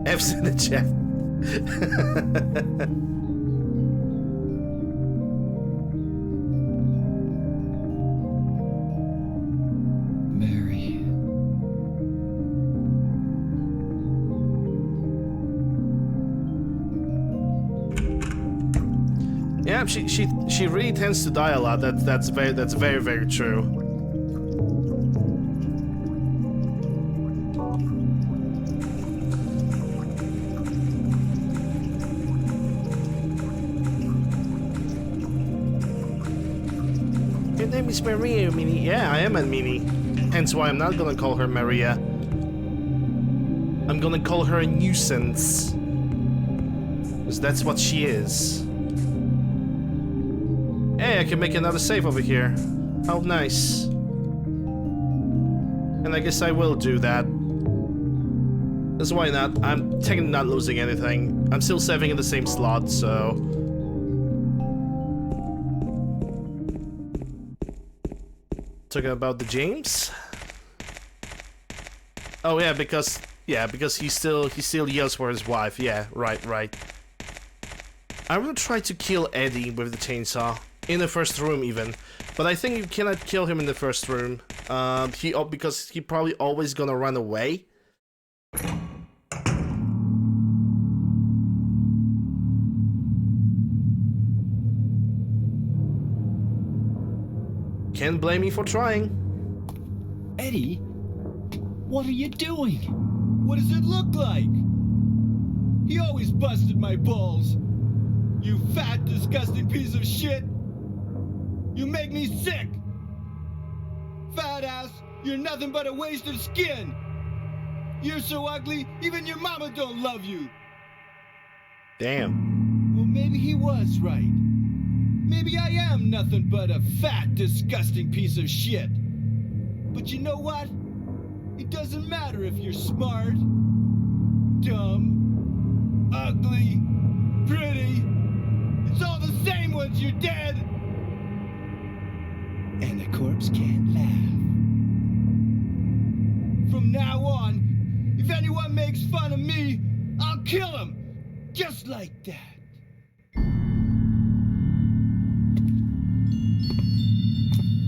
F's in the chat. Mary. Yeah, she really tends to die a lot. That's very true. Your name is Maria, Minnie. Yeah, I am a Minnie. Hence why I'm not gonna call her Maria. I'm gonna call her a nuisance. Because that's what she is. Hey, I can make another save over here. How nice. And I guess I will do that. Because why not? I'm technically not losing anything. I'm still saving in the same slot, so... Talking about the James? Oh yeah, because he still yells for his wife. Yeah, right. I'm gonna try to kill Eddie with the chainsaw. In the first room even. But I think you cannot kill him in the first room. Because he probably always gonna run away. Can't blame me for trying. Eddie, what are you doing? What does it look like? He always busted my balls. You fat, disgusting piece of shit. You make me sick. Fat ass, you're nothing but a waste of skin. You're so ugly, even your mama don't love you. Damn. Well, maybe he was right. Maybe I am nothing but a fat, disgusting piece of shit. But you know what? It doesn't matter if you're smart, dumb, ugly, pretty. It's all the same once you're dead. And the corpse can't laugh. From now on, if anyone makes fun of me, I'll kill him. Just like that.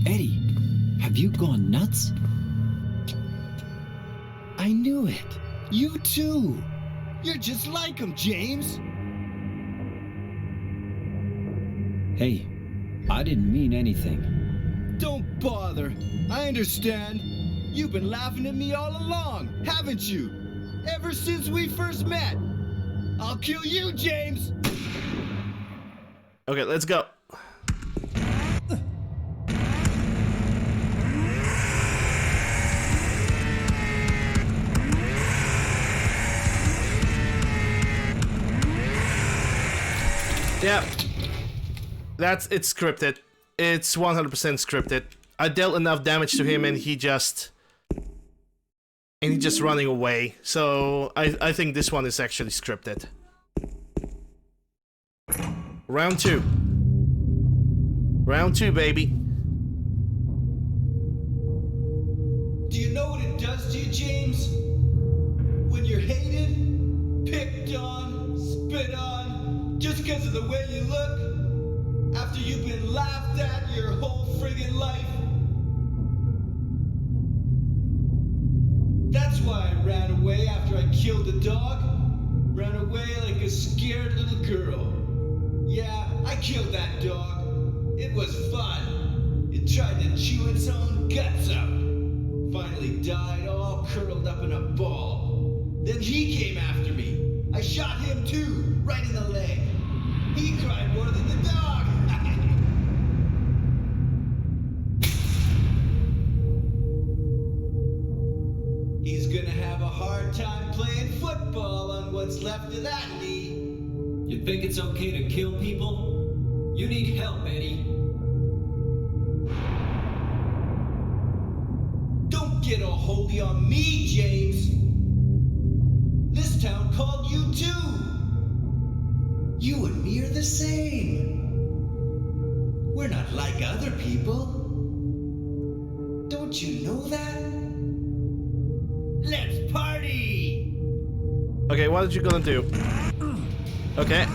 Eddie, have you gone nuts? I knew it. You too. You're just like him, James. Hey, I didn't mean anything. Don't bother. I understand. You've been laughing at me all along, haven't you? Ever since we first met. I'll kill you, James. Okay, let's go. Yeah, it's scripted. It's 100% scripted. I dealt enough damage to him and he's just running away. So I think this one is actually scripted. Round 2. Round 2, baby. Do you know what it does to you, James? When you're hated, picked on, spit on, just because of the way you look, after you've been laughed at your whole friggin' life. That's why I ran away after I killed the dog. Ran away like a scared little girl. Yeah, I killed that dog. It was fun. It tried to chew its own guts out. Finally died all curled up in a ball. Then he came after me. I shot him too, right in the leg. He cried more than the dog. He's gonna have a hard time playing football on what's left of that knee. You think it's okay to kill people? You need help, Eddie. Don't get all holy on me, James. This town called you too. You and me are the same. We're not like other people. Don't you know that? Let's party! Okay, what are you gonna do? Okay.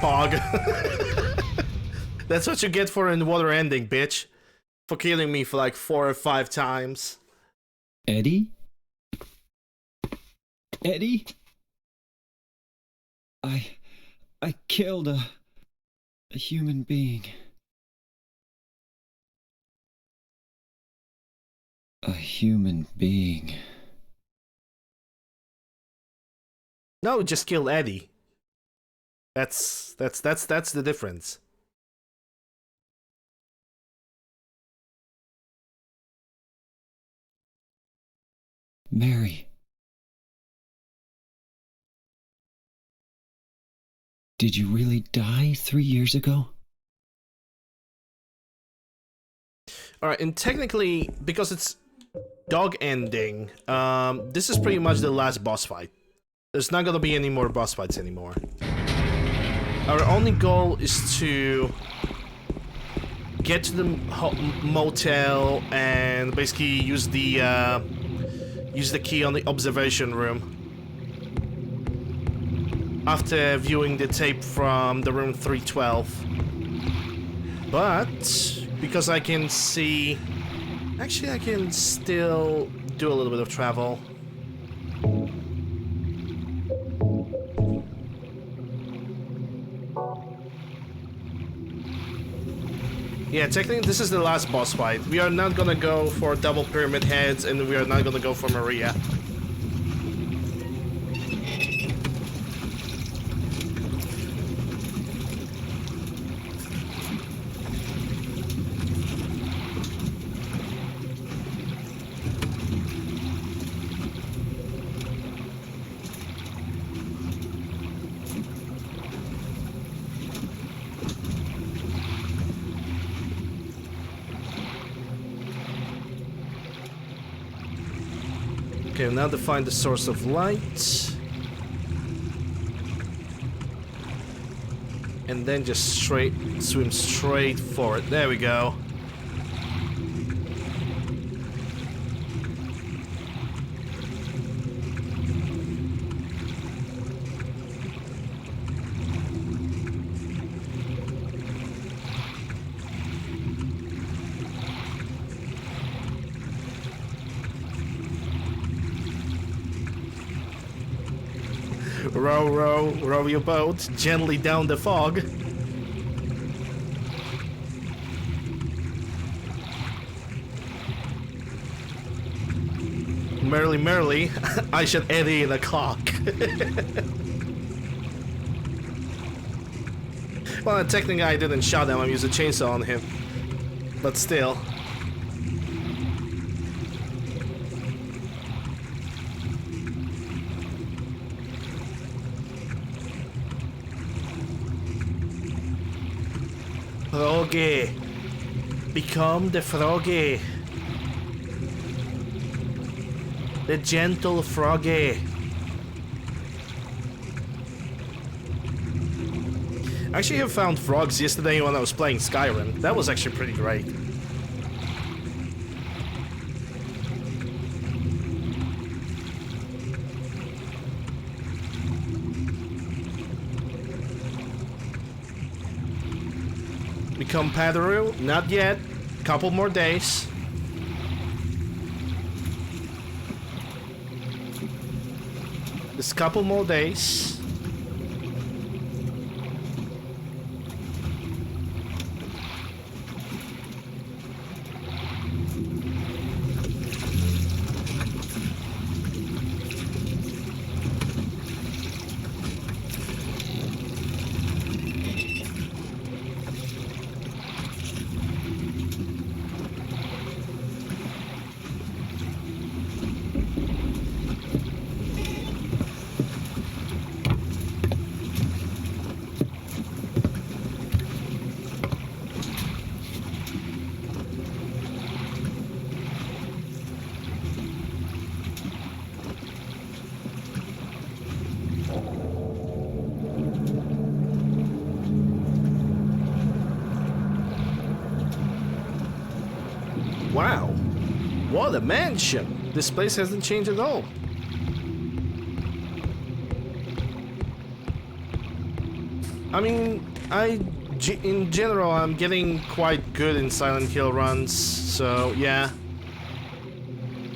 Pog. That's what you get for a water ending, bitch. For killing me for like 4 or 5 times. Eddie? Eddie? I killed a human being. A human being. No, just kill Eddie. That's the difference. Mary. Did you really die 3 years ago? Alright, and technically, because it's dog ending, this is pretty much the last boss fight. There's not gonna be any more boss fights anymore. Our only goal is to get to the motel and basically use the key on the observation room. After viewing the tape from the room 312. But because I can see, actually I can still do a little bit of travel. Yeah, technically this is the last boss fight. We are not gonna go for double pyramid heads, and we are not gonna go for Maria. Okay, now to find the source of light. And then just swim straight forward. There we go. Row, row, row your boat gently down the fog. Merrily, merrily, I should eddy in a clock. Well, technically I didn't shot him, I used a chainsaw on him. But still. Froggy. Become the Froggy. The gentle Froggy. I actually have found frogs yesterday when I was playing Skyrim. That was actually pretty great. Become Padaru? Not yet. Couple more days. Just couple more days. Wow, what a mansion! This place hasn't changed at all. I mean, in general, I'm getting quite good in Silent Hill runs, so yeah.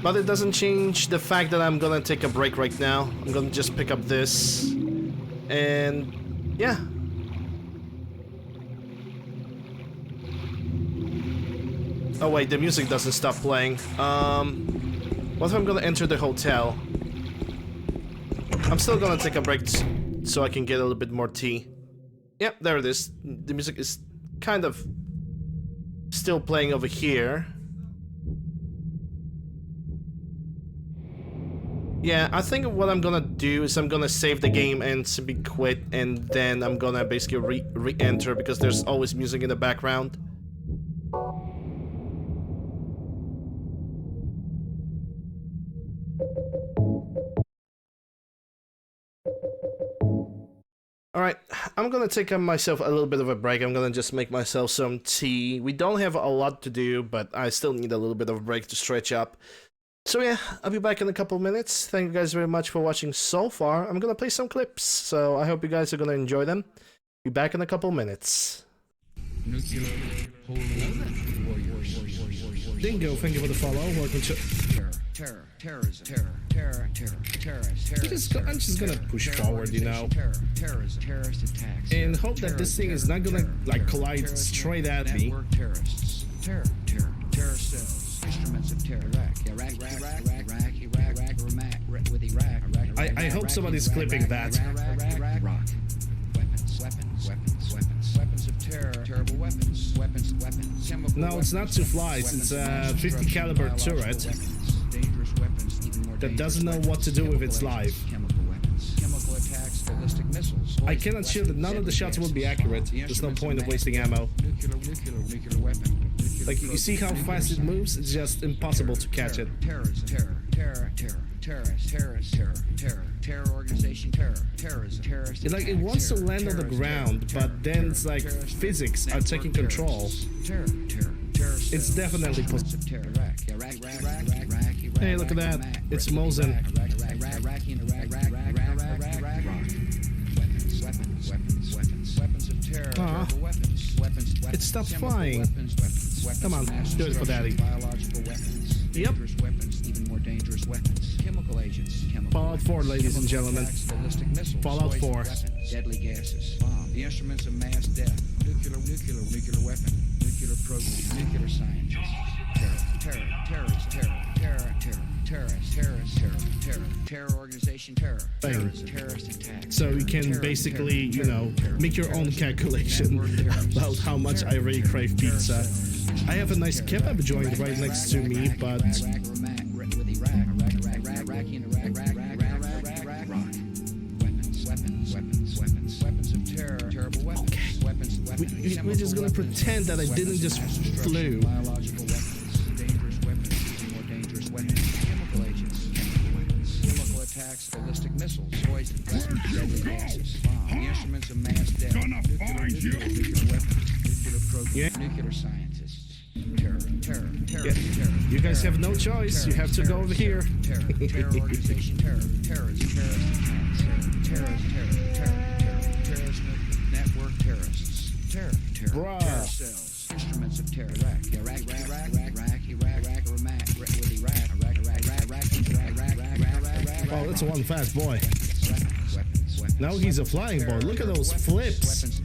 But it doesn't change the fact that I'm gonna take a break right now. I'm gonna just pick up this, and yeah. Oh wait, the music doesn't stop playing. What if I'm gonna enter the hotel? I'm still gonna take a break so I can get a little bit more tea. Yep, there it is. The music is kind of still playing over here. Yeah, I think what I'm gonna do is I'm gonna save the game and simply quit, and then I'm gonna basically re-enter because there's always music in the background. Alright, I'm gonna take myself a little bit of a break. I'm gonna just make myself some tea. We don't have a lot to do, but I still need a little bit of a break to stretch up. So yeah, I'll be back in a couple of minutes. Thank you guys very much for watching so far. I'm gonna play some clips, so I hope you guys are gonna enjoy them. Be back in a couple of minutes. Dingo, thank you for the follow. Welcome to terrorism, terror. I'm just gonna push forward, you know, and hope that this thing is not gonna like collide straight at me. Terror cells, instruments of terror. I hope somebody's clipping that. Weapons of terror, terrible weapons. No, it's not two flies. It's a 50 caliber turret Dangerous weapons, even more that doesn't know what to do with its life. Chemical weapons, chemical attacks, ballistic missiles. I cannot assure that none of the shots will be accurate. There's no point of wasting ammo. Nuclear weapon. Like, you see how fast it moves? It's just impossible to catch it. Terror organization, terrorism. Like, it wants to land on the ground, but then it's like physics are taking control. It's definitely possible. Hey, look at that. It's Mosin. Weapons of terror. It stopped flying. Come on, do it for daddy. Biological weapons. Yep. Dangerous weapons, even more dangerous weapons. Chemical agents. Fallout 4, ladies and gentlemen. Ballistic missiles. Fallout 4. Weapons, deadly gases. Bomb. The instruments of mass death. Nuclear weapon. Nuclear program. Nuclear science. Terror organization, terrorist attacks. So you can basically, you know, make your own calculation about how much I really crave pizza. I have a nice kebab joint right next to me, but weapons of terror, terrible weapons. okay. We're just gonna pretend that I didn't just flew. Biological weapons, dangerous weapons, more dangerous weapons, chemical agents, chemical attacks, ballistic missiles, poison, deadly gases, bomb, the instruments of mass death, nuclear weapons, nuclear program, nuclear scientists. Terror. You guys have no choice. You have to go over here. Terror organization, terrorist network terrorists. Terror Bruh. cells, instruments of terror. Oh, that's one fast boy. Now he's a flying boy. Look at those flips.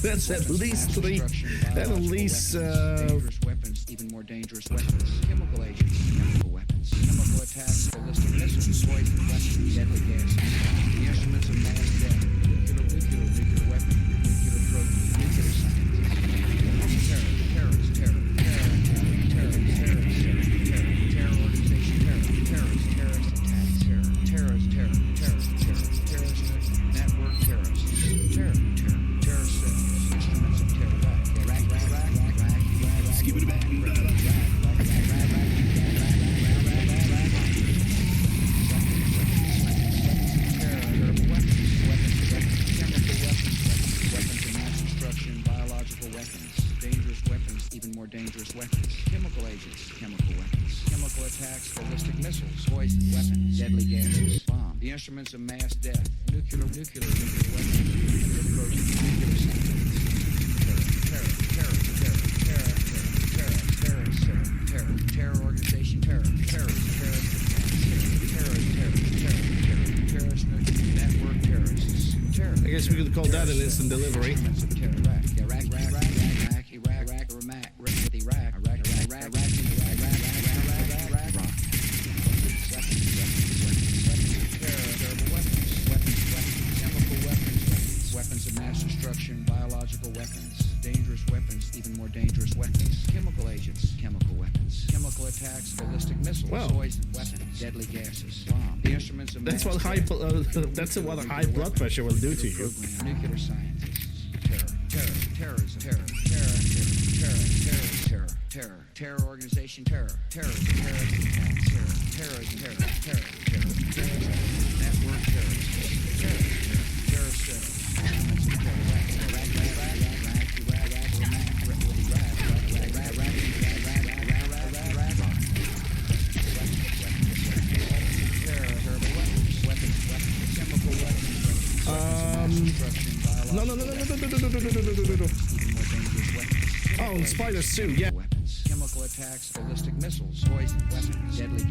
That's at least three. That's at least. Dangerous weapons, even more dangerous weapons. Chemical agents, chemical weapons, chemical attacks, ballistic missiles, poison weapons, deadly gases. The instruments of mass death. Nuclear weapon, nuclear program, nuclear science. Terror organization, terrorist network terrorists. Terror cells, instruments of terror. Dangerous weapons, chemical agents, chemical weapons, chemical attacks, ballistic missiles, poison weapons, deadly gases, bomb, the instruments of mass death, nuclear weapons, nuclear protein, nuclear science, terror organization, terrorist network terrorists, I guess we could call that an instant delivery. Weapons of mass destruction, biological weapons, dangerous weapons, even more dangerous weapons, chemical agents, chemical weapons, chemical attacks, ballistic missiles, poison weapons, deadly gases, bomb, the instruments of That's what high blood pressure will do to you. Nuclear scientists, terror organization, terrorism, network terrorists, terror cells. No. Oh, and Spider suit, yeah. Weapons, chemical attacks, ballistic missiles, poison weapons, deadly.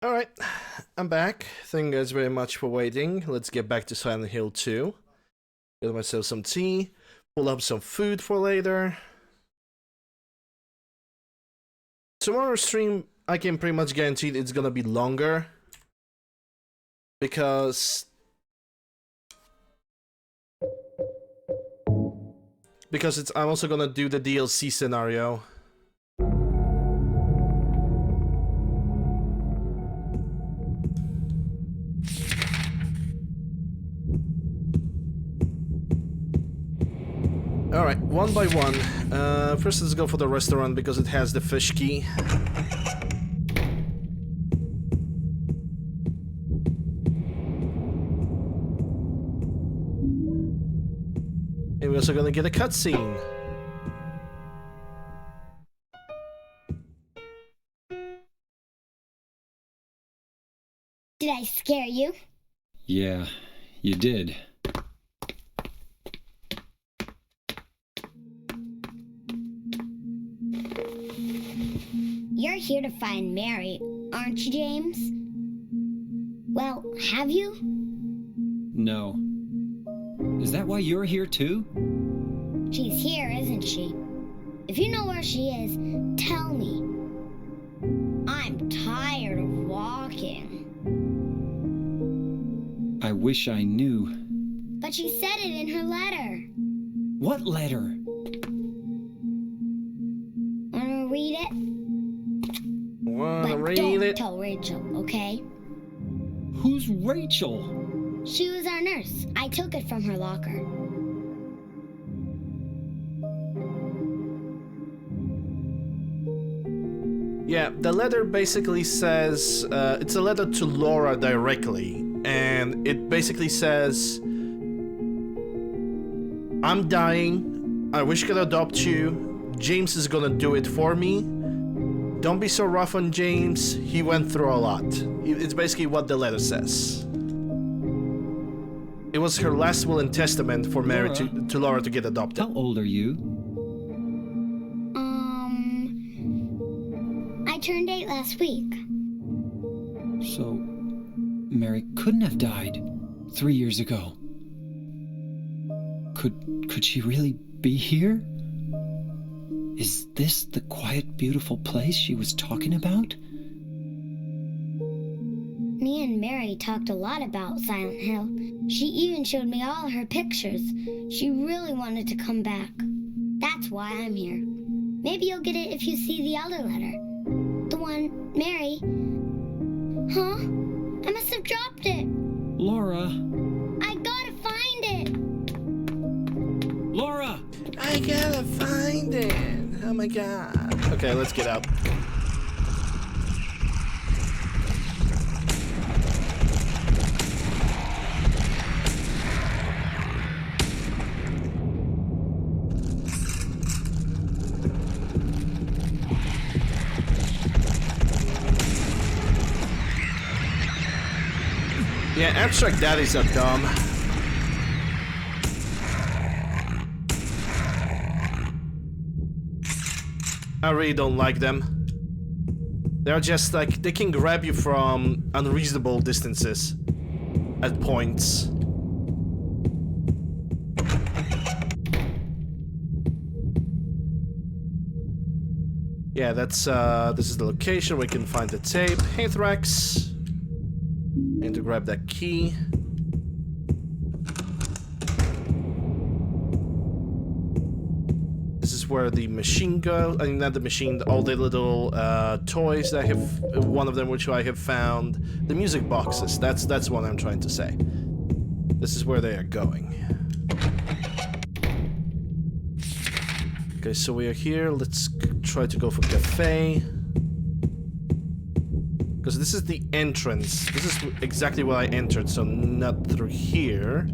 Alright, I'm back. Thank you guys very much for waiting. Let's get back to Silent Hill 2. Get myself some tea, pull up some food for later. Tomorrow's stream, I can pretty much guarantee it's gonna be longer. Because I'm also gonna do the DLC scenario. Alright, one by one. First let's go for the restaurant because it has the fish key. And we're also gonna get a cutscene. Did I scare you? Yeah, you did. You're here to find Mary, aren't you, James? Well, have you? No. Is that why you're here too? She's here, isn't she? If you know where she is, tell me. I'm tired of walking. I wish I knew. But she said it in her letter. What letter? Wanna read it? Wanna But read don't it? tell Rachel, okay? Who's Rachel? She was our nurse. I took it from her locker. Yeah, the letter basically says, it's a letter to Laura directly, and it basically says, I'm dying, I wish I could adopt you, James is gonna do it for me, don't be so rough on James, he went through a lot. It's basically what the letter says. It was her last will and testament for Mary to Laura to get adopted. How old are you? I turned 8 last week. So, Mary couldn't have died 3 years ago. Could she really be here? Is this the quiet, beautiful place she was talking about? Me and Mary talked a lot about Silent Hill. She even showed me all her pictures. She really wanted to come back. That's why I'm here. Maybe you'll get it if you see the other letter. The one, Mary. Huh? I must have dropped it. Laura! I gotta find it. Laura! I gotta find it. Oh my god. Okay, let's get out. Yeah, abstract daddies are dumb. I really don't like them. They're just like, they can grab you from unreasonable distances at points. Yeah, that's this is the location where we can find the tape. Anthrax. And to grab that key. This is where the machine goes. I mean, not the machine, all the little toys that I have. One of them which I have found. The music boxes. That's what I'm trying to say. This is where they are going. Okay, so we are here. Let's try to go for cafe. Because this is the entrance. This is exactly where I entered, so not through here.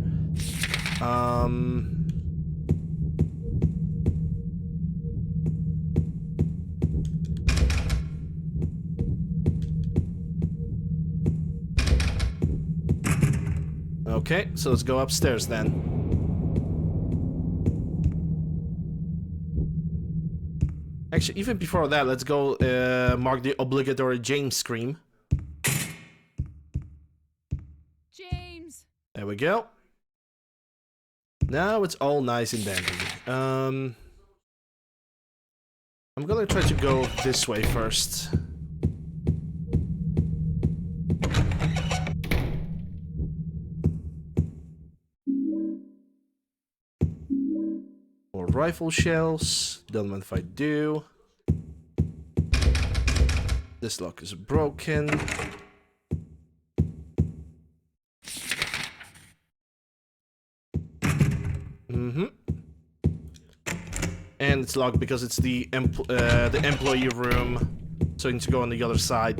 Okay, so let's go upstairs then. Actually, even before that, let's go mark the obligatory James scream. There we go. Now it's all nice and dandy. I'm gonna try to go this way first. More rifle shells. Don't mind if I do. This lock is broken. And it's locked because it's the employee room, so you need to go on the other side.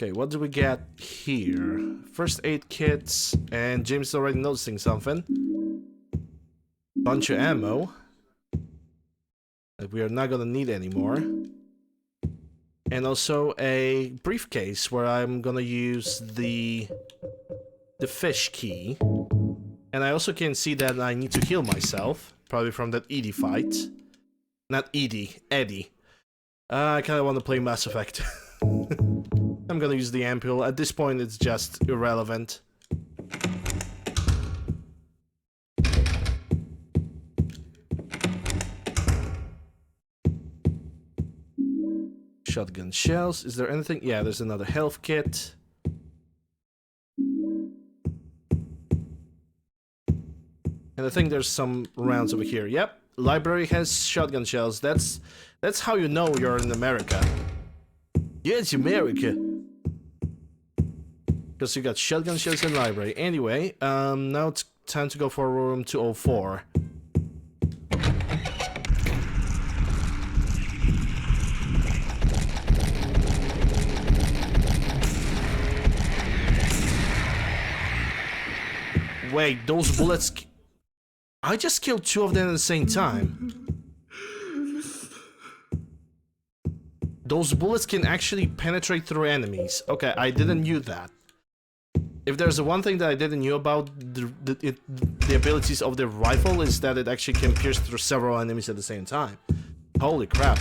Okay, what do we get here? First aid kits, and James is already noticing something. Bunch of ammo that we are not gonna need anymore. And also a briefcase where I'm gonna use the fish key. And I also can see that I need to heal myself, probably from that Edie fight. Not Edie, Eddie. I kinda wanna play Mass Effect. I'm gonna use the ampule. At this point it's just irrelevant. Shotgun shells. Is there anything? Yeah, there's another health kit. And I think there's some rounds over here. Yep, library has shotgun shells. That's how you know you're in America. Yeah, it's America. Because you got shotgun shells in library. Anyway, now it's time to go for room 204. Wait, those bullets... I just killed two of them at the same time. Those bullets can actually penetrate through enemies. Okay, I didn't knew that. If there's one thing that I didn't know about the abilities of the rifle is that it actually can pierce through several enemies at the same time. Holy crap.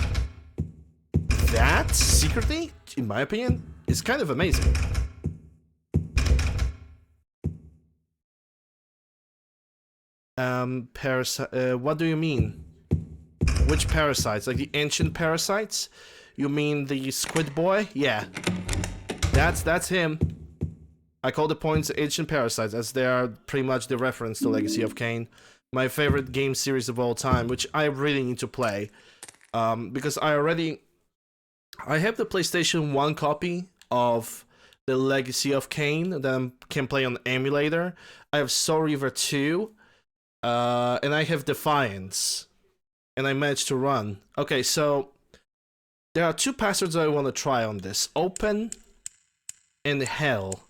That, secretly, in my opinion, is kind of amazing. What do you mean? Which parasites? Like the ancient parasites? You mean the squid boy? Yeah. That's him. I call the points ancient parasites as they are pretty much the reference to Legacy of Kain. My favorite game series of all time, which I really need to play. Because I have the PlayStation 1 copy of the Legacy of Kain that I can play on the emulator. I have Soul Reaver 2. And I have Defiance. And I managed to run. Okay, so there are two passwords I want to try on this. Open and Hell.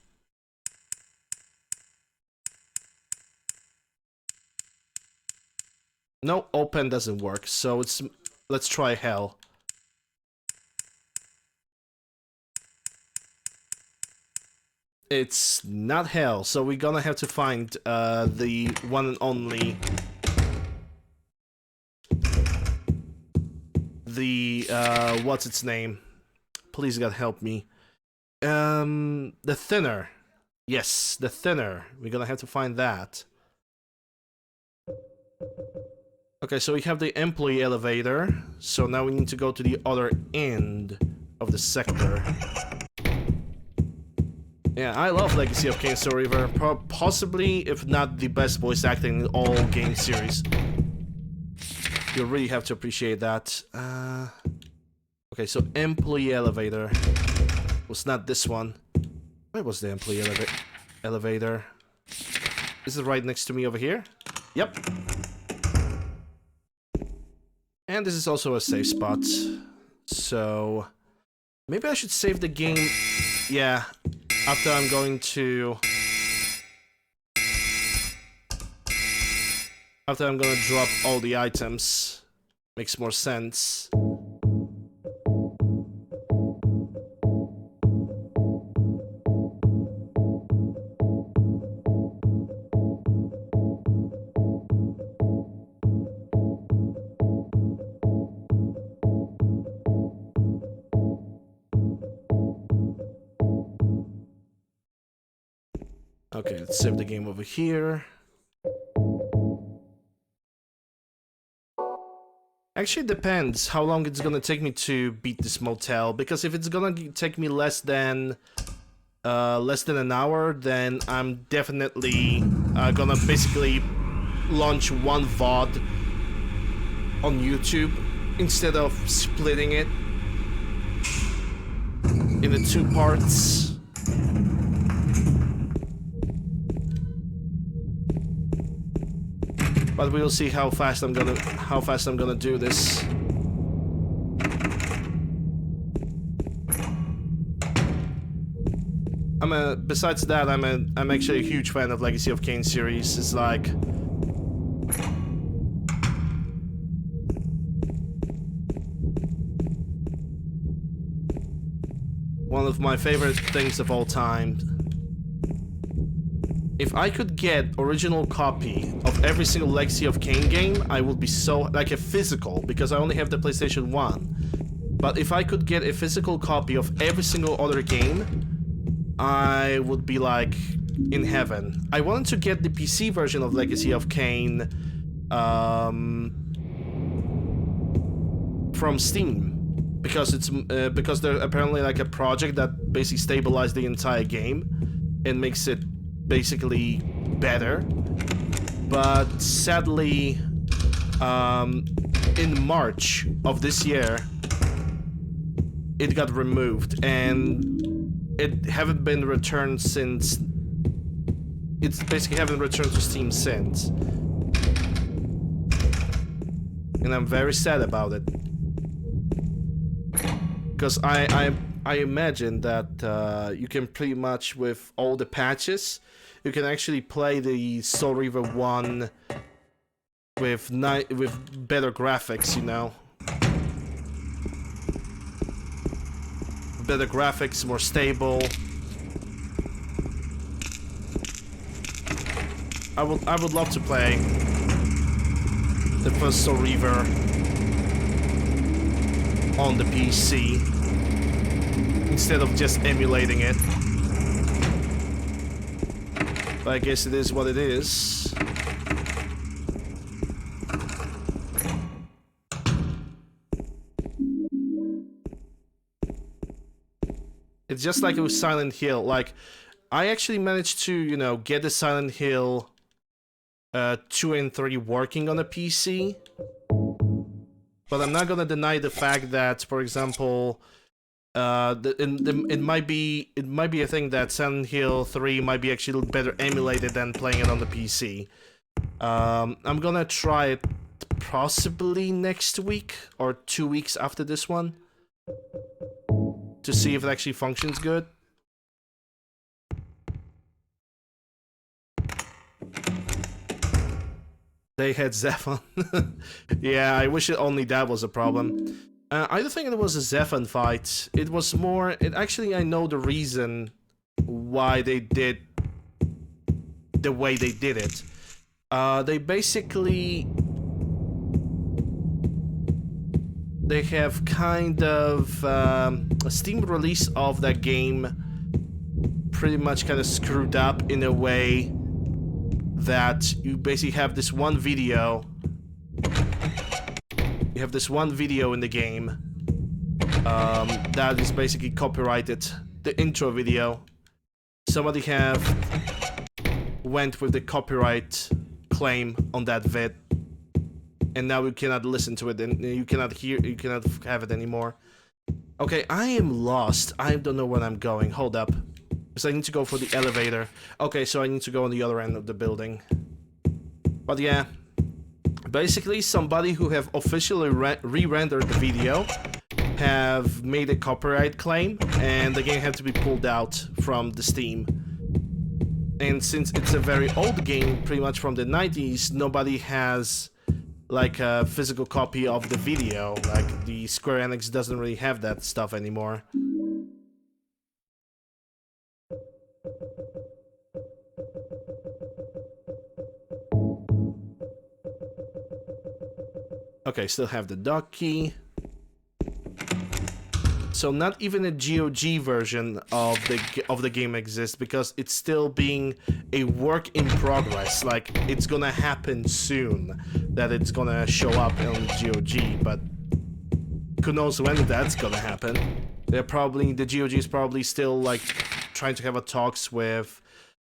No, open doesn't work, so let's try Hell. It's not Hell, so we're gonna have to find the one and only... what's its name? Please God help me. The Thinner. Yes, the Thinner. We're gonna have to find that. Okay, so we have the employee elevator. So now we need to go to the other end of the sector. Yeah, I love Legacy of Kain Soul Reaver. Possibly, if not the best voice acting in all game series. You really have to appreciate that. Okay, so employee elevator was not this one. Where was the employee elevator? Is it right next to me over here? Yep. And this is also a safe spot. So maybe I should save the game. Yeah. After I'm going to... After I'm gonna drop all the items. Makes more sense. Okay, let's save the game over here. Actually, it depends how long it's gonna take me to beat this motel, because if it's gonna take me less than an hour, then I'm definitely gonna basically launch one VOD on YouTube instead of splitting it into 2 parts. But we'll see how fast I'm gonna do this. Besides that, I'm actually a huge fan of Legacy of Kain series. It's like one of my favorite things of all time. If I could get original copy of every single Legacy of Kain game, I would be so, like a physical, because I only have the PlayStation 1. But if I could get a physical copy of every single other game, I would be like in heaven. I wanted to get the PC version of Legacy of Kain from Steam, because it's because they're apparently like a project that basically stabilized the entire game and makes it basically better. But sadly, in March of this year, it got removed, and it haven't been returned since. It's basically haven't returned to Steam since, and I'm very sad about it, because I imagine that you can pretty much, with all the patches, you can actually play the Soul Reaver 1 with better graphics, you know. Better graphics, more stable. I would love to play the first Soul Reaver on the PC instead of just emulating it. But I guess it is what it is. It's just like it was Silent Hill. Like, I actually managed to, you know, get the Silent Hill 2 and 3 working on a PC. But I'm not gonna deny the fact that, for example, it might be a thing that Silent Hill 3 might be actually better emulated than playing it on the PC. I'm gonna try it possibly next week or 2 weeks after this one to see if it actually functions good. They had Zephon. Yeah, I wish only that was a problem. I don't think it was a Zephon fight. It was more... Actually, I know the reason why they did the way they did it. They basically... They have kind of... a Steam release of that game pretty much kind of screwed up in a way that you basically have this one video. You have this one video in the game that is basically copyrighted. The intro video. Somebody went with the copyright claim on that vid, and now you cannot listen to it, and you cannot have it anymore. Okay, I am lost. I don't know where I'm going. Hold up. Because I need to go for the elevator. Okay, so I need to go on the other end of the building. But yeah, basically somebody who have officially re-rendered the video have made a copyright claim, and the game had to be pulled out from the Steam. And since it's a very old game, pretty much from the 90s, nobody has like a physical copy of the video. Like, the Square Enix doesn't really have that stuff anymore. Okay, still have the dock key. So not even a GOG version of the game exists, because it's still being a work in progress. Like, it's gonna happen soon that it's gonna show up on GOG, but who knows when that's gonna happen. The GOG is probably still like trying to have a talks with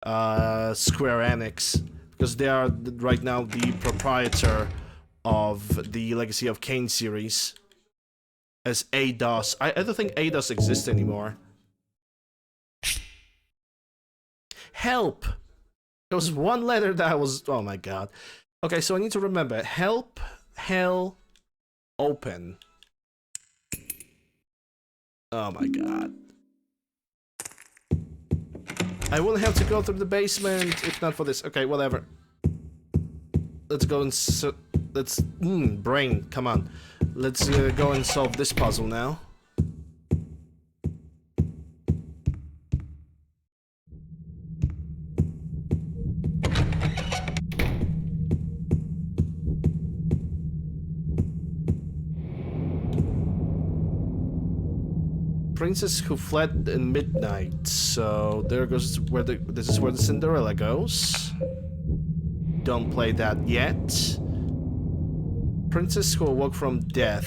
Square Enix, because they are right now the proprietor of the Legacy of Kain series as Eidos. I don't think Eidos exists anymore. Help! There was one letter that was... Oh my god. Okay, so I need to remember. Help, hell, open. Oh my god. I will have to go through the basement if not for this. Okay, whatever. Let's go and... brain, come on. Let's go and solve this puzzle now. Princess who fled in midnight. So there goes where this is where the Cinderella goes. Don't play that yet. Princess who awoke from death.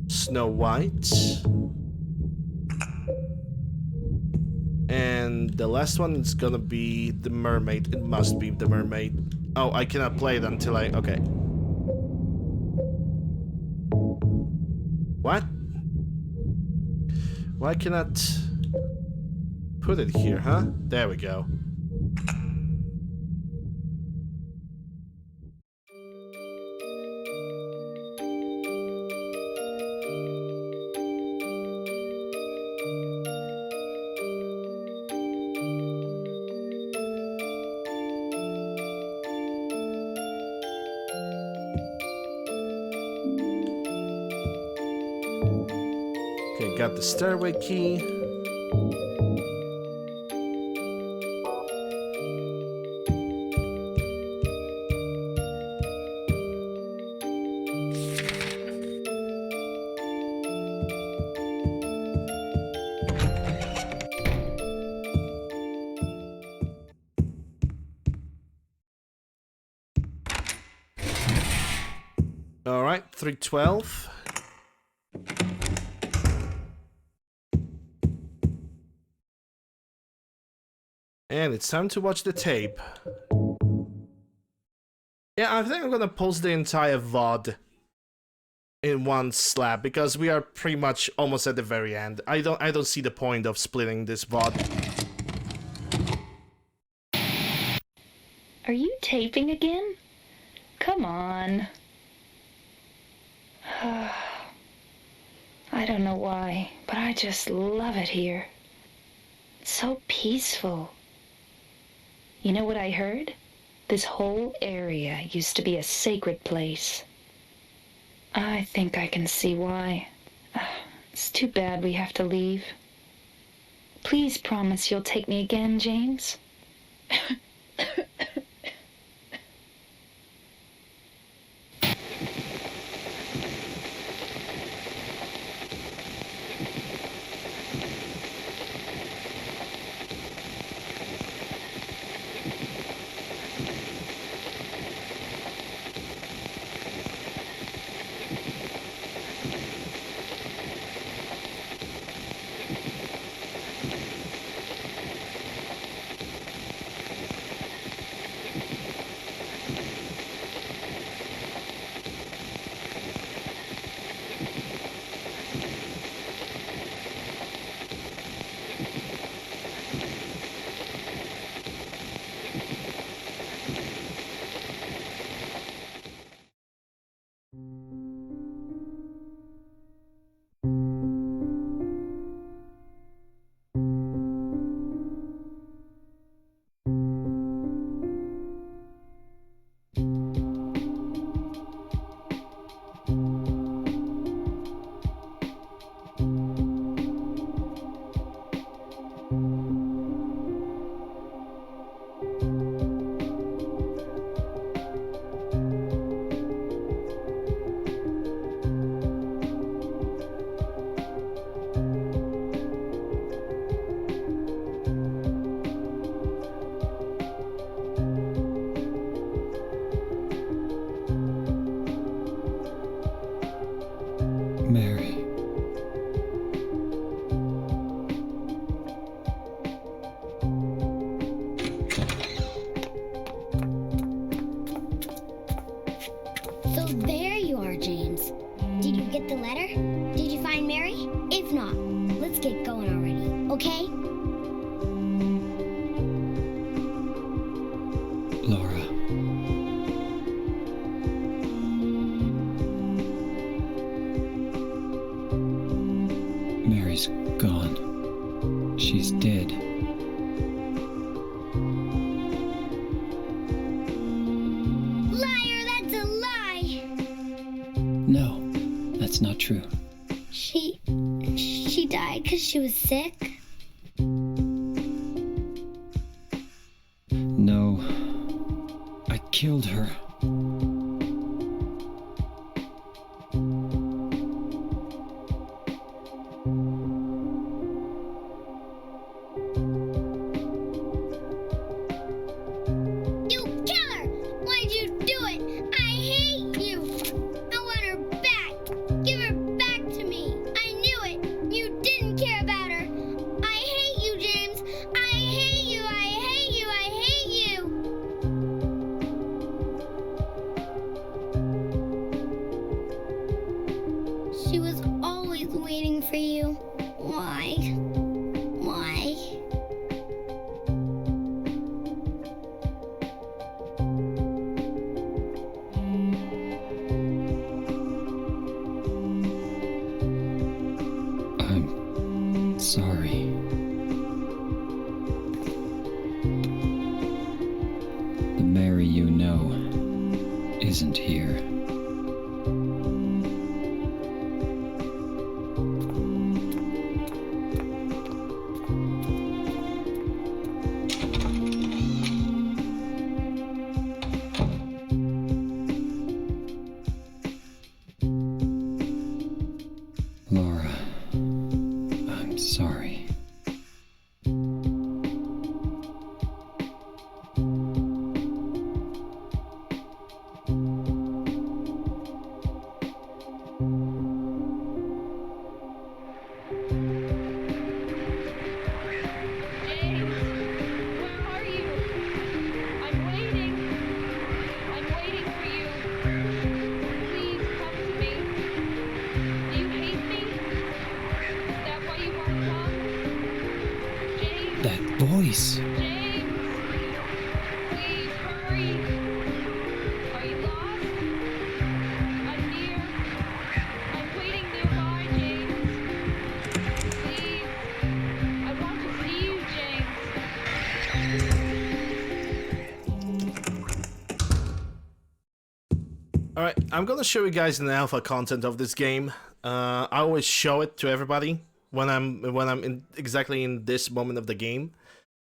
Snow White. And the last one is gonna be the mermaid. It must be the mermaid. Oh, I cannot play it until I... Okay. What? Why cannot put it here, huh? There we go. Okay, got the stairway key. All right, 312. And it's time to watch the tape. Yeah, I think I'm gonna post the entire VOD in one slab, because we are pretty much almost at the very end. I don't see the point of splitting this VOD. Are you taping again? Come on. I don't know why, but I just love it here. It's so peaceful. You know what I heard? This whole area used to be a sacred place. I think I can see why. It's too bad we have to leave. Please promise you'll take me again, James. Mary. So there you are, James. Did you get the letter? Did you find Mary? If not, let's get going already, okay? Laura. Mary's gone. She's dead. Liar, that's a lie! No, that's not true. She died because she was sick? No, I killed her. You killer! Why'd you do it? I hate you! I want her back! Give her back to me! I knew it! You didn't care about her! I hate you, James! I hate you! I hate you! I hate you! She was always waiting for you. Why? Why? I'm sorry. The Mary you know isn't here. Laura, I'm sorry. James, where are you? I'm waiting. I'm waiting for you. Please come to me. Do you hate me? Is that why you won't come? James, That voice. James, please hurry. Are you lost? I'm near. I'm waiting nearby, James. Please, I want to see you, James. Alright, I'm gonna show you guys the alpha content of this game. I always show it to everybody when I'm exactly in this moment of the game.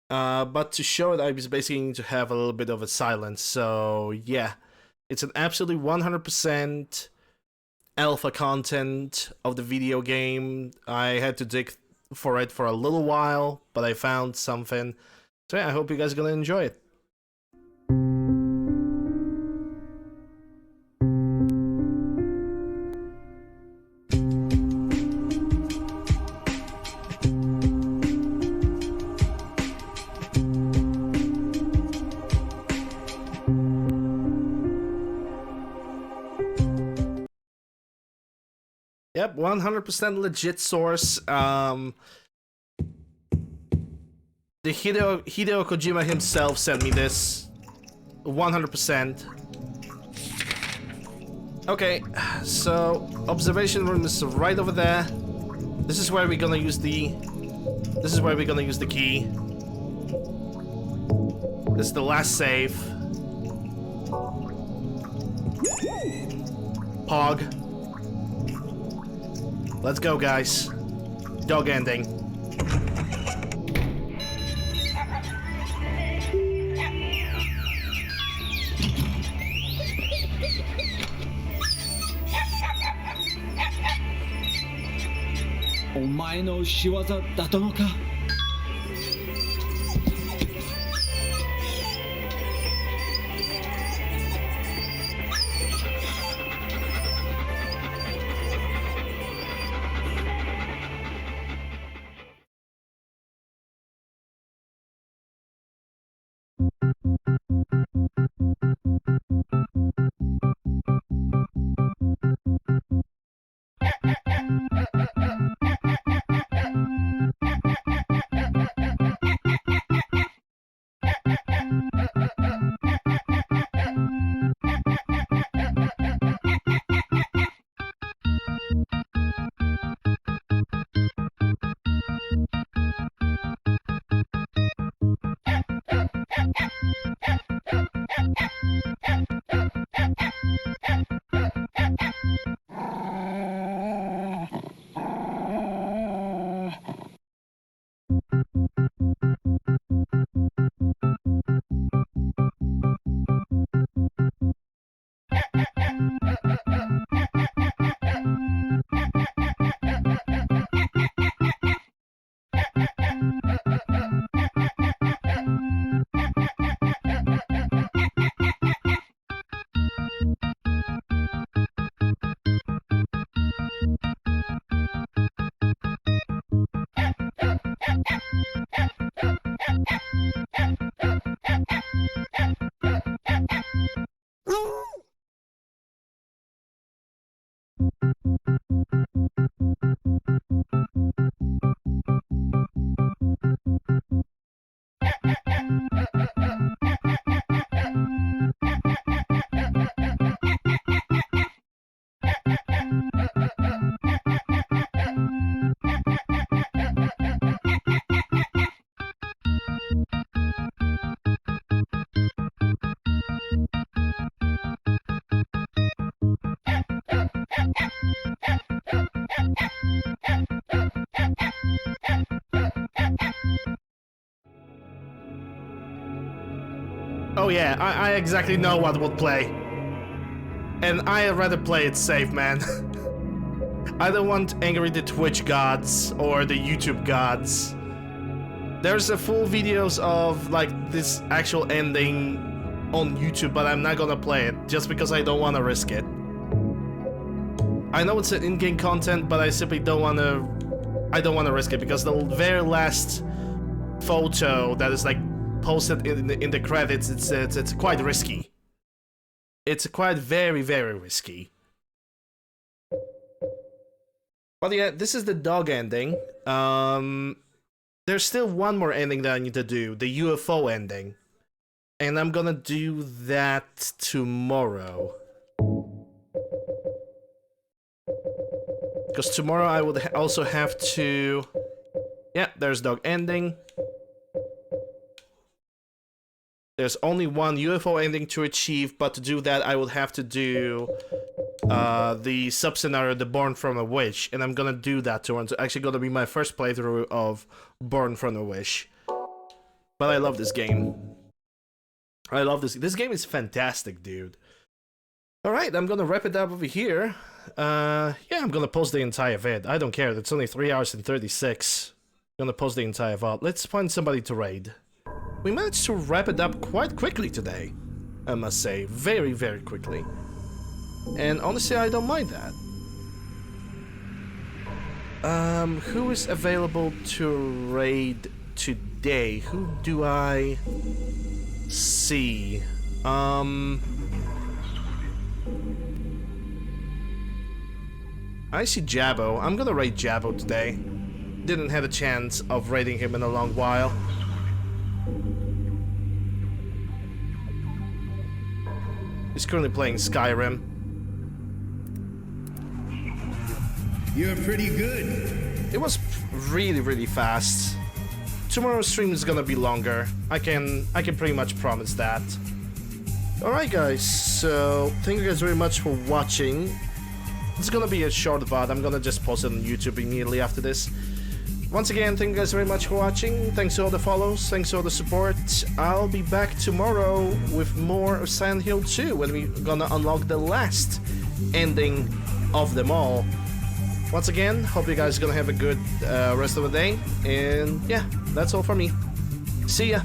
But to show it, I just basically need to have a little bit of a silence. So yeah, it's an absolutely 100% alpha content of the video game. I had to dig for it for a little while, but I found something. So yeah, I hope you guys are gonna enjoy it. Yep, 100% legit source. The Hideo Kojima himself sent me this. 100%. Okay, so observation room is right over there. This is where we're gonna use the key. This is the last save. Pog. Let's go, guys. Dog ending. Omae no shiwaza datta no ka? yeah, I exactly know what would play. And I'd rather play it safe, man. I don't want angry the Twitch gods or the YouTube gods. There's a full videos of like this actual ending on YouTube, but I'm not gonna play it just because I don't want to risk it. I know it's an in-game content, but I simply don't want to. I don't want to risk it because the very last photo that is like posted in the credits, it's quite risky. It's quite very risky. But yeah, this is the dog ending. There's still one more ending that I need to do, the UFO ending. And I'm gonna do that tomorrow. Because tomorrow I would also have to... Yeah, there's dog ending. There's only one UFO ending to achieve, but to do that I would have to do the sub-scenario, the Born from a Wish, and I'm gonna do that tomorrow. It's actually gonna be my first playthrough of Born from a Wish. But I love this game. I love this. This game is fantastic, dude. Alright, I'm gonna wrap it up over here. Yeah, I'm gonna post the entire vid. I don't care, it's only 3 hours and 36. I'm gonna post the entire VOD. Let's find somebody to raid. We managed to wrap it up quite quickly today, I must say. Very quickly. And honestly, I don't mind that. Who is available to raid today? Who do I see? I see Jabbo. I'm gonna raid Jabbo today. Didn't have a chance of raiding him in a long while. He's currently playing Skyrim. You're pretty good. It was really fast. Tomorrow's stream is gonna be longer. I can pretty much promise that. Alright guys, so thank you guys very much for watching. It's gonna be a short VOD. I'm gonna just post it on YouTube immediately after this. Once again, thank you guys very much for watching. Thanks for all the follows, thanks for all the support. I'll be back tomorrow with more of Silent Hill 2 when we're gonna unlock the last ending of them all. Once again, hope you guys are gonna have a good rest of the day. And yeah, that's all from me. See ya!